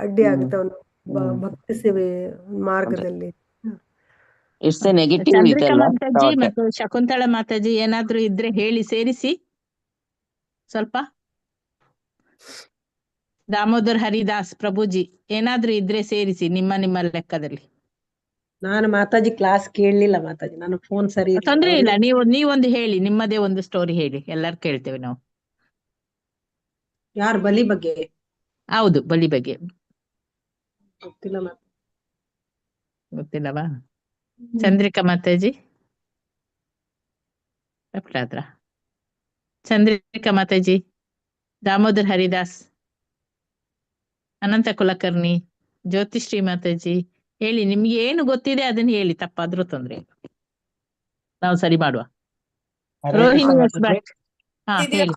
ಅಡ್ಡಿ ಆಗುತ್ತೆ ಅವನು ಭಕ್ತಿ ಸೇವೆ ಮಾರ್ಗದಲ್ಲಿ. It's A negative. Chandrika Mataji ಮತ್ತು ಶಕುಂತಳ ಮಾತಾಜಿ ಏನಾದ್ರೂ ಇದ್ರೆ ಹೇಳಿ, ಸೇರಿಸಿ ಸ್ವಲ್ಪ. ದಾಮೋದರ್ ಹರಿದಾಸ್ ಪ್ರಭುಜಿ ಏನಾದ್ರೂ ಇದ್ರೆ ಸೇರಿಸಿ ನಿಮ್ಮ ಲೆಕ್ಕದಲ್ಲಿ. ನಾನು ಮಾತಾಜಿ ಕ್ಲಾಸ್ ಕೇಳಲಿಲ್ಲ ಮಾತಾಜಿ, ನಾನು ಫೋನ್ ಸರಿ ಇಲ್ಲ. ತೊಂದ್ರೆ ಇಲ್ಲ, ನೀವೊಂದು ಹೇಳಿ, ನಿಮ್ಮದೇ ಒಂದು ಸ್ಟೋರಿ ಹೇಳಿ, ಎಲ್ಲರೂ ಕೇಳ್ತೇವೆ ನಾವು. ಯಾರು ಬಲಿ ಬಗ್ಗೆ? ಹೌದು, ಬಲಿ ಬಗ್ಗೆ. ಗೊತ್ತಿಲ್ಲವಾ? ಚಂದ್ರಿಕಾ ಮಾತಾಜಿ ಚಂದ್ರಿಕಾ ಮಾತಾಜಿ, ದಾಮೋದರ್ ಹರಿದಾಸ್, ಅನಂತ ಕುಲಕರ್ಣಿ, ಜ್ಯೋತಿಶ್ರೀ ಮಾತಾಜಿ ಹೇಳಿ, ನಿಮ್ಗೆ ಏನು ಗೊತ್ತಿದೆ ಅದನ್ನ ಹೇಳಿ, ತಪ್ಪಾದ್ರೂ ತೊಂದ್ರೆ ಇಲ್ಲ, ನಾವು ಸರಿ ಮಾಡುವ. ರೋಹಿಣಿ ಭಟ್, ಹೇಳಿ.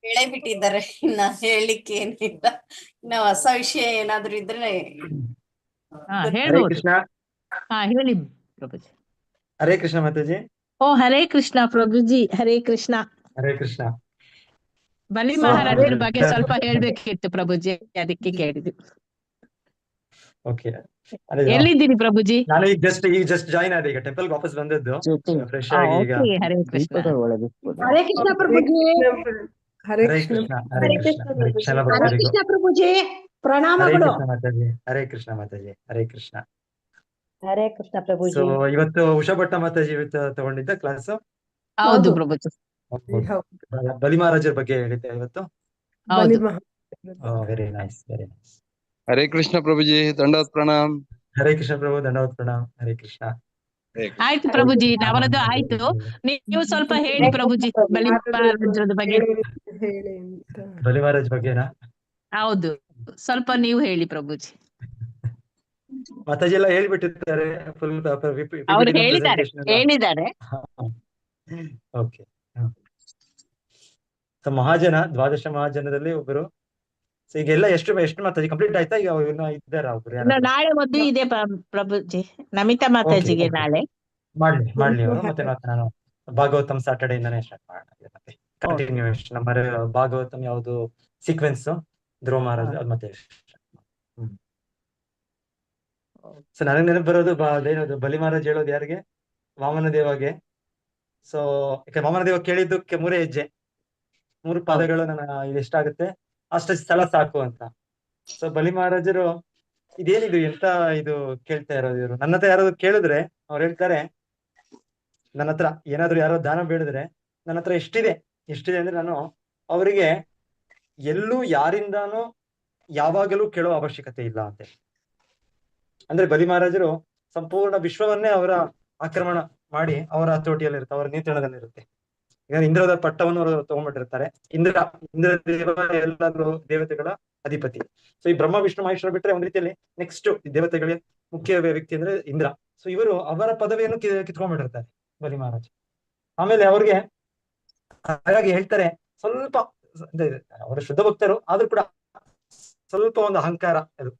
ಹೇಳೇ ಬಿಟ್ಟಿದ್ದಾರೆ, ಇನ್ನ ಹೇಳಲಿಕ್ಕೆ ಏನಿಲ್ಲ. ಇನ್ನ ಹೊಸ ವಿಷಯ ಏನಾದ್ರು ಇದ್ರೆ ಹೇಳ್ಬೋದು. ಹೇಳಿ ಪ್ರಭುಜಿ. ಹರೇ ಕೃಷ್ಣ ಮಾತಾಜಿ. ಓ ಹರೇ ಕೃಷ್ಣ ಪ್ರಭುಜಿ, ಹರೇ ಕೃಷ್ಣ. ಹರೇ ಕೃಷ್ಣ. ಬಲಿ So, ಮಹಾರಾಜರ ಬಗ್ಗೆ ಸ್ವಲ್ಪ ಹೇಳ್ಬೇಕಿತ್ತು ಪ್ರಭುಜಿ, ಅದಕ್ಕೆ ಕೇಳಿದ್ವಿ. ಓಕೆ, ಎಲ್ಲಿದ್ದೀರಿ ಪ್ರಭುಜಿ? ನಾನು ಈಗ ಜಸ್ಟ್ ಜಾಯಿನ್ ಆದೆ, ಈಗ ಟೆಂಪಲ್ ವಾಪಸ್ ಬಂದದ್ದು, ಫ್ರೆಶ್ ಆಗಿ ಈಗ. ಓಕೆ, ಹರೇ ಕೃಷ್ಣ. ಹರೇ ಕೃಷ್ಣ ಪ್ರಭುಜಿ. ಹರೇ ಹರೇ ಕೃಷ್ಣ. ಕೃಷ್ಣ, ಹರೇ ಕೃಷ್ಣ, ಹರೇ ಕೃಷ್ಣ ಎಲ್ಲ ಹರೇ ಭಕ್ತರಿಗೂ ಕೃಷ್ಣ ಪ್ರಭುಜಿ, ಹರೇ ಪ್ರಣಾಮಗಳು. ಕೃಷ್ಣ ಮಾತಾಜಿ. ಹರೇ ಕೃಷ್ಣ ಮಾತಾಜಿ, ಹರೇ ಕೃಷ್ಣ. ಹರೇ ಕೃಷ್ಣ ಸೊ ಪ್ರಭುಜಿ. ಇವತ್ತು ಉಷಾ ಭಟ್ಟ ಮಾತಾಜಿ ಇವತ್ತು ತಗೊಂಡಿದ್ದ ಕ್ಲಾಸ್. ಹೌದು ಪ್ರಭುಜಿ. ಬಲಿ ಮಹಾರಾಜರ ಬಗ್ಗೆ ಹೇಳಿದ್ದೆ ಇವತ್ತು. ಬಲಿ ಹೌದು. Very nice, very nice. Hare Krishna ಪ್ರಭುಜಿ, ದಂಡವತ್ ಪ್ರಣಾಮ್. ಹರೇ ಕೃಷ್ಣ ಪ್ರಭು, ದಂಡವತ್ ಪ್ರಣಾಮ್. ಹರೇ ಕೃಷ್ಣ. ಆಯ್ತು ಪ್ರಭುಜಿ, ಅವರದ್ದು ಆಯ್ತು. ನೀವು ಸ್ವಲ್ಪ ಹೇಳಿ ಪ್ರಭುಜಿ ಬಲಿ ಮಹಾರಾಜರದ ಬಗ್ಗೆ. ಹೇಳಿ ಅಂತ. ಬಲಿ ಮಹಾರಾಜ್ ಬಗ್ಗೆನಾ? ಹೌದು, ಸ್ವಲ್ಪ ನೀವು ಹೇಳಿ ಪ್ರಭುಜಿ. ಮಾತಾಜಿ ಎಲ್ಲ ಹೇಳ್ಬಿಟ್ಟಿರ್ತಾರೆ ಫುಲ್ ಅವ್ರು ಹೇಳಿದ್ದಾರೆ. ಓಕೆ. ಮಹಾಜನ, ದ್ವಾದಶ ಮಹಾಜನದಲ್ಲಿ ಒಬ್ಬರು. ಸೊ ಈಗೆಲ್ಲ ಎಷ್ಟು ಮಾತಾಜಿ ಕಂಪ್ಲೀಟ್ ಆಯ್ತಾ? ಈಗ ಇನ್ನ ಇದ್ದಾರಾ ಒಬ್ರು ಯಾರಾದ್ರೂ? ನಾಳೆ ಮದುವೆ ಇದೆ ಪ್ರಭುಜಿ, ನಮಿತಾ ಮಾತಾಜಿಗೆ ನಾಳೆ. ಮಾಡ್ಲಿ ಅವರು. ಮತ್ತೆ ನಾನು ಭಾಗವತಂ ಸಾಟರ್ಡೆ ಇಂದಾನೆ ಸ್ಟಾರ್ಟ್ ಮಾಡೋಣ. ಮತ್ತೆ ಕಂಟಿನ್ಯೂಯೇಷನ್ ನಮ್ಮ ಭಾಗವತಂ ಯಾವುದು ಸೀಕ್ವೆನ್ಸ್ ಧ್ರುವ ಮಹಾರಾಜ್ ಅದು ಮತ್ತೆ. ಸೊ ನನಗೆ ನೆನಪು ಬರೋದು ಅದೇನದು ಬಲಿ ಮಹಾರಾಜ್ ಹೇಳೋದು ಯಾರಿಗೆ? ವಾಮನ ದೇವಗೆ. ಸೊ ಯಾಕೆ ವಾಮನ ದೇವ ಕೇಳಿದ್ದಕ್ಕೆ 3 ಹೆಜ್ಜೆ 3 ಪಾದಗಳು ಇದೆಷ್ಟಾಗುತ್ತೆ ಅಷ್ಟು ಸ್ಥಳ ಸಾಕು ಅಂತ. ಸೊ ಬಲಿ ಮಹಾರಾಜರು ಇದೇನಿದು ಎಂತ ಇದು ಕೇಳ್ತಾ ಇರೋದು ಇವರು? ನನ್ನ ಹತ್ರ ಯಾರಾದ್ರು ಕೇಳಿದ್ರೆ ಅವ್ರು ಹೇಳ್ತಾರೆ, ನನ್ನ ಹತ್ರ ಏನಾದ್ರು ಯಾರೋ ದಾನ ಬೇಡಿದ್ರೆ ನನ್ನ ಹತ್ರ ಎಷ್ಟಿದೆ ಅಂದ್ರೆ ನಾನು ಅವರಿಗೆ ಎಲ್ಲೂ ಯಾರಿಂದಾನು ಯಾವಾಗಲೂ ಕೇಳೋ ಅವಶ್ಯಕತೆ ಇಲ್ಲ ಅಂತೆ. ಅಂದ್ರೆ ಬಲಿ ಮಹಾರಾಜರು ಸಂಪೂರ್ಣ ವಿಶ್ವವನ್ನೇ ಅವರ ಆಕ್ರಮಣ ಮಾಡಿ ಅವರ ಹತೋಟಿಯಲ್ಲಿ ಇರುತ್ತೆ, ಅವರ ನಿಯಂತ್ರಣದಲ್ಲಿ ಇರುತ್ತೆ. ಈಗ ಇಂದ್ರದ ಪಟ್ಟವನ್ನು ಅವರು ತಗೊಂಡ್ಬಿಟ್ಟಿರ್ತಾರೆ. ಇಂದ್ರ ದೇವ ಎಲ್ಲರೂ ದೇವತೆಗಳ ಅಧಿಪತಿ. ಸೊ ಈ ಬ್ರಹ್ಮ ವಿಷ್ಣು ಮಹೇಶ್ವರ ಬಿಟ್ರೆ ಒಂದ್ ರೀತಿಯಲ್ಲಿ ನೆಕ್ಸ್ಟ್ ದೇವತೆಗಳಿಗೆ ಮುಖ್ಯ ವ್ಯಕ್ತಿ ಅಂದ್ರೆ ಇಂದ್ರ. ಸೊ ಇವರು ಅವರ ಪದವಿಯನ್ನು ಕಿತ್ಕೊಂಡ್ಬಿಟ್ಟಿರ್ತಾರೆ ಬಲಿ ಮಹಾರಾಜ್. ಆಮೇಲೆ ಅವ್ರಿಗೆ ಹಾಗಾಗಿ ಹೇಳ್ತಾರೆ, ಸ್ವಲ್ಪ ಅವರ ಶುದ್ಧ ಭಕ್ತರು ಆದ್ರೂ ಕೂಡ ಸ್ವಲ್ಪ ಒಂದು ಅಹಂಕಾರ, ಅದು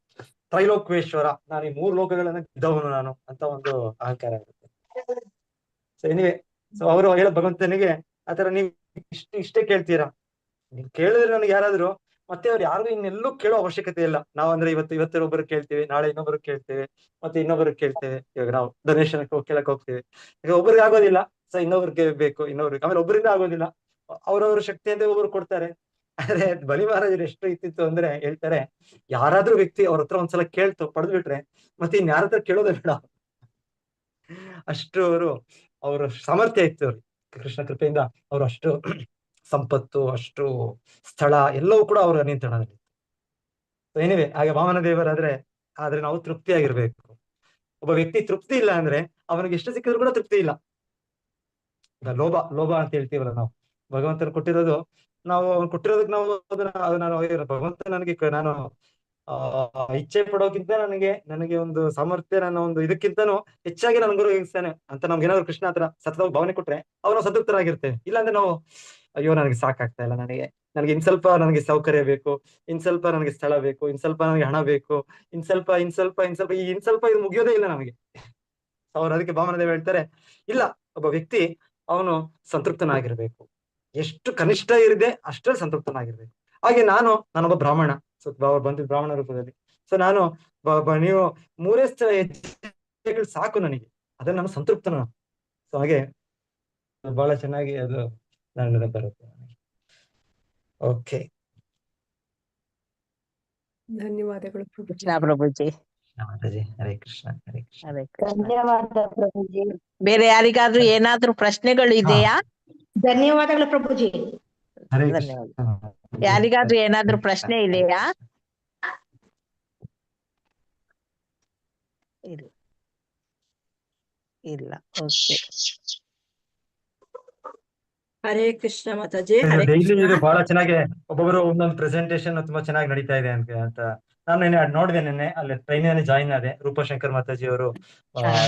ತ್ರೈಲೋಕ್ವೇಶ್ವರ, ನಾನು ಈ 3 ಲೋಕಗಳನ್ನ ಗೆದ್ದವನು ನಾನು ಅಂತ ಒಂದು ಅಹಂಕಾರ ಇರುತ್ತೆ. ಸೊ ಎನಿವೆ, ಸೊ ಅವರು ಹೇಳೋ ಭಗವಂತನಿಗೆ ಆತರ ನೀವು ಇಷ್ಟೇ ಕೇಳ್ತೀರಾ? ನೀವು ಕೇಳಿದ್ರೆ ನನಗೆ ಯಾರಾದ್ರು ಮತ್ತೆ ಅವ್ರು ಯಾರಿಗೂ ಇನ್ನೆಲ್ಲೂ ಕೇಳೋ ಅವಶ್ಯಕತೆ ಇಲ್ಲ. ನಾವಂದ್ರೆ ಇವತ್ತು ಒಬ್ಬರು ಕೇಳ್ತೀವಿ, ನಾಳೆ ಇನ್ನೊಬ್ಬರು ಕೇಳ್ತೇವೆ, ಮತ್ತೆ ಇನ್ನೊಬ್ಬರು ಕೇಳ್ತೇವೆ. ಇವಾಗ ನಾವು ಡೊನೇಷನ್ ಕೇಳಕ್ ಹೋಗ್ತೇವೆ, ಈಗ ಒಬ್ಬರಿಗೆ ಆಗೋದಿಲ್ಲ, ಸೊ ಇನ್ನೊಬ್ರಿಗೆ ಬೇಕು, ಇನ್ನೊಬ್ರಿಗೆ, ಆಮೇಲೆ ಒಬ್ಬರಿಂದ ಆಗೋದಿಲ್ಲ, ಅವ್ರವ್ರ ಶಕ್ತಿ ಅಂತ ಒಬ್ರು ಕೊಡ್ತಾರೆ. ಆದ್ರೆ ಬಲಿ ಮಹಾರಾಜರು ಎಷ್ಟು ಇತ್ತಿತ್ತು ಅಂದ್ರೆ ಹೇಳ್ತಾರೆ, ಯಾರಾದ್ರೂ ವ್ಯಕ್ತಿ ಅವ್ರ ಹತ್ರ ಒಂದ್ಸಲ ಪಡೆದು ಬಿಟ್ರೆ ಮತ್ತೆ ಇನ್ಯಾರ ಹತ್ರ ಕೇಳೋದೇ ಬೇಡ, ಅಷ್ಟು ಅವ್ರ ಸಾಮರ್ಥ್ಯ ಇತ್ತು ಅವ್ರಿಗೆ. ಕೃಷ್ಣ ಕೃಪೆಯಿಂದ ಅವರು ಅಷ್ಟು ಸಂಪತ್ತು, ಅಷ್ಟು ಸ್ಥಳ ಎಲ್ಲವೂ ಕೂಡ ಅವರ ನಿಯಂತ್ರಣದಲ್ಲಿ. ಏನಿವೆ ಹಾಗೆ ವಾಮನ ದೇವರಾದ್ರೆ ನಾವು ತೃಪ್ತಿಯಾಗಿರ್ಬೇಕು. ಒಬ್ಬ ವ್ಯಕ್ತಿ ತೃಪ್ತಿ ಇಲ್ಲ ಅಂದ್ರೆ ಅವನಿಗೆ ಎಷ್ಟು ಸಿಕ್ಕಿದ್ರು ಕೂಡ ತೃಪ್ತಿ ಇಲ್ಲ. ಲೋಭ ಅಂತ ಹೇಳ್ತೀವಲ್ಲ ನಾವು, ಭಗವಂತನ ಕೊಟ್ಟಿರೋದು ಅವ್ನು ಕೊಟ್ಟಿರೋದಕ್ಕೆ ನಾನು ಭಗವಂತ ನನಗೆ ನಾನು ಇಚ್ಛೆ ಪಡೋಕ್ಕಿಂತ ನನಗೆ ಒಂದು ಸಾಮರ್ಥ್ಯ, ನನ್ನ ಒಂದು ಇದಕ್ಕಿಂತನೂ ಹೆಚ್ಚಾಗಿ ನನ್ ಗುರು ಹಿಗ್ಸ್ತಾನೆ ಅಂತ ನಮ್ಗೆ ಏನಾದ್ರು ಕೃಷ್ಣ ಹತ್ರ ಸತತ ಭಾವನೆ ಕೊಟ್ರೆ ಅವ್ರು ಸಂತೃಪ್ತರಾಗಿರ್ತೇವೆ. ಇಲ್ಲಾಂದ್ರೆ ನಾವು ಅಯ್ಯೋ ನನಗೆ ಸಾಕಾಗ್ತಾ ಇಲ್ಲ, ನನಗೆ ಇನ್ ಸ್ವಲ್ಪ ನನಗೆ ಸೌಕರ್ಯ ಬೇಕು, ಇನ್ ಸ್ವಲ್ಪ ನನಗೆ ಸ್ಥಳ ಬೇಕು, ಇನ್ ಸ್ವಲ್ಪ ನನಗೆ ಹಣ ಬೇಕು, ಇನ್ ಸ್ವಲ್ಪ ಇದು ಮುಗಿಯೋದೇ ಇಲ್ಲ ನಮಗೆ. ಅವ್ರು ಅದಕ್ಕೆ ಭಾವನದೇವ ಹೇಳ್ತಾರೆ, ಇಲ್ಲ, ಒಬ್ಬ ವ್ಯಕ್ತಿ ಅವನು ಸಂತೃಪ್ತನಾಗಿರ್ಬೇಕು, ಎಷ್ಟು ಕನಿಷ್ಠ ಇರದೆ ಅಷ್ಟರಲ್ಲಿ ಸಂತೃಪ್ತನಾಗಿರ್ಬೇಕು. ಹಾಗೆ ನಾನೊಬ್ಬ ಬ್ರಾಹ್ಮಣ, ಸೊ ಬಂದಿದ್ದು ಬ್ರಾಹ್ಮಣ ರೂಪದಲ್ಲಿ. ಸೊ ನೀವು 3 ಹೆಜ್ಜೆಗಳು ಸಾಕು ನನಗೆ, ಅದನ್ನ ನಾನು ಸಂತೃಪ್ತನ. ಸೊ ಹಾಗೆ ಬಹಳ ಚೆನ್ನಾಗಿ ಅದು ನನ್ನ ಬರುತ್ತೆ ನನಗೆ. ಓಕೆ, ಧನ್ಯವಾದಗಳು ಕೃಷ್ಣ ಪ್ರಭುಜಿ. ಮಾತಾಜಿ, ಹರೇ ಕೃಷ್ಣ, ಹರೇ ಕೃಷ್ಣ. ಧನ್ಯವಾದ ಪ್ರಭುಜಿ. ಬೇರೆ ಯಾರಿಗಾದ್ರೂ ಏನಾದ್ರೂ ಪ್ರಶ್ನೆಗಳು ಇದೆಯಾ? ಧನ್ಯವಾದಗಳು ಪ್ರಭುಜಿ. ಹರೇ ಧನ್ಯವಾದ. ಕೃಷ್ಣ. ಯಾರಿಗಾದ್ರೂ ಏನಾದ್ರೂ ಪ್ರಶ್ನೆ ಇದೆಯಾ? ಇಲ್ಲ. ಓಕೆ, ಹರೇ ಕೃಷ್ಣ ಮಾತಾಜಿ. ಹರೇ ಡೈಲಿ ಕೃಷ್ಣ. ಇದು ಬಹಳ ಚೆನ್ನಾಗಿ ಒಬ್ಬೊಬ್ರು ಒಂದೊಂದು ಪ್ರೆಸೆಂಟೇಶನ್ ತುಂಬಾ ಚೆನ್ನಾಗಿ ನಡೀತಾ ಇದೆ ಅಂತ ನಾನು ನೋಡಿದೆ. ನಿನ್ನೆ ಅಲ್ಲಿ ಟ್ರೈನಿನಲ್ಲಿ ಜಾಯಿನ್ ಆದೆ. ರೂಪಶಂಕರ್ ಮಾತಾಜಿ ಅವರು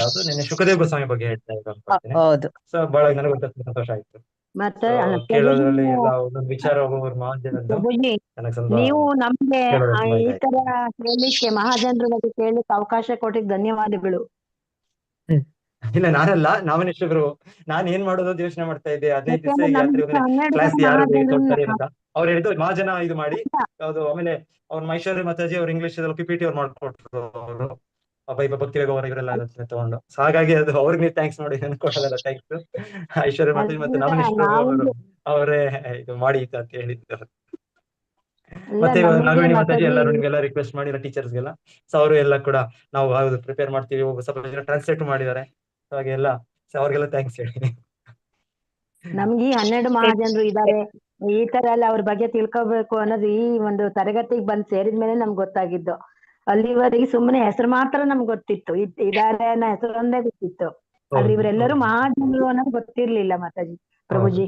ಯಾವುದು ನಿನ್ನೆ ಶುಕದೇವ್ ಗೋಸ್ವಾಮಿ ಬಗ್ಗೆ ಹೇಳ್ತಾ ಇದ್ರು ಅನ್ಕೊಳ್ತೀನಿ. ಹೌದು. ಸೊ ಬಹಳ ನನಗೂ ಸಂತೋಷ ಆಯ್ತು. ಮತ್ತೆ ಕೇಳೋದ್ರಲ್ಲಿ ಎಲ್ಲ ಒಂದೊಂದು ವಿಚಾರ ಒಬ್ಬೊಬ್ರು ಮಹಾಜನದ್ದು ಪ್ರಭುಜಿ, ನನಗೆ ಸ್ವಲ್ಪ ನೀವು ನಮ್ಗೆ ಕೇಳೋದಕ್ಕೆ ಈ ಇದಾಯ್ತು. ತರ ಕೇಳಲಿಕ್ಕೆ, ಮಹಾಜನರ ಬಗ್ಗೆ ಕೇಳಲಿಕ್ಕೆ ಅವಕಾಶ ಕೊಟ್ಟಿದ್ದು ಧನ್ಯವಾದಗಳು. ಇಲ್ಲ ನಾನಲ್ಲ, ನಾಮನೇಶ್ವರರು. ನಾನ್ ಏನ್ ಮಾಡೋದು ಅಂತ ಯೋಚನೆ ಮಾಡ್ತಾ ಇದ್ದೆ. 15 ದಿವಸ ಯಾಕೆಂದ್ರೆ ಈ ಯಾತ್ರೆ ನಮ್ಗೆ 12 ಕ್ಲಾಸ್ ಜನ ಯಾರು ಮಹಾಜನರು ಕೊಡ್ತಾರೆ ಅಂತ ಅವ್ರು ಹೇಳಿದ್ರು. ಮಹಾಜನ ಇದು ಮಾಡಿ ಯಾವ್ದು ಆಮೇಲೆ ಅವ್ರ ಮೈಸೂರು ಮಾತಾಜಿ ಅವ್ರು ಇಂಗ್ಲಿಷ್ PPT ಅವ್ರು ಮಾಡ್ಕೊಟ್ರು. ಅವರು ಭಕ್ತಿ ವೇಗ ಅವರ ಇವರೆಲ್ಲ ತಗೊಂಡು. ಸೊ ಹಾಗಾಗಿ ಅದು ಅವ್ರಿಗೆ ನೀವು ಥ್ಯಾಂಕ್ಸ್ ನೋಡಿ ನನ್ಗೆ ಕೊಡೋದಲ್ಲ ಥ್ಯಾಂಕ್ಸ್. ಐಶ್ವರ್ಯ ಮಾತಾಜಿ ಮತ್ತೆ ಅಲ್ಲ ನಾಮನೇಶ್ವರರು ಅವರು ನಾವು ಅವರೇ ಇದು ಮಾಡಿ ಅಂತ ಹೇಳಿದ್ದಾರೆ. ಅಲ್ಲ ಮತ್ತೆ ನಮಗೆ ನಾಗವೇಣಿ ಮಾತಾಜಿ ಮಾತಾಜಿ ಎಲ್ಲರೂ ನಿಮ್ಗೆಲ್ಲ ರಿಕ್ವೆಸ್ಟ್ ಮಾಡಿ ಟೀಚರ್ಸ್ಗೆಲ್ಲ. ಸೊ ಅವರು ಎಲ್ಲ ಕೂಡ ನಾವು ಹೌದು ಪ್ರಿಪೇರ್ ಮಾಡ್ತೀವಿ, ಸ್ವಲ್ಪ ಜನ ಟ್ರಾನ್ಸ್ಲೇಟ್ ಮಾಡಿದ್ದಾರೆ. ಹಾಗೆ ಎಲ್ಲ ಅವ್ರಿಗೆಲ್ಲ ಥ್ಯಾಂಕ್ಸ್ ಹೇಳಿ. ನಮ್ಗೆ ಈ 12 ಮಹಾಜನರು ಇದ್ದಾರೆ, ಈ ತರ ಎಲ್ಲ ಅವ್ರ ಬಗ್ಗೆ ತಿಳ್ಕೊಬೇಕು ಅನ್ನೋದು ಈ ಒಂದು ತರಗತಿಗೆ ಬಂದ್ ಸೇರಿದ್ಮೇಲೆ ನಮ್ಗೆ ಗೊತ್ತಾಗಿದ್ದು. ಅಲ್ಲಿವರೆಗೆ ಸುಮ್ಮನೆ ಹೆಸರು ಮಾತ್ರ ನಮ್ಗೆ ಗೊತ್ತಿತ್ತು, ಇದಾರೆ ಅನ್ನೋ ಹೆಸರೊಂದೇ ಗೊತ್ತಿತ್ತು. ಆದ್ರೆ ಇವರೆಲ್ಲರೂ ಮಹಾಜನರು ಅನ್ನೋದು ಗೊತ್ತಿರ್ಲಿಲ್ಲ ಮಾತಾಜಿ, ಪ್ರಭುಜಿ.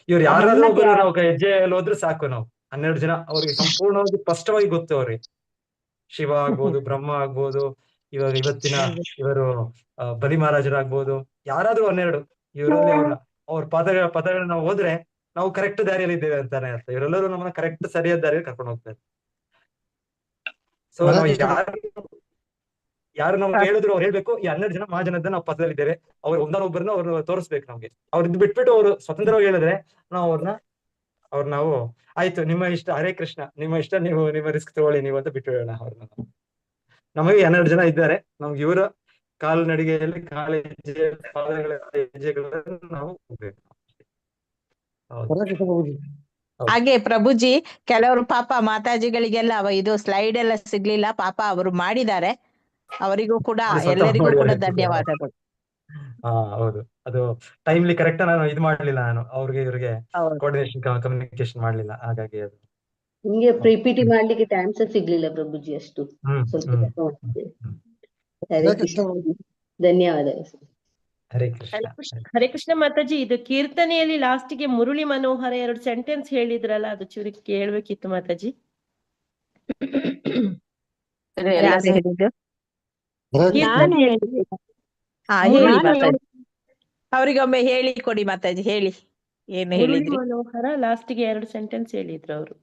ಇವ್ರು ಯಾರಾದ್ರೂ ಅದೆಲ್ಲ ಒಬ್ಬರು ನಾವು ಹೆಜ್ಜೆಯಲ್ಲಿ ಹೋದ್ರು ಸಾಕು, ನಾವು 12 ಜನ ಅವ್ರಿಗೆ ಸಂಪೂರ್ಣವಾಗಿ ಸ್ಪಷ್ಟವಾಗಿ ಗೊತ್ತು ಅವ್ರಿಗೆ. ಶಿವ ಆಗ್ಬೋದು, ಬ್ರಹ್ಮ ಆಗ್ಬೋದು, ಇವಾಗ ಇವತ್ತಿನ ಇವರು ಬಲಿ ಮಹಾರಾಜರಾಗ್ಬೋದು, ಯಾರಾದ್ರೂ 12 ಇವರಲ್ಲಿ ಅವ್ರ ಪದಗಳನ್ನ ನಾವು ಹೋದ್ರೆ ನಾವು ಕರೆಕ್ಟ್ ದಾರಿಯಲ್ಲಿ ಇದ್ದೇವೆ ಅಂತಾನೆ ಅರ್ಥ. ಇವರೆಲ್ಲರೂ ನಮ್ಮನ್ನ ಕರೆಕ್ಟ್ ಸರಿಯಾದ ದಾರಿಯಲ್ಲಿ ಕರ್ಕೊಂಡು ಹೋಗ್ತಾರೆ. ಸೊ ನಾವು ಯಾರು ನಮ್ಗೆ ಹೇಳಿದ್ರು ಅವ್ರು ಹೇಳ್ಬೇಕು, ಈ 12 ಜನ ಮಹಾಜನದ ನಾವು ಪದದಲ್ಲಿದ್ದೇವೆ, ಅವ್ರು ಒಂದೊಬ್ಬರನ್ನ ಅವ್ರು ತೋರಿಸ್ಬೇಕು ನಮ್ಗೆ. ಅವ್ರದ್ದು ಬಿಟ್ಬಿಟ್ಟು ಅವರು ಸ್ವತಂತ್ರವಾಗಿ ಹೇಳಿದ್ರೆ ನಾವು ನಾವು ಆಯ್ತು ನಿಮ್ಮ ಇಷ್ಟ, ಹರೇ ಕೃಷ್ಣ, ನಿಮ್ಮ ಇಷ್ಟ, ನೀವು ನಿಮ್ಮ ರಿಸ್ಕ್ ತಗೊಳ್ಳಿ ನೀವು ಅಂತ ಬಿಟ್ಟು ಅವ್ರನ್ನ. ನಮಗೆ 12 ಜನ ಇದ್ದಾರೆ. ನಮ್ಗೆ ಇವರ ಕಾಲ್ನಡಿಗೆಯಲ್ಲಿ ಹೆಜ್ಜೆಗಳನ್ನು ನಾವು ಹೋಗ್ಬೇಕು. ಹಾಗೆ ಪ್ರಭುಜಿ, ಕೆಲವರು ಪಾಪ ಮಾತಾಜಿಗಳಿಗೆಲ್ಲ ಇದು ಸ್ಲೈಡ್ ಎಲ್ಲ ಸಿಗ್ಲಿಲ್ಲ, ಪಾಪ ಅವರು ಮಾಡಿದ್ದಾರೆ. ಅವರಿಗೂ ಕೂಡ ಎಲ್ಲರಿಗೂ ಕೂಡ ಧನ್ಯವಾದಗಳು. ಹೌದು, ಅದು ಟೈಮ್ಲಿ ಕರೆಕ್ಟ್ ನಾನು ಇದು ಮಾಡ್ಲಿಲ್ಲ, ನಾನು ಇವ್ರಿಗೆ ಕೋಆರ್ಡಿನೇಷನ್ ಕಮ್ಯುನಿಕೇಶನ್ ಮಾಡ್ಲಿಲ್ಲ, ಹಾಗಾಗಿ ಅದು ನಿಮ್ಗೆ PPT ಮಾಡ್ಲಿಕ್ಕೆ ಟೈಮ್ ಸಹ ಸಿಗ್ಲಿಲ್ಲ ಪ್ರಭುಜಿ, ಅಷ್ಟು ಸ್ವಲ್ಪ ಹರೇ ಕೃಷ್ಣ, ಧನ್ಯವಾದಗಳು. ಹರೇ ಕೃಷ್ಣ. ಹರೇ ಕೃಷ್ಣ ಮಾತಾಜಿ. ಇದು ಕೀರ್ತನೆಯಲ್ಲಿ ಲಾಸ್ಟಿಗೆ ಮುರಳಿ ಮನೋಹರ 2 ಸೆಂಟೆನ್ಸ್ ಹೇಳಿದ್ರಲ್ಲ, ಅದು ಚೂರಿ ಕೇಳ್ಬೇಕಿತ್ತು ಮಾತಾಜಿ. ಅವರಿಗೊಮ್ಮೆ ಹೇಳಿ ಕೊಡಿ ಮಾತಾಜಿ, ಹೇಳಿ ಏನು ಹೇಳಿದ್ರಿ. ಮನೋಹರ ಲಾಸ್ಟಿಗೆ 2 ಸೆಂಟೆನ್ಸ್ ಹೇಳಿದ್ರು ಅವರು.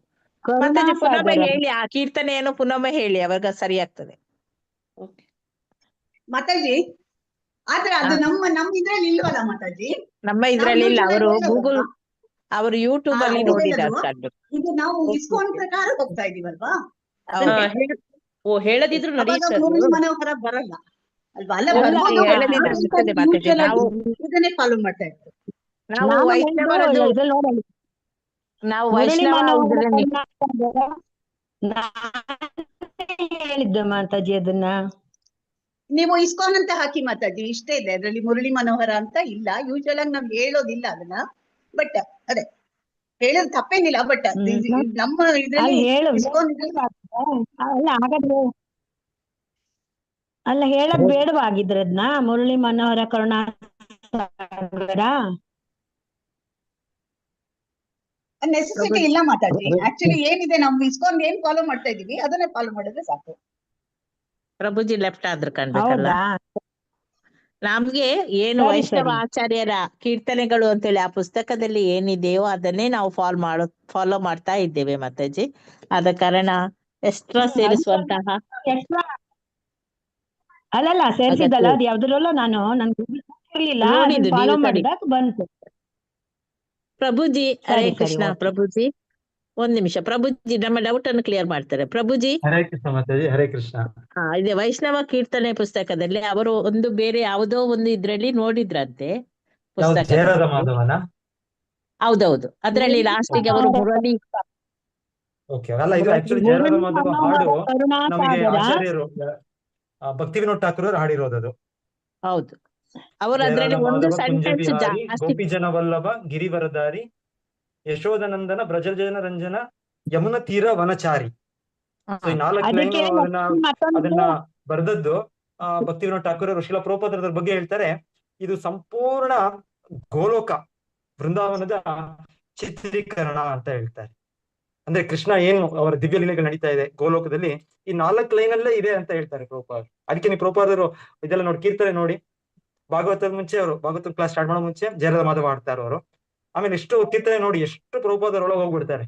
ಮಾತಾಜಿ ಪುನಃ ಹೇಳಿ, ಆ ಕೀರ್ತನೆಯನ್ನು ಪುನಃ ಹೇಳಿ, ಅವಾಗ ಸರಿ ಆಗ್ತದೆ. ಮಾತಾಜಿ ಆದ್ರೆ ಅದು ನಮ್ಮ ಇದ್ರಲ್ಲಿ ಇಲ್ವಲ್ಲ ಮಾತಾಜಿ, ನಮ್ಮ ಇದ್ರಲ್ಲಿ ಇಲ್ಲ. ಅವರು ಗೂಗಲ್, ಅವರು ಯೂಟ್ಯೂಬ್ ಅಲ್ಲಿ ನೋಡಿದ್ದಾರೆ. ಇದು ನಾವು ಇಸ್ಕಾನ್ ಪ್ರಕಾರ ಹೋಗ್ತಾ ಇದೀವಲ್ವಾ, ಹೇಳದಿದ್ರು ಮುರಳಿ ಮನೋಹರ ಬರಲ್ಲ ಅಲ್ವಾ? ಅಲ್ಲ ಇದನ್ನೇ ಫಾಲೋ ಮಾಡ್ತಾ ಇರ್ತೀವಿ ನಾವು. ಹೇಳಿದ್ದೆ ಮಾತಾಜಿ ಅದನ್ನ. ನೀವು ಇಸ್ಕಾನ್ ಅಂತ ಹಾಕಿ ಮಾತಾಜಿ, ಇಷ್ಟೇ ಇದೆ ಅದ್ರಲ್ಲಿ. ಮುರಳಿ ಮನೋಹರ ಅಂತ ಇಲ್ಲ, ಯೂಶುವಲ್ ಆಗಿ ನಾವ್ ಹೇಳೋದಿಲ್ಲ ಅದನ್ನ. ಬಟ್ ಅದೇ ಹೇಳೋದು ತಪ್ಪೇನಿಲ್ಲ, ಬಟ್ ನಮ್ಮ ಇದ್ರಲ್ಲಿ ಅಲ್ಲ ಹೇಳದ್ ಬೇಡವಾಗಿದ್ರೆ ಅದನ್ನ ಮುರಳಿ ಮನೋಹರ ಕರುಣಾಸಾಗರ ನೆಸೆಸಿಟಿ ಇಲ್ಲ ಮಾತಾಜಿ. ಆಕ್ಚುಲಿ ಏನಿದೆ, ನಾವು ಇಸ್ಕಾನ್ ಏನ್ ಫಾಲೋ ಮಾಡ್ತಾ ಇದೀವಿ ಅದನ್ನೇ ಫಾಲೋ ಮಾಡಿದ್ರೆ ಸಾಕು. ಪ್ರಭುಜಿ ಲೆಫ್ಟ್ ಆದ್ರೆ ಕಾಣ್ಬೇಕಲ್ಲ. ನಮ್ಗೆ ಏನು ವೈಷ್ಣವ ಆಚಾರ್ಯರ ಕೀರ್ತನೆಗಳು ಅಂತೇಳಿ ಆ ಪುಸ್ತಕದಲ್ಲಿ ಏನಿದೆಯೋ ಅದನ್ನೇ ನಾವು ಫಾಲೋ ಮಾಡ್ತಾ ಇದ್ದೇವೆ ಮಾತಾಜಿ. ಆದ ಕಾರಣ ಎಕ್ಸ್ಟ್ರಾ ಸೇರಿಸುವಂತಹ ಅಲ್ಲಲ್ಲ ಸೇರಿಸಿದಲ್ಲ, ಅದು ಯಾವ್ದ್ರಲ್ಲೋ ನನ್ಗೆ ಫಾಲೋ ಮಾಡಿದಾಗ ಬಂತು. ಪ್ರಭುಜಿ ಹರೇ ಕೃಷ್ಣ. ಪ್ರಭುಜಿ ಒಂದ್ ನಿಮಿಷ, ಪ್ರಭುಜಿ ನಮ್ಮ ಡೌಟ್ ಅನ್ನು ಕ್ಲಿಯರ್ ಮಾಡ್ತಾರೆ. ಪ್ರಭುಜಿ ಹರೇ ಕೃಷ್ಣ ಮಾತಾಜಿ. ಹರೇ ಕೃಷ್ಣ. ಇದೆ ವೈಷ್ಣವ ಕೀರ್ತನೆ ಪುಸ್ತಕದಲ್ಲಿ ಅವರು ಒಂದು ಬೇರೆ ಯಾವುದೋ ಒಂದು ಇದ್ರಲ್ಲಿ ನೋಡಿದ್ರಂತೆ ಪುಸ್ತಕ. ಹೌದೌದು, ಅದ್ರಲ್ಲಿ ಲಾಸ್ಟಿಗೆ ಅವರು ಮುರಳಿ. ಅಲ್ಲ, ಇದು ಆಕ್ಚುಲಿ ಜಯರಾಧ ಮಾಧವ ಹಾಡು ನಮಗೆ ಆಚಾರ್ಯರು ಭಕ್ತಿ ವಿನೋದ್ ಠಾಕೂರ್ ಹಾಡಿರೋದು. ಹೌದು, ಅವರು ಅದ್ರಲ್ಲಿ ಒಂದು ಸೆಂಟೆನ್ಸ್ ಜಾಸ್ತಿ. ಗೋಪಿ ಜನ ವಲ್ಲಭ ಗಿರಿವರದಾರಿ ಯಶೋಧನಂದನ ಬ್ರಜಜನ ರಂಜನ ಯಮುನ ತೀರ ವನಚಾರಿ. ಈ 4 ಲೈನ್ ಅದನ್ನ ಬರೆದದ್ದು ಭಕ್ತಿ ವಿನೋದ್ ಠಾಕೂರ್ ಅವರು. ಶಿಲಾ ಪ್ರಭುಪಾದರ ಬಗ್ಗೆ ಹೇಳ್ತಾರೆ, ಇದು ಸಂಪೂರ್ಣ ಗೋಲೋಕ ಬೃಂದಾವನದ ಚಿತ್ರೀಕರಣ ಅಂತ ಹೇಳ್ತಾರೆ. ಅಂದ್ರೆ ಕೃಷ್ಣ ಏನು ಅವರ ದಿವ್ಯ ಲೀಲೆಗಳು ನಡೀತಾ ಇದೆ ಗೋಲೋಕದಲ್ಲಿ ಈ 4 ಲೈನಲ್ಲೇ ಇದೆ ಅಂತ ಹೇಳ್ತಾರೆ ಪ್ರಭುಪಾದರು. ಅದಕ್ಕೆ ನೀವು ಪ್ರಭುಪಾದರು ಇದೆಲ್ಲ ನೋಡಿ, ಕೀರ್ತನೆ ನೋಡಿ, ಭಾಗವತದ ಮುಂಚೆ ಅವರು ಭಾಗವತ ಕ್ಲಾಸ್ ಸ್ಟಾರ್ಟ್ ಮಾಡೋ ಮುಂಚೆ ಜಯರಾಧ ಮಾಧವ ಮಾಡ್ತಾರೆ ಅವರು. ಆಮೇಲೆ ಎಷ್ಟು ಕೀರ್ತನೆ ನೋಡಿ, ಎಷ್ಟು ಪ್ರಭುಪಾದರು ಒಳಗೆ ಹೋಗ್ಬಿಡ್ತಾರೆ.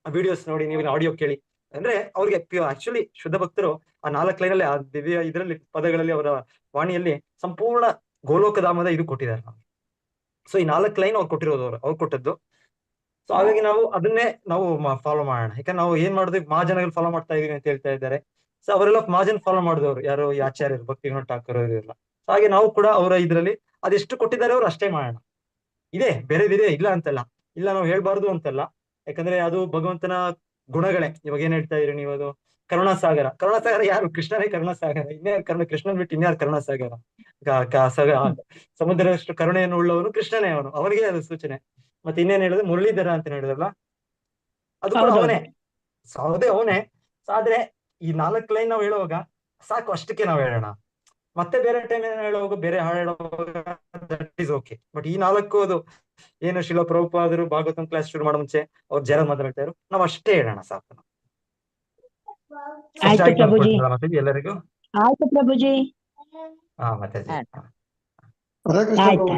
ವಿಡಿಯೋಸ್ ನೋಡಿ, ನೀವು ಆಡಿಯೋ ಕೇಳಿ, ಅಂದ್ರೆ ಅವ್ರಿಗೆ ಆಕ್ಚುಲಿ ಶುದ್ಧ ಭಕ್ತರು ಆ 4 ಲೈನಲ್ಲಿ, ಆ ದಿವ್ಯ ಇದರಲ್ಲಿ ಪದಗಳಲ್ಲಿ, ಅವರ ವಾಣಿಯಲ್ಲಿ ಸಂಪೂರ್ಣ ಗೋಲೋಕಧಾಮದ ಇದು ಕೊಟ್ಟಿದ್ದಾರೆ ನಾವು. ಸೊ ಈ 4 ಲೈನ್ ಅವ್ರು ಕೊಟ್ಟಿರೋದು, ಅವ್ರು ಕೊಟ್ಟದ್ದು. ಸೊ ಹಾಗಾಗಿ ನಾವು ಅದನ್ನೇ ನಾವು ಫಾಲೋ ಮಾಡೋಣ. ಯಾಕಂದ್ರೆ ನಾವು ಏನ್ ಮಾಡಿದ್ವಿ, ಮಹಾಜನಗಳು ಫಾಲೋ ಮಾಡ್ತಾ ಇದೀವಿ ಅಂತ ಹೇಳ್ತಾ ಇದ್ದಾರೆ. ಸೊ ಅವರೆಲ್ಲ ಮಹಾಜನ್ ಫಾಲೋ ಮಾಡಿದವರು ಯಾರು, ಈ ಆಚಾರ್ಯರು, ಭಕ್ತಿ ವಿನೋದ್ ಠಾಕೂರ್ ಇವರೆಲ್ಲ. ಹಾಗೆ ನಾವು ಕೂಡ ಅವರ ಇದ್ರಲ್ಲಿ ಅದೆಷ್ಟು ಕೊಟ್ಟಿದ್ದಾರೆ ಅವ್ರು ಅಷ್ಟೇ ಮಾಡೋಣ. ಇದೆ ಬೇರೆದಿದೆ ಇಲ್ಲ ಅಂತಲ್ಲ, ಇಲ್ಲ ನಾವು ಹೇಳ್ಬಾರ್ದು ಅಂತಲ್ಲ. ಯಾಕಂದ್ರೆ ಅದು ಭಗವಂತನ ಗುಣಗಳೇ. ಇವಾಗ ಏನ್ ಹೇಳ್ತಾ ಇದೀರಿ ನೀವು, ಅದು ಕರುಣಾಸಾಗರ. ಕರುಣಾಸಾಗರ ಯಾರು? ಕೃಷ್ಣನೇ ಕರುಣಾಸಾಗರ. ಇನ್ಯಾರು ಕೃಷ್ಣನ್ ಬಿಟ್ಟು ಇನ್ಯಾರು ಕರುಣಾಸಾಗರ? ಸಮುದ್ರದಷ್ಟು ಕರುಣೆಯನ್ನು ಉಳ್ಳವನು ಕೃಷ್ಣನೇ, ಅವನಿಗೆ ಅದು ಸೂಚನೆ. ಮತ್ತೆ ಇನ್ನೇನ್ ಹೇಳಿದ್ರೆ ಮುರಳೀಧರ ಅಂತ ಹೇಳಿದ್ರಲ್ಲ, ಅದು ಕೂಡ ಅವನೇ, ಅದೇ ಅವನೇ. ಆದ್ರೆ ಈ 4 ಲೈನ್ ನಾವು ಹೇಳುವಾಗ ಸಾಕು, ಅಷ್ಟಕ್ಕೆ ನಾವು ಹೇಳೋಣ. ಮತ್ತೆ ಬೇರೆ ಟೈಮ್ ಏನ್ ಹೇಳುವಾಗ, ಬೇರೆ ಹಾಡು ಹೇಳುವಾಗ ದಟ್ ಈಸ್ ಓಕೆ. ಬಟ್ ಈ 4 ಅದು ಏನು ಶಿಲ ಪ್ರಭುಪಾದರು ಭಾಗವತಂ ಕ್ಲಾಸ್ ಶುರು ಮಾಡೋ ಮುಂಚೆ ಅವ್ರು ಜರ ಮಾತಾಡ್ತಾ ಇದ್ರು, ನಾವ್ ಅಷ್ಟೇ ಹೇಳೋಣ ಸಾಕು. ಆಯ್ತು ಪ್ರಭುಜಿ, ಎಲ್ಲರಿಗೂ ಆಯ್ತು ಪ್ರಭುಜಿ. ಹಾ ಮತ್ತೆ ಆಯ್ತು.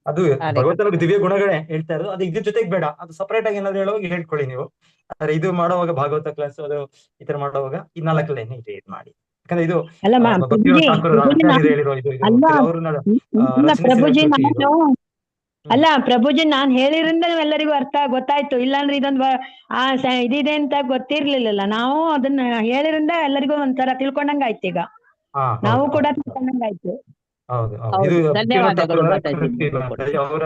ಅದು ಭಗವಂತನ ದಿವ್ಯ ಗುಣಗಳೇ ಹೇಳ್ತಾ ಇರೋದು. ಅದು ಇದ್ರ ಜೊತೆಗೆ ಬೇಡ, ಅದು ಸಪರೇಟ್ ಆಗಿ ಏನಾದ್ರು ಹೇಳುವಾಗ ಹೇಳ್ಕೊಳ್ಳಿ ನೀವು. ಆದ್ರೆ ಇದು ಮಾಡುವಾಗ, ಭಾಗವತ ಕ್ಲಾಸ್ ಅದು ಈ ತರ ಮಾಡುವಾಗ ಈ 4 ಲೈನ್ ಇದು ಮಾಡಿ. ಯಾಕಂದ್ರೆ ಇದು ಭಕ್ತಿ ವಿನೋದ್ ಠಾಕೂರ್ ಆಚಾರ್ಯರು ಹೇಳಿರೋ ಇದು ಪ್ರಭುಜಿ ಅಲ್ಲ ಪ್ರಭುಜಿ, ನಾನ್ ಹೇಳಿದ್ರಿಂದ ಎಲ್ಲರಿಗೂ ಅರ್ಥ ಗೊತ್ತಾಯ್ತು. ಇಲ್ಲಾಂದ್ರೆ ಇದೊಂದು ಇದಿದೆ ಅಂತ ಗೊತ್ತಿರ್ಲಿಲ್ಲ. ನಾವು ಅದನ್ನ ಹೇಳಿದ್ರಿಂದ ಎಲ್ಲರಿಗೂ ಒಂಥರ ತಿಳ್ಕೊಂಡಂಗ ಆಯ್ತು. ಈಗ ನಾವು ಕೂಡ ತಿಳ್ಕೊಂಡಂಗ ಆಯ್ತು. ಹೌದು, ಧನ್ಯವಾದಗಳು ಅವರ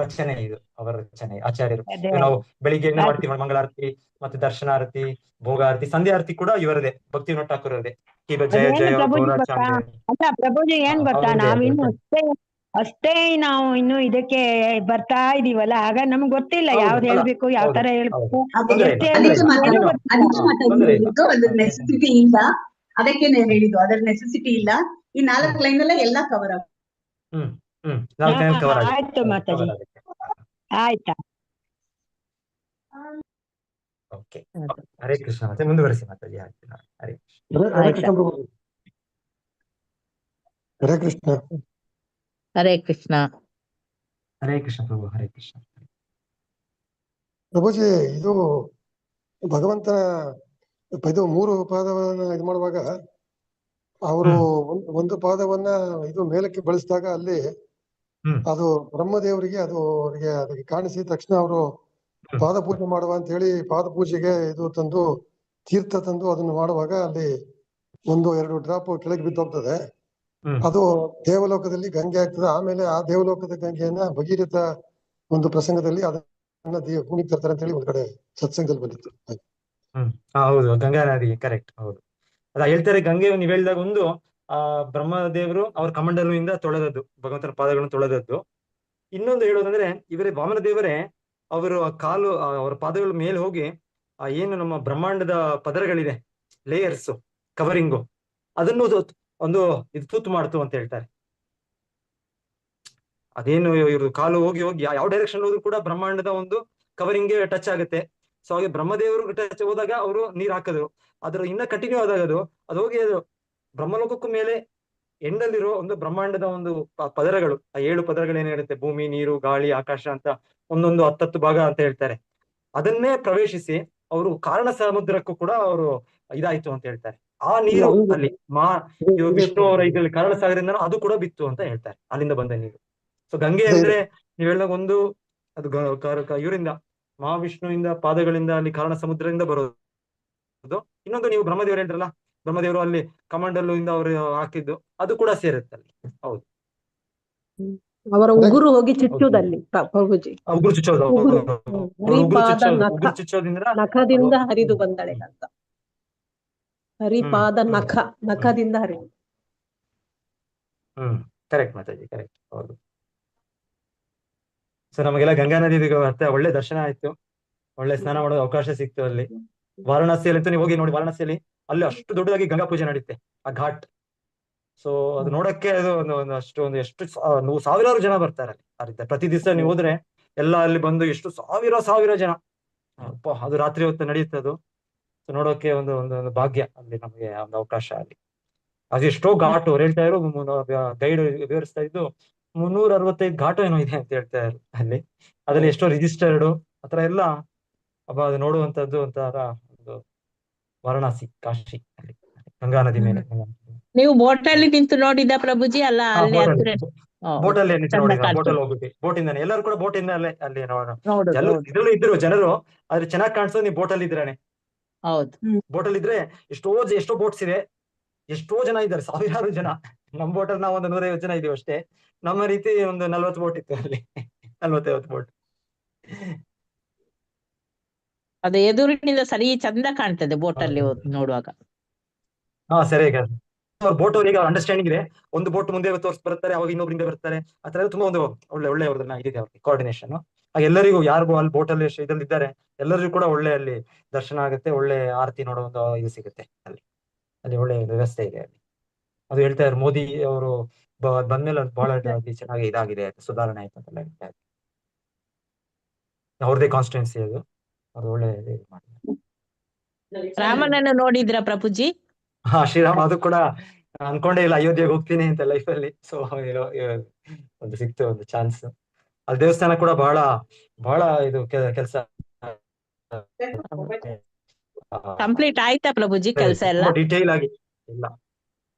ರಚನೆ, ಇದು ಅವರ ರಚನೆ ಆಚಾರ್ಯರು. ನಾವು ಬೆಳಿಗ್ಗೆ ಏನ್ ಮಾಡ್ತೀವಿ, ಮಂಗಳಾರತಿ ಮತ್ತೆ ದರ್ಶನಾರತಿ, ಭೋಗಾರತಿ, ಸಂಧ್ಯಾರತಿ ಕೂಡ ಇವರದೇ, ಭಕ್ತಿ ವಿನೋದ್ ಠಾಕೂರ್ ಅವರದೇ. ಜಯ ಜಯ ಅಲ್ಲ ಪ್ರಭುಜಿ, ಏನ್ ಗೊತ್ತಾ, ನಾವಿನ್ನು ಅಷ್ಟೇ ನಾವು ಇನ್ನು ಇದಕ್ಕೆ ಬರ್ತಾ ಇದೀವಲ್ಲ, ಆಗ ನಮ್ಗೆ ಗೊತ್ತಿಲ್ಲ ಯಾವ್ದು ಹೇಳ್ಬೇಕು, ಯಾವ ತರ ಹೇಳ್ಬೇಕು. ನೆಸೆಸಿಟಿ ಇಲ್ಲ, ಅದಕ್ಕೆ ಹೇಳಿದ್ದು, ಅದರ ನೆಸೆಸಿಟಿ ಇಲ್ಲ. ಈ 4 ಲೈನ್ ಅಲ್ಲೇ ಎಲ್ಲ ಕವರ್ ಆಯ್ತು ಮಾತಾಜಿ, ಆಯ್ತಾ? ಓಕೆ, ಹರೇ ಕೃಷ್ಣ. ಮತ್ತೆ ಮುಂದುವರಿಸಿ ಮಾತಾಜಿ. ಹರೇ ಹರೇ ಕೃಷ್ಣ. ಹರೇ ಕೃಷ್ಣ. ಹರೇ ಕೃಷ್ಣ ಪ್ರಭು. ಹರೇ ಕೃಷ್ಣ ಪ್ರಭುಜಿ. ಇದು ಭಗವಂತನ ಇದು 3 ಪಾದವನ್ನ ಇದು ಮಾಡುವಾಗ ಅವರು ಒಂದು ಪಾದವನ್ನ ಇದು ಮೇಲಕ್ಕೆ ಬಳಸಿದಾಗ ಅಲ್ಲಿ ಅದು ಬ್ರಹ್ಮದೇವರಿಗೆ ಅದಕ್ಕೆ ಕಾಣಿಸಿದ ತಕ್ಷಣ ಅವರು ಪಾದ ಪೂಜೆ ಮಾಡುವ ಅಂತ ಹೇಳಿ ಪಾದ ಪೂಜೆಗೆ ಇದು ತಂದು, ತೀರ್ಥ ತಂದು ಅದನ್ನು ಮಾಡುವಾಗ ಅಲ್ಲಿ 1-2 ಡ್ರಾಪ್ ಕೆಳಗೆ ಬಿದ್ದೋಗ್ತದೆ. ಅದು ದೇವಲೋಕದಲ್ಲಿ ಗಂಗೆ ಆಗ್ತದೆ. ಆಮೇಲೆ ಆ ದೇವಲೋಕದ ಗಂಗೆಯನ್ನ ಭಗೀರಥ ಒಂದು ಪ್ರಸಂಗದಲ್ಲಿ ಅದನ್ನ ಭೂಮಿಗೆ ತರ್ತಾರೆ ಅಂತ ಹೇಳಿ ಒಂದ್ ಕಡೆ ಸತ್ಸಂಗದಲ್ಲಿ ಬಂದಿತ್ತು. ಹೌದು, ಗಂಗಾ ನದಿ, ಕರೆಕ್ಟ್. ಹೌದು, ಅದ ಹೇಳ್ತಾರೆ. ಗಂಗೆ ನೀವು ಹೇಳಿದಾಗ ಒಂದು ಬ್ರಹ್ಮದೇವರು ಅವ್ರ ಕಮಂಡಲುವಿಂದ ತೊಳೆದದ್ದು, ಭಗವಂತನ ಪಾದಗಳನ್ನು ತೊಳೆದದ್ದು. ಇನ್ನೊಂದು ಹೇಳೋದಂದ್ರೆ, ಇವರೇ ವಾಮನ ದೇವರೇ ಅವರು ಕಾಲು, ಅವರ ಪಾದಗಳ ಮೇಲೆ ಹೋಗಿ ಏನು ನಮ್ಮ ಬ್ರಹ್ಮಾಂಡದ ಪದರಗಳಿದೆ, ಲೇಯರ್ಸ್, ಕವರಿಂಗು, ಅದನ್ನು ಒಂದು ಇದು ತೂತು ಮಾಡ್ತು ಅಂತ ಹೇಳ್ತಾರೆ. ಅದೇನು ಇವರು ಕಾಲು ಹೋಗಿ ಹೋಗಿ ಯಾವ ಡೈರೆಕ್ಷನ್ ಹೋದ್ರು ಕೂಡ ಬ್ರಹ್ಮಾಂಡದ ಒಂದು ಕವರಿಂಗ್ಗೆ ಟಚ್ ಆಗುತ್ತೆ. ಸೊ ಹಾಗೆ ಬ್ರಹ್ಮದೇವರು ಟಚ್ ಹೋದಾಗ ಅವರು ನೀರ್ ಹಾಕಿದ್ರು. ಅದ್ರ ಇನ್ನ ಕಂಟಿನ್ಯೂ ಆದಾಗ ಅದು ಹೋಗಿ ಅದು ಬ್ರಹ್ಮಲೋಕಕ್ಕೂ ಮೇಲೆ ಎಂಡಲ್ಲಿರೋ ಒಂದು ಬ್ರಹ್ಮಾಂಡದ ಒಂದು ಪದರಗಳು, ಆ 7 ಪದರಗಳು ಏನಿರುತ್ತೆ, ಭೂಮಿ, ನೀರು, ಗಾಳಿ, ಆಕಾಶ ಅಂತ ಒಂದೊಂದು 10 ಭಾಗ ಅಂತ ಹೇಳ್ತಾರೆ. ಅದನ್ನೇ ಪ್ರವೇಶಿಸಿ ಅವರು ಕಾರಣ ಸಮುದ್ರಕ್ಕೂ ಕೂಡ ಅವರು ಇದಾಯ್ತು ಅಂತ ಹೇಳ್ತಾರೆ. ಆ ನೀರು ಅಲ್ಲಿ ವಿಷ್ಣು ಅವರ ಇದ್ರಲ್ಲಿ ಕಾರಣ ಸಾಗರದಿಂದ ಅದು ಕೂಡ ಬಿತ್ತು ಅಂತ ಹೇಳ್ತಾರೆ, ಅಲ್ಲಿಂದ ಬಂದ ನೀರು. ಸೊ ಗಂಗೆ ಅಂದ್ರೆ ನೀವ್ ಹೇಳಿದಾಗ ಒಂದು ಅದು ಇವರಿಂದ ಮಹಾವಿಷ್ಣುವಿಂದ ಪಾದಗಳಿಂದ ಅಲ್ಲಿ ಕಾರಣ ಸಮುದ್ರದಿಂದ ಬರೋದು. ಇನ್ನೊಂದು ನೀವು ಬ್ರಹ್ಮದೇವರು ಹೇಳಿದ್ರಲ್ಲ, ಬ್ರಹ್ಮದೇವರು ಅಲ್ಲಿ ಕಮಂಡಲು ಇಂದ ಅವರು ಹಾಕಿದ್ದು, ಅದು ಕೂಡ ಸೇರುತ್ತೆ ಅಲ್ಲಿ. ಹೌದು, ಅವರ ಉಗುರು ಹೋಗಿ ಚುಚ್ಚುವುದಲ್ಲಿ ಪ್ರಭುಜಿ, ಉಗುರು ಚುಚ್ಚೋದು, ನಖದಿಂದ ಹರಿದು ಬಂದಳೆ ಅಂತ. ಹರಿಪಾದ ನಖದಿಂದ ಹರಿದು. Correct Mataji, correct. ಹೌದು. ಸೊ ನಮಗೆಲ್ಲ ಗಂಗಾ ನದಿ ಮತ್ತೆ ಒಳ್ಳೆ ದರ್ಶನ ಆಯ್ತು, ಒಳ್ಳೆ ಸ್ನಾನ ಮಾಡೋ ಅವಕಾಶ ಸಿಕ್ತು ಅಲ್ಲಿ. ವಾರಣಾಸಿಯಲ್ಲಿ ಅಂತೂ ನೀವು ಹೋಗಿ ನೋಡಿ, ವಾರಣಾಸಿಯಲ್ಲಿ ಅಲ್ಲಿ ಅಷ್ಟು ದೊಡ್ಡದಾಗಿ ಗಂಗಾ ಪೂಜೆ ನಡೀತೆ, ಆ ಘಾಟ್. ಸೊ ಅದು ನೋಡಕ್ಕೆ ಅದು ಎಷ್ಟು ಸಾವಿರಾರು ಜನ ಬರ್ತಾರೆ ಅಲ್ಲಿ. ಪ್ರತಿ ದಿವಸ ನೀವು ಹೋದ್ರೆ ಎಲ್ಲ ಅಲ್ಲಿ ಬಂದು ಎಷ್ಟು ಸಾವಿರ ಜನ. ಅದು ರಾತ್ರಿ ಹೊತ್ತು ನಡೆಯುತ್ತೆ ಅದು. ಸೊ ನೋಡೋಕೆ ಒಂದು ಭಾಗ್ಯ ಅಲ್ಲಿ, ನಮಗೆ ಒಂದು ಅವಕಾಶ ಅಲ್ಲಿ. ಅದೆಷ್ಟೋ ಘಾಟ್ ಅವ್ರು ಹೇಳ್ತಾ ಇದ್ರು, ಗೈಡ್ ವಿವರಿಸ್ತಾ ಇದ್ದು 365 ಘಾಟ್ ಏನೋ ಇದೆ ಅಂತ ಹೇಳ್ತಾ ಇದ್ರು ಅಲ್ಲಿ. ಅದ್ರಲ್ಲಿ ಎಷ್ಟೋ ರಿಜಿಸ್ಟರ್ಡ್ ಆತರ ಎಲ್ಲ ಅದು ನೋಡುವಂತದ್ದು ಒಂಥರ ಒಂದು ವಾರಣಾಸಿ, ಕಾಶಿ ಅಲ್ಲಿ ಗಂಗಾ ನದಿ ಮೇಲೆ. ನೀವು ಬೋಟಲ್ಲಿ ನಿಂತು ನೋಡಿದ ಪ್ರಭುಜಿ? ಅಲ್ಲ ಅಲ್ಲಿ ಹತ್ತಿರ ಬೋಟಲ್ಲಿ ನಿಂತು ಚಂದ ನೋಡಿ, ಬೋಟಲ್ಲಿ ಕಾಣ್ತದೆ. ಹೋಗ್ಬಿಟ್ಟು ಬೋಟಿಂದಾನೆ ಎಲ್ಲರೂ ಕೂಡ ಬೋಟಿಂದ ಅಲ್ಲಿ ನೋಡುದು, ಹೌದು ಇದ್ರಲ್ಲೂ ಇದ್ರು ಜನರು. ಆದ್ರೆ ಚೆನ್ನಾಗಿ ಕಾಣಿಸೋದು ನೀವು ಬೋಟಲ್ಲಿ ಇದ್ರೇನೆ. ಹೌದು. ಬೋಟಲ್ಲಿ ಇದ್ರೆ ಎಷ್ಟೋ ಬೋಟ್ಸ್ ಇವೆ, ಎಷ್ಟೋ ಜನ ಇದ್ದಾರೆ, ಸಾವಿರಾರು ಜನ. ನಮ್ ಬೋಟಲ್ಲಿ ನಾವು ಒಂದು 150 ಜನ ಇದೀವಿ ಅಷ್ಟೇ. ನಮ್ಮ ರೀತಿ ಒಂದು 40 ಬೋಟ್ ಇತ್ತು ಅಲ್ಲಿ, 40-50 ಬೋಟ್. ಅದು ಎದುರಿನಿಂದ ಸರಿ ಚಂದ ಕಾಣ್ತದೆ ಬೋಟಲ್ಲಿ ನೋಡುವಾಗ. ಹಾ ಸರಿ. ಅವ್ರ ಬೋಟ್ ಅವರಿಗೆ ಅಂಡರ್ಸ್ಟ್ಯಾಂಡಿಂಗ್ ಇದೆ. ಒಂದು ಬೋಟ್ ಮುಂದೆ ತೋರಿಸಿ ಬರ್ತಾರೆ, ಅವಾಗ ಇನ್ನೊಬ್ಬರಿಂದ ಬರ್ತಾರೆ. ಆ ತರ ತುಂಬಾ ಒಂದು ಒಳ್ಳೆ ಅವ್ರನ್ನ ಇದಿದೆ ಅವ್ರಿಗೆ ಕೋಆರ್ಡಿನೇಷನ್. ಎಲ್ಲರಿಗೂ ಯಾರಿಗೂ ಅಲ್ಲಿ ಬೋಟಲ್ಲಿ ಇದ್ರಲ್ಲಿ ಇದ್ದಾರೆ ಎಲ್ಲರಿಗೂ ಕೂಡ ಒಳ್ಳೆ ಅಲ್ಲಿ ದರ್ಶನ ಆಗುತ್ತೆ, ಒಳ್ಳೆ ಆರತಿ ನೋಡೋ ಒಂದು ಇದು ಸಿಗುತ್ತೆ ಅಲ್ಲಿ ಒಳ್ಳೆ ವ್ಯವಸ್ಥೆ ಇದೆ ಅಲ್ಲಿ. ಅದು ಹೇಳ್ತಾ ಇದ್ದಾರೆ ಮೋದಿ ಅವರು ಬಂದ್ಮೇಲೆ ಅದು ಬಹಳ ಚೆನ್ನಾಗಿ ಇದಾಗಿದೆ, ಸುಧಾರಣೆ ಆಯ್ತು ಅಂತೆಲ್ಲ ಹೇಳ್ತಾ ಇದ್ದಾರೆ. ಅವ್ರದೇ ಕಾನ್ಸ್ಟಿಟ್ಯೂನ್ಸಿ ಅದು ಒಳ್ಳೆ ರಾಮನನ್ನು ನೋಡಿದ್ರ ಪ್ರಭುಜಿ? ಹಾ ಶ್ರೀರಾಮ, ಅದು ಕೂಡ ಅನ್ಕೊಂಡೇ ಇಲ್ಲ ಅಯೋಧ್ಯೆಗೆ ಹೋಗ್ತೀನಿ ಅಂತ ಲೈಫಲ್ಲಿ. ಸೊ ಒಂದು ಸಿಕ್ತು ಒಂದು ಚಾನ್ಸ್. ಅಲ್ಲಿ ದೇವಸ್ಥಾನ ಕೂಡ ಬಹಳ ಇದು ಕೆಲಸ ಕಂಪ್ಲೀಟ್ ಆಯ್ತಾ ಪ್ರಭುಜಿ ಕೆಲಸ ಎಲ್ಲ? ಡೀಟೇಲ್ ಆಗಿ ಇಲ್ಲ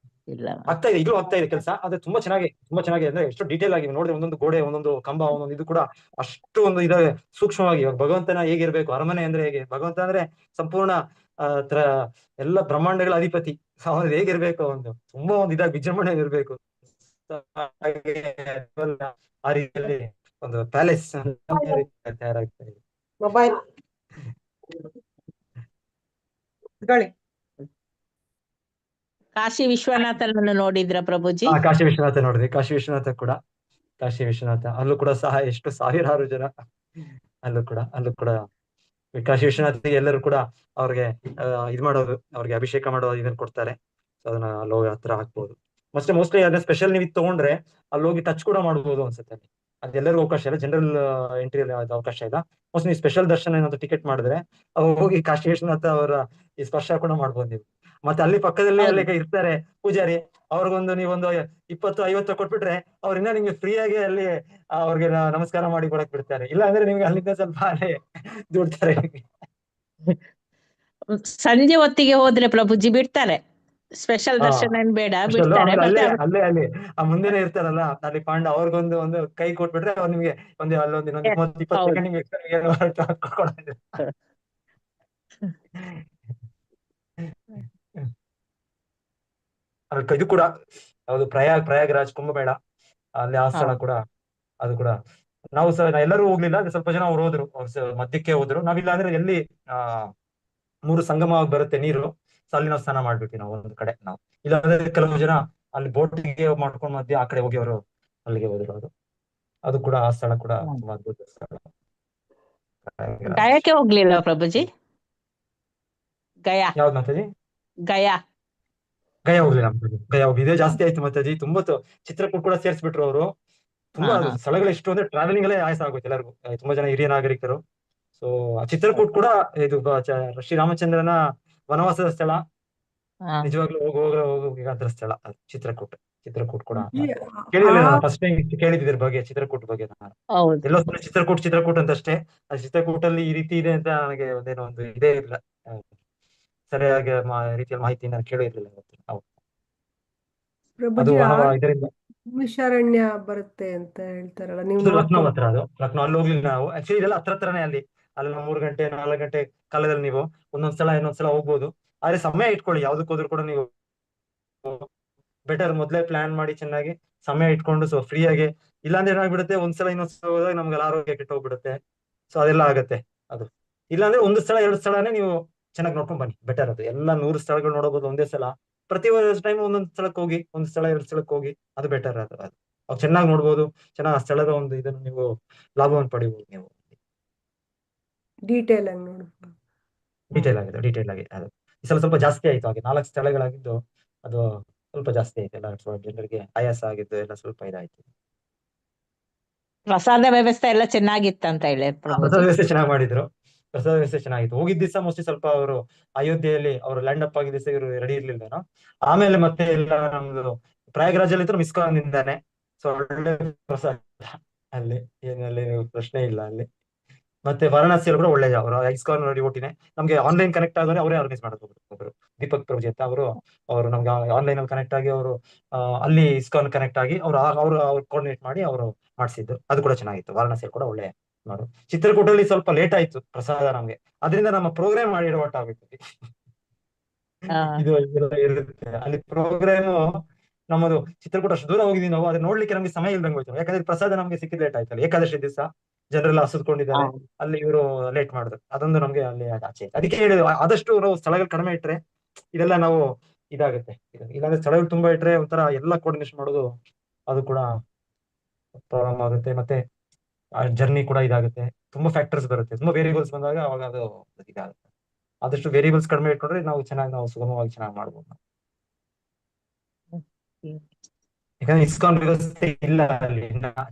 ಆಗ್ತಾ ಇದೆ, ಈಗಲೂ ಆಗ್ತಾ ಇದೆ ಕೆಲಸ. ಆದ್ರೆ ತುಂಬಾ ಚೆನ್ನಾಗಿ ಅಂದ್ರೆ ಎಷ್ಟು ಡೀಟೇಲ್ ಆಗಿ ನೋಡಿದ್ರೆ ಒಂದೊಂದು ಗೋಡೆ, ಒಂದೊಂದು ಕಂಬ, ಒಂದೊಂದು ಇದು ಕೂಡ ಅಷ್ಟು ಒಂದು ಇದಾವೆ ಸೂಕ್ಷ್ಮವಾಗಿ. ಇವಾಗ ಭಗವಂತನ ಹೇಗಿರ್ಬೇಕು, ಅರಮನೆ ಅಂದ್ರೆ ಹೇಗೆ, ಭಗವಂತ ಅಂದ್ರೆ ಸಂಪೂರ್ಣ ಎಲ್ಲ ಬ್ರಹ್ಮಾಂಡಗಳ ಅಧಿಪತಿ, ಅವ್ರು ಹೇಗಿರ್ಬೇಕು, ತುಂಬಾ ಒಂದು ಇದಾಗಿ ವಿಜೃಂಭಣೆ ಇರ್ಬೇಕು. ಆ ರೀತಿಯಲ್ಲಿ ಒಂದು ಪ್ಯಾಲೇಸ್ ತಯಾರಾಗ್ತಾ ಇದೆ. ಮೊಬೈಲ್ ಕಾಶಿ ವಿಶ್ವನಾಥನನ್ನು ನೋಡಿದ್ರ ಪ್ರಭುಜಿ? ಕಾಶಿ ವಿಶ್ವನಾಥ ನೋಡಿದ್ವಿ. ಕಾಶಿ ವಿಶ್ವನಾಥ ಅಲ್ಲೂ ಕೂಡ ಸಹ ಎಷ್ಟು ಸಾವಿರಾರು ಜನ. ಅಲ್ಲೂ ಕೂಡ ಕಾಶಿ ವಿಶ್ವನಾಥಿಗೆ ಎಲ್ಲರೂ ಕೂಡ ಅವ್ರಿಗೆ ಇದ್ ಮಾಡೋದು, ಅವ್ರಿಗೆ ಅಭಿಷೇಕ ಮಾಡೋದು ಇದನ್ನ ಕೊಡ್ತಾರೆ. ಅದನ್ನ ಅಲ್ಲಿ ಹೋಗಿ ಹತ್ರ ಹಾಕ್ಬೋದು. ಮೋಸ್ಟ್ಲಿ ಅದನ್ನ ಸ್ಪೆಷಲ್ ನೀವು ತಗೊಂಡ್ರೆ ಅಲ್ಲಿ ಹೋಗಿ ಟಚ್ ಕೂಡ ಮಾಡ್ಬೋದು ಅನ್ಸುತ್ತೆ. ಅಲ್ಲಿ ಅದೆಲ್ಲರಿಗೂ ಅವಕಾಶ ಇಲ್ಲ, ಜನರಲ್ ಎಂಟ್ರಿ ಅವಕಾಶ ಇಲ್ಲ. ಮೋಸ್ಟ್ಲಿ ನೀವು ಸ್ಪೆಷಲ್ ದರ್ಶನ ಏನಾದ್ರು ಟಿಕೆಟ್ ಮಾಡಿದ್ರೆ ಹೋಗಿ ಕಾಶಿ ವಿಶ್ವನಾಥ ಅವರ ಈ ಸ್ಪರ್ಶ ಕೂಡ ಮಾಡ್ಬೋದು ನೀವು. ಮತ್ತೆ ಅಲ್ಲಿ ಪಕ್ಕದಲ್ಲಿ ಅಲ್ಲಿ ಇರ್ತಾರೆ ಪೂಜಾರಿ, ಅವ್ರಿಗೊಂದು ನೀವೊಂದು 20-50 ಕೊಟ್ಬಿಟ್ರೆ ಅವ್ರಿಂದ ನಿಮ್ಗೆ ಫ್ರೀ ಆಗಿ ಅಲ್ಲಿ ಅವ್ರಿಗೆ ನಮಸ್ಕಾರ ಮಾಡಿ ಕೊಡಕ್ ಬಿಡ್ತಾರೆ. ಇಲ್ಲ ಅಂದ್ರೆ ನಿಮ್ಗೆ ಅಲ್ಲಿಂದ ಸ್ವಲ್ಪ ಅಲ್ಲಿ ದುಡ್ತಾರೆ. ಸಂಜೆ ಹೊತ್ತಿಗೆ ಹೋದ್ರೆ ಪ್ರಭುಜಿ ಬಿಡ್ತಾರೆ, ಸ್ಪೆಷಲ್ ದರ್ಶನ ಏನ್ ಬೇಡ, ಬಿಡ್ತಾರೆ. ಅಲ್ಲೇ ಆ ಮುಂದೆನೆ ಇರ್ತಾರಲ್ಲ ಅಲ್ಲಿ ಪಾಂಡ, ಅವ್ರಿಗೊಂದು ಕೈ ಕೊಟ್ಬಿಟ್ರೆ ಅವ್ರು ನಿಮ್ಗೆ ಅಲ್ಲೊಂದು 20 ಸೆಕೆಂಡ್ ನಿಮ್ಗೆ ಇದು ಕೂಡ ಯಾವುದು ಪ್ರಯಾಗರಾಜ್ ಕುಂಭಮೇಳ, ಅಲ್ಲಿ ಆ ಸ್ಥಳ ಕೂಡ ಅದು ಕೂಡ ನಾವು ಎಲ್ಲರೂ ಹೋಗ್ಲಿಲ್ಲ, ಸ್ವಲ್ಪ ಜನ ಅವ್ರು ಹೋದ್ರು, ಮಧ್ಯಕ್ಕೆ ಹೋದ್ರು. ನಾವಿಲ್ಲ ಅಂದ್ರೆ ಎಲ್ಲಿ 3 ಸಂಗಮವಾಗಿ ಬರುತ್ತೆ ನೀರು, ಅಲ್ಲಿ ನಾವು ಸ್ನಾನ ಮಾಡ್ಬಿಟ್ವಿ ನಾವು ಒಂದು ಕಡೆ. ನಾವು ಇಲ್ಲಾಂದ್ರೆ ಕೆಲವು ಜನ ಅಲ್ಲಿ ಬೋಟಿಗೆ ಮಾಡ್ಕೊಂಡು ಮಧ್ಯೆ ಆ ಕಡೆ ಹೋಗಿ ಅವರು ಅಲ್ಲಿಗೆ ಹೋದ್ರು. ಅದು ಕೂಡ ಆ ಸ್ಥಳ ಕೂಡ ತುಂಬಾ ಅದ್ಭುತ ಸ್ಥಳ. ಗಯಾಕ್ಕೆ ಹೋಗ್ಲಿಲ್ಲ ಪ್ರಭುಜಿ? ಗಯಾ ಯಾವ್ದು ಮಾತಾಜಿ? ಗಯಾ ಹೋಗ್ಲಿಲ್ಲ. ಗಯಾ ಹೋಗಿದೆ ಜಾಸ್ತಿ ಆಯ್ತು ಮಾತಾಜಿ. ತುಂಬಾ ಚಿತ್ರಕೂಟ ಕೂಡ ಸೇರ್ಸ್ಬಿಟ್ರು ಅವರು. ತುಂಬಾ ಸ್ಥಳಗಳು ಎಷ್ಟು ಅಂದ್ರೆ ಟ್ರಾವೆಲಿಂಗ್ ಅಲ್ಲೇ ಆಯಾಸ ಆಗುತ್ತೆ ಎಲ್ಲರಿಗೂ, ತುಂಬಾ ಜನ ಹಿರಿಯ ನಾಗರಿಕರು. ಸೊ ಚಿತ್ರಕೂಟ್ ಕೂಡ ಇದು ಶ್ರೀರಾಮಚಂದ್ರನ ವನವಾಸದ ಸ್ಥಳ, ನಿಜವಾಗ್ಲೂ ಹೋಗಬೇಕಾದ ಸ್ಥಳ ಚಿತ್ರಕೂಟ್ ಕೂಡ. ಕೇಳಿದ್ರೆ ಫಸ್ಟ್ ಟೈಮ್ ಕೇಳಿದ್ರ ಬಗ್ಗೆ ಚಿತ್ರಕೂಟ್ ಬಗ್ಗೆ ಎಲ್ಲೋ ಚಿತ್ರಕೂಟ್ ಅಂತ ಅಷ್ಟೇ. ಆ ಚಿತ್ರಕೂಟಲ್ಲಿ ಈ ರೀತಿ ಇದೆ ಅಂತ ನನಗೆ ಒಂದೇನೋ ಒಂದು ಇದೇ ಇಲ್ಲ, ಸರಿಯಾಗಿ ರೀತಿಯಲ್ಲಿ ಮಾಹಿತಿ ನಾನು ಕೇಳಿರ್ಲಿಲ್ಲ. ವಿಷಾರಣ್ಯ ಬರುತ್ತೆ ಅಂತ ಹೇಳ್ತಾರಲ್ಲ ನೀವು? ಲಕ್ನೋ ಹತ್ರ, ಲಕ್ನೋ ಅಲ್ಲಿ ಹೋಗ್ಲಿಲ್ಲ ನಾವು. ಆಕ್ಚುಲಿ ಇದೆಲ್ಲ ಹತ್ರನೇ ಅಲ್ಲಿ 3 ಗಂಟೆ 4 ಗಂಟೆ ಕಾಲದಲ್ಲಿ ನೀವು ಇನ್ನೊಂದ್ಸಲ ಹೋಗ್ಬೋದು. ಆದ್ರೆ ಸಮಯ ಇಟ್ಕೊಳ್ಳಿ, ಯಾವ್ದಕ್ ಹೋದ್ರು ಕೂಡ ನೀವು ಬೆಟರ್ ಮೊದ್ಲೇ ಪ್ಲಾನ್ ಮಾಡಿ ಚೆನ್ನಾಗಿ ಸಮಯ ಇಟ್ಕೊಂಡು ಸೊ ಫ್ರೀ ಆಗಿ. ಇಲ್ಲಾಂದ್ರೆ ಏನಾಗ್ಬಿಡುತ್ತೆ, ಇನ್ನೊಂದ್ಸಲ ಹೋದಾಗ ನಮ್ಗೆ ಆರೋಗ್ಯ ಕೆಟ್ಟ ಹೋಗ್ಬಿಡುತ್ತೆ. ಸೊ ಅದೆಲ್ಲ ಆಗತ್ತೆ. ಅದು ಇಲ್ಲಾಂದ್ರೆ 1 ಸ್ಥಳ 2 ಸ್ಥಳನೇ ನೀವು ಚೆನ್ನಾಗಿ ನೋಡ್ಕೊಂಡ್ ಬನ್ನಿ, ಬೆಟರ್. ಅದು ಎಲ್ಲ 100 ಸ್ಥಳಗಳು ನೋಡಬಹುದು ಒಂದೇ ಸಲ. ಪ್ರತಿ ಟೈಮ್ ಒಂದೊಂದ್ ಸ್ಥಳಕ್ಕೆ ಹೋಗಿ, 1 ಸ್ಥಳ 2 ಸ್ಥಳಕ್ಕೆ ಹೋಗಿ, ಅದು ಬೆಟರ್. ಅದು ಚೆನ್ನಾಗಿ ನೋಡ್ಬೋದು, ಚೆನ್ನಾಗಿ ಆ ಸ್ಥಳದ ಒಂದು ಇದನ್ನು ನೀವು ಲಾಭವನ್ನು ಪಡಿಬಹುದು. ನೀವು ಡೀಟೇಲ್ ಆಗಿ ನೋಡ್ಬೋದು. ಡೀಟೇಲ್ ಆಗಿ ಅದು ಈ ಸಲ ಸ್ವಲ್ಪ ಜಾಸ್ತಿ ಆಯ್ತು. ಹಾಗೆ 4 ಸ್ಥಳಗಳಾಗಿದ್ದು ಅದು ಸ್ವಲ್ಪ ಜಾಸ್ತಿ ಆಯ್ತು. ಎಲ್ಲ ಜನರಿಗೆ ಆಯಾಸ ಆಗಿದ್ದು ಎಲ್ಲ ಸ್ವಲ್ಪ ಇದಾಯ್ತು. ಪ್ರಸಾದ ವ್ಯವಸ್ಥೆ ಎಲ್ಲ ಚೆನ್ನಾಗಿತ್ತಂತ ಹೇಳಿ ಪ್ರಸಾದ ವ್ಯವಸ್ಥೆ ಚೆನ್ನಾಗಿ ಮಾಡಿದ್ರು. ಪ್ರಸಾದ ವ್ಯವಸ್ಥೆ ಚೆನ್ನಾಗಿತ್ತು. ಹೋಗಿದ್ದ ದಿವಸ ಮೋಸ್ಟ್ಲಿ ಸ್ವಲ್ಪ ಅವರು ಅಯೋಧ್ಯೆಯಲ್ಲಿ ಅವರು ಲ್ಯಾಂಡ್ ಅಪ್ ಆಗಿದ್ದ ದಿವಸ ಇವರು ರೆಡಿ ಇರ್ಲಿಲ್ವೇನೋ. ಆಮೇಲೆ ಮತ್ತೆ ಎಲ್ಲ ನಮ್ದು ಪ್ರಯಾಗರಾಜಲ್ಲಿ ಇದ್ರು ಮಿಸ್ಕಾನ್ ನಿಂದಾನೆ. ಸೊ ಒಳ್ಳೆ ಪ್ರಸಾದ ಅಲ್ಲಿ, ಏನಲ್ಲಿ ಪ್ರಶ್ನೆ ಇಲ್ಲ ಅಲ್ಲಿ. ಮತ್ತೆ ವಾರಣಾಸಿಯಲ್ಲಿ ಕೂಡ ಒಳ್ಳೆ ಅವರು ಐಸ್ಕಾನ್ ಡಿವೋಟಿನೇ. ನಮ್ಗೆ ಆನ್ಲೈನ್ ಕನೆಕ್ಟ್ ಆಗೋರೆ ಅವರೇ ಆರ್ಗನೈಸ್ ಮಾಡೋದು. ಒಬ್ರು ದೀಪಕ್ ಪ್ರಭುಜಿ ಅಂತ ಅವರು ನಮ್ಗೆ ಆನ್ಲೈನ್ ಅಲ್ಲಿ ಕನೆಕ್ಟ್ ಆಗಿ ಅವರು ಅಲ್ಲಿ ಇಸ್ಕಾನ್ ಕನೆಕ್ಟ್ ಆಗಿ ಅವ್ರು ಕೋಆರ್ಡಿನೇಟ್ ಮಾಡಿ ಅವರು ಮಾಡಿಸಿದ್ದು. ಅದು ಕೂಡ ಚೆನ್ನಾಗಿತ್ತು. ವಾರಣಾಸಿಯಲ್ಲಿ ಕೂಡ ಒಳ್ಳೆ ಮಾಡು. ಚಿತ್ರಕೂಟದಲ್ಲಿ ಸ್ವಲ್ಪ ಲೇಟ್ ಆಯ್ತು ಪ್ರಸಾದ ನಮ್ಗೆ, ಅದರಿಂದ ನಮ್ಮ ಪ್ರೋಗ್ರಾಮ್ ಮಾಡಿ ಇಡವಟ್ಟ ಆಗ್ಬಿಟ್ಟು ಇದು ಇರುತ್ತೆ ಅಲ್ಲಿ ಪ್ರೋಗ್ರಾಮ್ ನಮ್ಮದು. ಚಿತ್ರಕೂಟ ಅಷ್ಟು ದೂರ ಹೋಗಿದ್ವಿ ನಾವು, ಅದನ್ನ ನೋಡ್ಲಿಕ್ಕೆ ನಮ್ಗೆ ಸಮಯ ಇಲ್ದಂಗೆ ಹೋಯ್ತು. ಯಾಕಂದ್ರೆ ಪ್ರಸಾದ ನಮ್ಗೆ ಸಿಕ್ಕಿದ್ ಲೇಟ್ ಆಯ್ತಲ್ಲ. ಏಕಾದಶಿ ದಿವಸ ಜನರೆಲ್ಲ ಹಸುದ್ಕೊಂಡಿದ್ದಾರೆ, ಅಲ್ಲಿ ಇವರು ಲೇಟ್ ಮಾಡಿದ್ರು. ಅದೊಂದು ನಮ್ಗೆ ಅಲ್ಲಿ ಆಚೆ. ಅದಕ್ಕೆ ಹೇಳಿದ್ರು ಆದಷ್ಟು ನಾವು ಸ್ಥಳಗಳು ಕಡಿಮೆ ಇಟ್ರೆ ಇದೆಲ್ಲ ನಾವು ಇದಾಗುತ್ತೆ. ಇಲ್ಲಾಂದ್ರೆ ಸ್ಥಳಗಳು ತುಂಬಾ ಇಟ್ರೆ ಒಂಥರ ಎಲ್ಲ ಕೋರ್ಡಿನೇಷನ್ ಮಾಡೋದು ಅದು ಕೂಡ ಪ್ರಾಬ್ಲಮ್ ಆಗುತ್ತೆ. ಮತ್ತೆ ಜರ್ನಿ ಕೂಡ ಇದಾಗುತ್ತೆ. ತುಂಬಾ ಫ್ಯಾಕ್ಟರ್ಸ್ ಬರುತ್ತೆ, ತುಂಬಾ ವೇರಿಯಬಲ್ಸ್ ಬಂದಾಗ ಅವಾಗ ಅದು ಇದಾಗುತ್ತೆ. ಆದಷ್ಟು ವೇರಿಯಬಲ್ಸ್ ಕಡಿಮೆ ಇಟ್ಕೊಂಡ್ರೆ ನಾವು ಸುಗಮವಾಗಿ ಚೆನ್ನಾಗಿ ಮಾಡ್ಬೋದು. ಯಾಕಂದ್ರೆ ಇಸ್ಕಾನ್ ವ್ಯವಸ್ಥೆ ಇಲ್ಲ ಅಲ್ಲಿ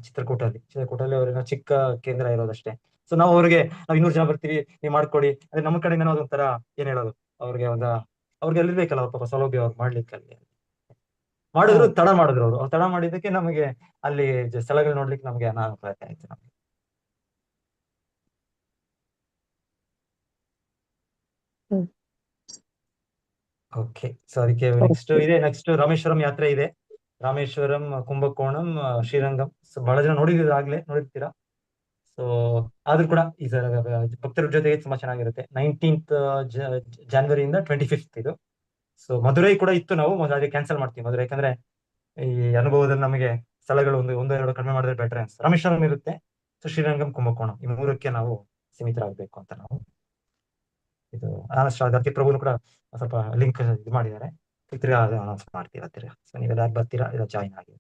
ಚಿತ್ರಕೂಟಲ್ಲಿ ಅವ್ರಿಗೆ ಚಿಕ್ಕ ಕೇಂದ್ರ ಇರೋದಷ್ಟೇ. ಸೊ ನಾವು ನಾವು 200 ಜನ ಬರ್ತೀವಿ, ನೀವು ಮಾಡ್ಕೊಡಿ ಅದೇ ನಮ್ಮ ಕಡೆಯಿಂದ ಅದೊಂಥರ ಏನ್ ಹೇಳೋದು, ಅವ್ರಿಗೆ ಅವ್ರಿಗೆ ಅಲ್ಲಿ ಬೇಕಲ್ಲ ಪಾಪ ಸೌಲಭ್ಯ ಅವ್ರು ಮಾಡ್ಲಿಕ್ಕೆ. ಅಲ್ಲಿ ಮಾಡಿದ್ರು ತಡ ಮಾಡಿದ್ರು ಅವ್ರು ತಡ ಮಾಡಿದ್ದಕ್ಕೆ ನಮಗೆ ಅಲ್ಲಿ ಸ್ಥಳಗಳು ನೋಡ್ಲಿಕ್ಕೆ ನಮ್ಗೆ ಅನಾನುಕೂಲತೆ ಆಯ್ತು ನಮ್ಗೆ. ಓಕೆ, ಸೊ ಅದಕ್ಕೆ ನೆಕ್ಸ್ಟ್ ರಾಮೇಶ್ವರಂ ಯಾತ್ರೆ ಇದೆ. ರಾಮೇಶ್ವರಂ, ಕುಂಭಕೋಣಂ, ಶ್ರೀರಂಗಂ. ಸೊ ಬಹಳ ಜನ ನೋಡಿರ್ತೀರಾ. ಸೊ ಆದ್ರೂ ಕೂಡ ಈ ಭಕ್ತರ ಜೊತೆಗೆ ತುಂಬಾ ಚೆನ್ನಾಗಿರುತ್ತೆ. 19th ಜಾನ್ವರಿಯಿಂದ 25th ಇದು. ಸೊ ಮಧುರೈ ಕೂಡ ಇತ್ತು, ನಾವು ಅದೇ ಕ್ಯಾನ್ಸಲ್ ಮಾಡ್ತೀವಿ ಮಧುರೈ. ಯಾಕಂದ್ರೆ ಈ ಅನುಭವದಲ್ಲಿ ನಮಗೆ ಸ್ಥಳಗಳು ಒಂದು ಎರಡು ಕಡಿಮೆ ಮಾಡಿದ್ರೆ ಬೆಟರ್ ಅನ್ಸುತ್ತೆ. ರಾಮೇಶ್ವರಂ ಇರುತ್ತೆ, ಸೊ ಶ್ರೀರಂಗಂ, ಕುಂಭಕೋಣಂ ಈ 3ಕ್ಕೆ ನಾವು ಸೀಮಿತರಾಗಬೇಕು ಅಂತ ನಾವು ಇದು ಅದಕ್ಕೆ ಪ್ರಭುನು ಕೂಡ ಸ್ವಲ್ಪ ಲಿಂಕ್ ಇದು ಮಾಡಿದ್ದಾರೆ. ತಿರ್ಗಾ ಅನೌನ್ಸ್ ಮಾಡ್ತೀರಾ ತಿರ್ಗಾ. ಸೊ ನೀವೆಲ್ಲ ಬರ್ತೀರಾ, ಇಲ್ಲ ಜಾಯಿನ್ ಆಗಿ.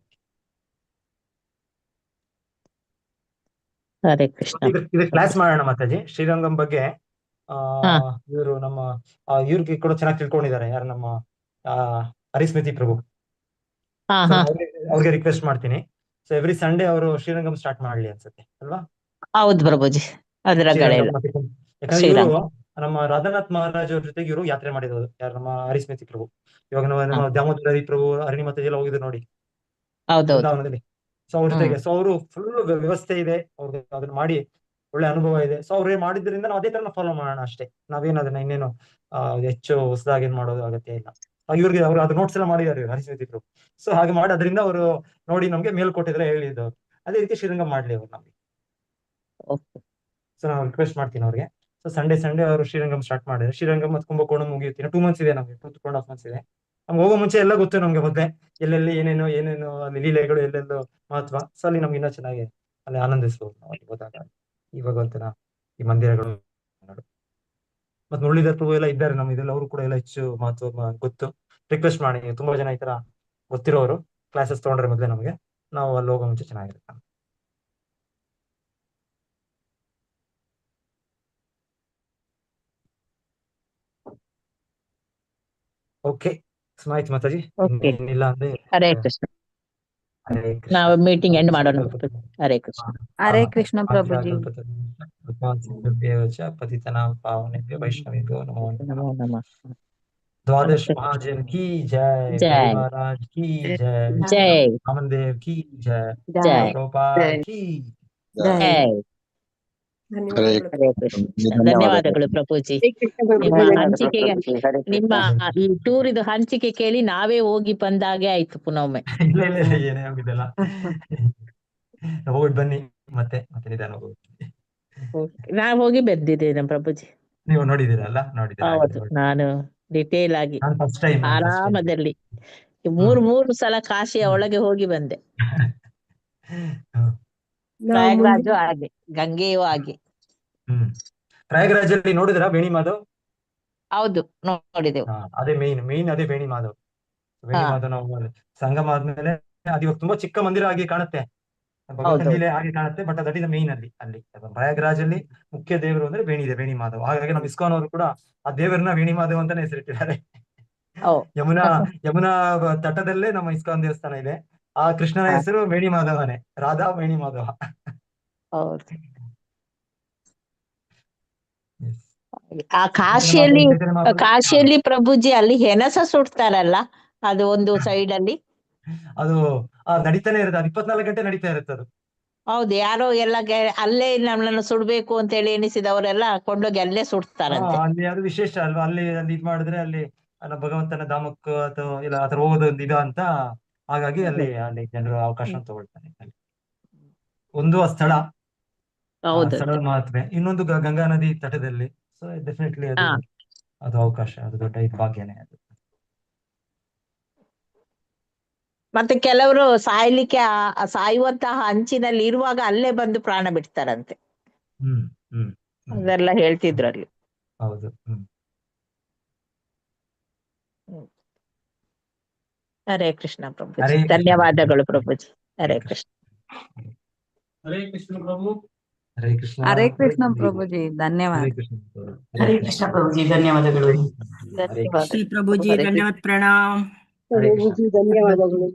ಹರೇ ಕೃಷ್ಣ. ಇದು ಕ್ಲಾಸ್ ಮಾಡೋಣ ಮಾತಾಜಿ ಶ್ರೀರಂಗಂ ಬಗ್ಗೆ. ಇವರು ನಮ್ಮ ಇವ್ರಿಗೆ ಕೂಡ ಚೆನ್ನಾಗಿ ತಿಳ್ಕೊಂಡಿದ್ದಾರೆ. ಯಾರು ನಮ್ಮ ಹರಿಸ್ಮಿತಿ ಪ್ರಭು. ಅವ್ರಿಗೆ ರಿಕ್ವೆಸ್ಟ್ ಮಾಡ್ತೀನಿ. ಸೊ ಎವ್ರಿ ಸಂಡೇ ಅವರು ಶ್ರೀರಂಗಂ ಸ್ಟಾರ್ಟ್ ಮಾಡ್ಲಿ ಅನ್ಸುತ್ತೆ ಅಲ್ವಾ? ಹೌದು ಪ್ರಭುಜಿ, ಯಾಕಂದ್ರೆ ಇವರು ನಮ್ಮ ರಾಧಾನಾಥ್ ಮಹಾರಾಜ್ ಅವ್ರ ಜೊತೆಗೆ ಇವರು ಯಾತ್ರೆ ಮಾಡಿರೋದು. ಯಾರು ನಮ್ಮ ಹರಿಸ್ಮಿತಿ ಪ್ರಭು. ಇವಾಗ ನಮ್ಮ ದಾಮೋದರಿ ಪ್ರಭು ಅರಣಿ ಮತ ಎಲ್ಲ ಹೋಗಿದ್ರು ನೋಡಿ ವೃಂದಾವನದಲ್ಲಿ. ಸೊ ಅವ್ರ ಜೊತೆಗೆ ಅವರು ಫುಲ್ ವ್ಯವಸ್ಥೆ ಇದೆ, ಅವ್ರಿಗೆ ಅದನ್ನ ಮಾಡಿ ಒಳ್ಳೆ ಅನುಭವ ಇದೆ. ಸೊ ಅವ್ರು ಮಾಡಿದ್ರಿಂದ ನಾವು ಅದೇ ತರ ಫಾಲೋ ಮಾಡೋಣ ಅಷ್ಟೇ. ನಾವೇನು ಅದನ್ನ ಇನ್ನೇನು ಹೆಚ್ಚು ಹೊಸದಾಗಿ ಏನ್ ಮಾಡೋದು ಅಗತ್ಯ ಇಲ್ಲ. ಇವ್ರಿಗೆ ಅವ್ರು ಅದು ನೋಟ್ಸ್ ಎಲ್ಲ ಮಾಡಿದ್ದಾರೆ ಹರಿಸ್ಮಿತಿ ಪ್ರಭು. ಸೊ ಹಾಗೆ ಮಾಡಿ ಅದರಿಂದ ಅವರು ನೋಡಿ ನಮ್ಗೆ ಮೇಲ್ಕೊಟ್ಟಿದ್ರೆ ಹೇಳಿದ್ದು ಅದೇ ರೀತಿ ಶ್ರೀರಂಗಂ ಮಾಡ್ಲಿ ಅವ್ರು ನಮ್ಗೆ. ಸೊ ನಾವು ರಿಕ್ವೆಸ್ಟ್ ಮಾಡ್ತೀನಿ ಅವ್ರಿಗೆ. ಸೊ ಸಂಡೇ ಅವರು ಶ್ರೀರಂಗಂ ಸ್ಟಾರ್ಟ್ ಮಾಡಿದ್ರೆ ಶ್ರೀರಂಗಂ ಮತ್ತು ಕುಂಭಕೋಣಂ ಮುಗಿಯುತ್ತೆ. 2 months ಇದೆ ನಮ್ಗೆ, 2.5 months ಇದೆ. ನಮ್ಗೆ ಹೋಗೋ ಮುಂಚೆ ಎಲ್ಲ ಗೊತ್ತು ನಮ್ಗೆ ಮೊದಲೇ ಎಲ್ಲೆಲ್ಲಿ ಏನೇನು ಅಲ್ಲಿ ಲೀಲೆಗಳು ಎಲ್ಲೆಲ್ಲೋ ಮಹತ್ವ. ಸೊ ಅಲ್ಲಿ ನಮ್ಗೆ ಇನ್ನೂ ಚೆನ್ನಾಗಿ ಅಲ್ಲಿ ಆನಂದಿಸ್ಬೋದು ನಾವು ಅಲ್ಲಿ ಹೋದಾಗ. ಈ ಭಗವಂತನ ಈ ಮಂದಿರಗಳು ಮತ್ತೆ ಮುರಳೀಧರ್ ಪ್ರಭು ಎಲ್ಲ ಇದ್ದಾರೆ ನಮ್ಮ ಇದೆಲ್ಲ, ಅವರು ಕೂಡ ಎಲ್ಲ ಹೆಚ್ಚು ಮಹತ್ವ ಗೊತ್ತು. ರಿಕ್ವೆಸ್ಟ್ ಮಾಡಿ, ತುಂಬಾ ಜನ ಈ ತರ ಗೊತ್ತಿರೋರು ಕ್ಲಾಸಸ್ ತಗೊಂಡ್ರೆ ಮೊದಲೇ ನಮಗೆ, ನಾವು ಅಲ್ಲಿ ಹೋಗೋ ಮುಂಚೆ ಚೆನ್ನಾಗಿರುತ್ತೆ. ಓಕೆ, ಆಯ್ತು ಮಾತಾಜಿ. ಏನಿಲ್ಲ ಅಂದ್ರೆ ಹರೇ ಕೃಷ್ಣ. ನಾವು ಮೀಟಿಂಗ್ ಎಂಡ್ ಮಾಡೋಣ. ಹರೇ ಕೃಷ್ಣ. ಹರೇ ಕೃಷ್ಣ ಪ್ರಭುಜಿ. ಪತಿತನಾಂ ಪಾವನೇಭ್ಯೋ ವೈಷ್ಣವೇಭ್ಯೋ ನಮೋ ನಮೋ ನಮಃ. द्वादश महाजन की जय, जय महाराज की जय, जय वामनदेव की जय, जय प्रभुपाद की जय. ಹರೇ ಕೃಷ್ಣ. ಧನ್ಯವಾದಗಳು ಪ್ರಭುಜಿ. ನಿಮ್ಮ ಹಂಚಿಕೆಗೆ, ನಿಮ್ಮ ಈ ಟೂರ್ ಇದು ಹಂಚಿಕೆ ಕೇಳಿ ನಾವೇ ಹೋಗಿ ಬಂದಾಗೆ ಆಯ್ತು ಪುನೊಮ್ಮೆ. ಇಲ್ಲ ಏನೇ ಹೋಗಿದ್ದಲ್ಲ, ಹೋಗಿ ಬನ್ನಿ ಮತ್ತೆ ನಿಧಾನ ಹೋಗಿ. ನಾವ್ ಹೋಗಿ ಬಂದಿದ್ದೇನೆ ಪ್ರಭುಜಿ. ನೀವು ನೋಡಿದಿರಲ್ಲ? ಹೌದು, ನಾನು ಡಿಟೇಲ್ ಆಗಿ ಆರಾಮದಲ್ಲಿ 3 ಸಲ ಕಾಶಿಯ ಒಳಗೆ ಹೋಗಿ ಬಂದೆ. ಪ್ರಯಾಗ್ರಾಜು ಹಾಗೆ, ಗಂಗೆಯೂ ಹಾಗೆ. ಪ್ರಯಾಗ್ರಾಜಲ್ಲಿ ನೋಡಿದ್ರ ಬೇಣಿ ಮಾಧವ್? ಹೌದು, ನೋಡಿದೆವು. ಅದೇ ಮೇನ್ ಅದೇ ಬೇಣಿ ಮಾಧವ್. ನಾವು ಸಂಗಮ ಆದ್ಮೇಲೆ ಅದು ಇವಾಗ ತುಂಬಾ ಚಿಕ್ಕ ಮಂದಿರ ಆಗಿ ಕಾಣುತ್ತೆ, ಭಗವಂತನ ಹಾಗೆ ಕಾಣುತ್ತೆ. ಬಟ್ ದಟ್ ಇಸ್ ಮೇನ್ ಅಲ್ಲಿ ಪ್ರಯಾಗ್ರಾಜ್ ಅಲ್ಲಿ ಮುಖ್ಯ ದೇವರು ಅಂದ್ರೆ ಬೇಣಿ ಮಾಧವ್. ಹಾಗಾಗಿ ನಮ್ಮ ಇಸ್ಕಾನ್ ಅವರು ಕೂಡ ಆ ದೇವರನ್ನ ಬೇಣಿ ಮಾಧವ್ ಅಂತಾನೆ ಹೆಸರಿಟ್ಟಿದ್ದಾರೆ. ಯಮುನಾ ತಟದಲ್ಲೇ ನಮ್ಮ ಇಸ್ಕಾನ್ ದೇವಸ್ಥಾನ ಇದೆ. ಆ ಕೃಷ್ಣನ ಹೆಸರು ಬೇಣಿ ಮಾಧವನೇ, ರಾಧಾ ಬೇಣಿ ಮಾಧವ. ಆ ಕಾಶಿಯಲ್ಲಿ ಪ್ರಭುಜಿ ಅಲ್ಲಿ ಹೆಣಸ ಸುಡ್ತಾರಲ್ಲ, ಅದು ಒಂದು ಸೈಡ್ ಅಲ್ಲಿ ಅದು ನಡೀತಾನೆ ಇರುತ್ತೆ. ಅದು 24 ಗಂಟೆ ನಡೀತಾ ಇರುತ್ತೆ ಅದು. ಹೌದು, ಯಾರೋ ಎಲ್ಲ ಅಲ್ಲೇ ನಮ್ಮನ್ನ ಸುಡ್ಬೇಕು ಅಂತ ಹೇಳಿ ಎಣಿಸಿದವರೆಲ್ಲ ಕೊಂಡೋಗಿ ಅಲ್ಲೇ ಸುಡ್ತಾರಂತೆ. ಅಲ್ಲಿ ಅದು ವಿಶೇಷ ಅಲ್ವಾ, ಅಲ್ಲಿ ಅಲ್ಲಿ ಇದ್ ಮಾಡಿದ್ರೆ ಅಲ್ಲಿ ಭಗವಂತನ ಧಾಮಕ್ಕೂ ಅಥವಾ ಇಲ್ಲ ಆ ಥರ ಹೋಗೋದು ಒಂದು ಇದು ಅಂತ, ಹಾಗಾಗಿ ಅಲ್ಲಿ ಅಲ್ಲಿ ಜನರು ಅವಕಾಶ ತಗೊಳ್ತಾರೆ. ಅಲ್ಲಿ ಒಂದು ಆ ಸ್ಥಳ, ಆ ಹೌದು ಸ್ಥಳದ ಮಹತ್ವೆ, ಇನ್ನೊಂದು ಗಂಗಾ ನದಿ ತಟದಲ್ಲಿ. ಸೊ ಡೆಫಿನೆಟ್ಲಿ ಅದು ಹಾ ಅದು ಅವಕಾಶ, ಅದು ದೊಡ್ಡ ಇದು ಭಾಗ್ಯನೇ ಅದು. ಮತ್ತೆ ಕೆಲವರು ಸಾಯ್ಲಿಕ್ಕೆ ಸಾಯುವಂತಹ ಅಂಚಿನಲ್ಲಿ ಇರುವಾಗ ಅಲ್ಲೇ ಬಂದು ಪ್ರಾಣ ಬಿಡ್ತಾರಂತೆ. ಹ್ಮ್ ಹ್ಮ್ ಹ್ಮ್ ಅದೆಲ್ಲ ಹೇಳ್ತಿದ್ರಲ್ಲಿ. ಹೌದು. ಹರೇ ಕೃಷ್ಣ ಹರೇ ಪ್ರಭುಜಿ, ಕೃಷ್ಣ. ಧನ್ಯವಾದಗಳು ಪ್ರಭುಜಿ. ಹರೇ ಕೃಷ್ಣ. ಹರೇ ಕೃಷ್ಣ ಪ್ರಭು. ಹರೇ ಕೃಷ್ಣ. ಹರೇ ಕೃಷ್ಣ ಪ್ರಭುಜಿ, ಹರೇ ಧನ್ಯವಾದ. ಕೃಷ್ಣ ಪ್ರಭು. ಹರೇ ಕೃಷ್ಣ ಪ್ರಭುಜಿ, ಧನ್ಯವಾದಗಳು. ಹರೇ ಕೃಷ್ಣ. ಧನ್ಯವಾದ ಶ್ರೀ ಪ್ರಭುಜಿ, ಹರೇ ಕೃಷ್ಣ. ದಂಡವತ್ ಪ್ರಣಾಮ್. ಹರೇ ಕೃಷ್ಣ. ಧನ್ಯವಾದಗಳು.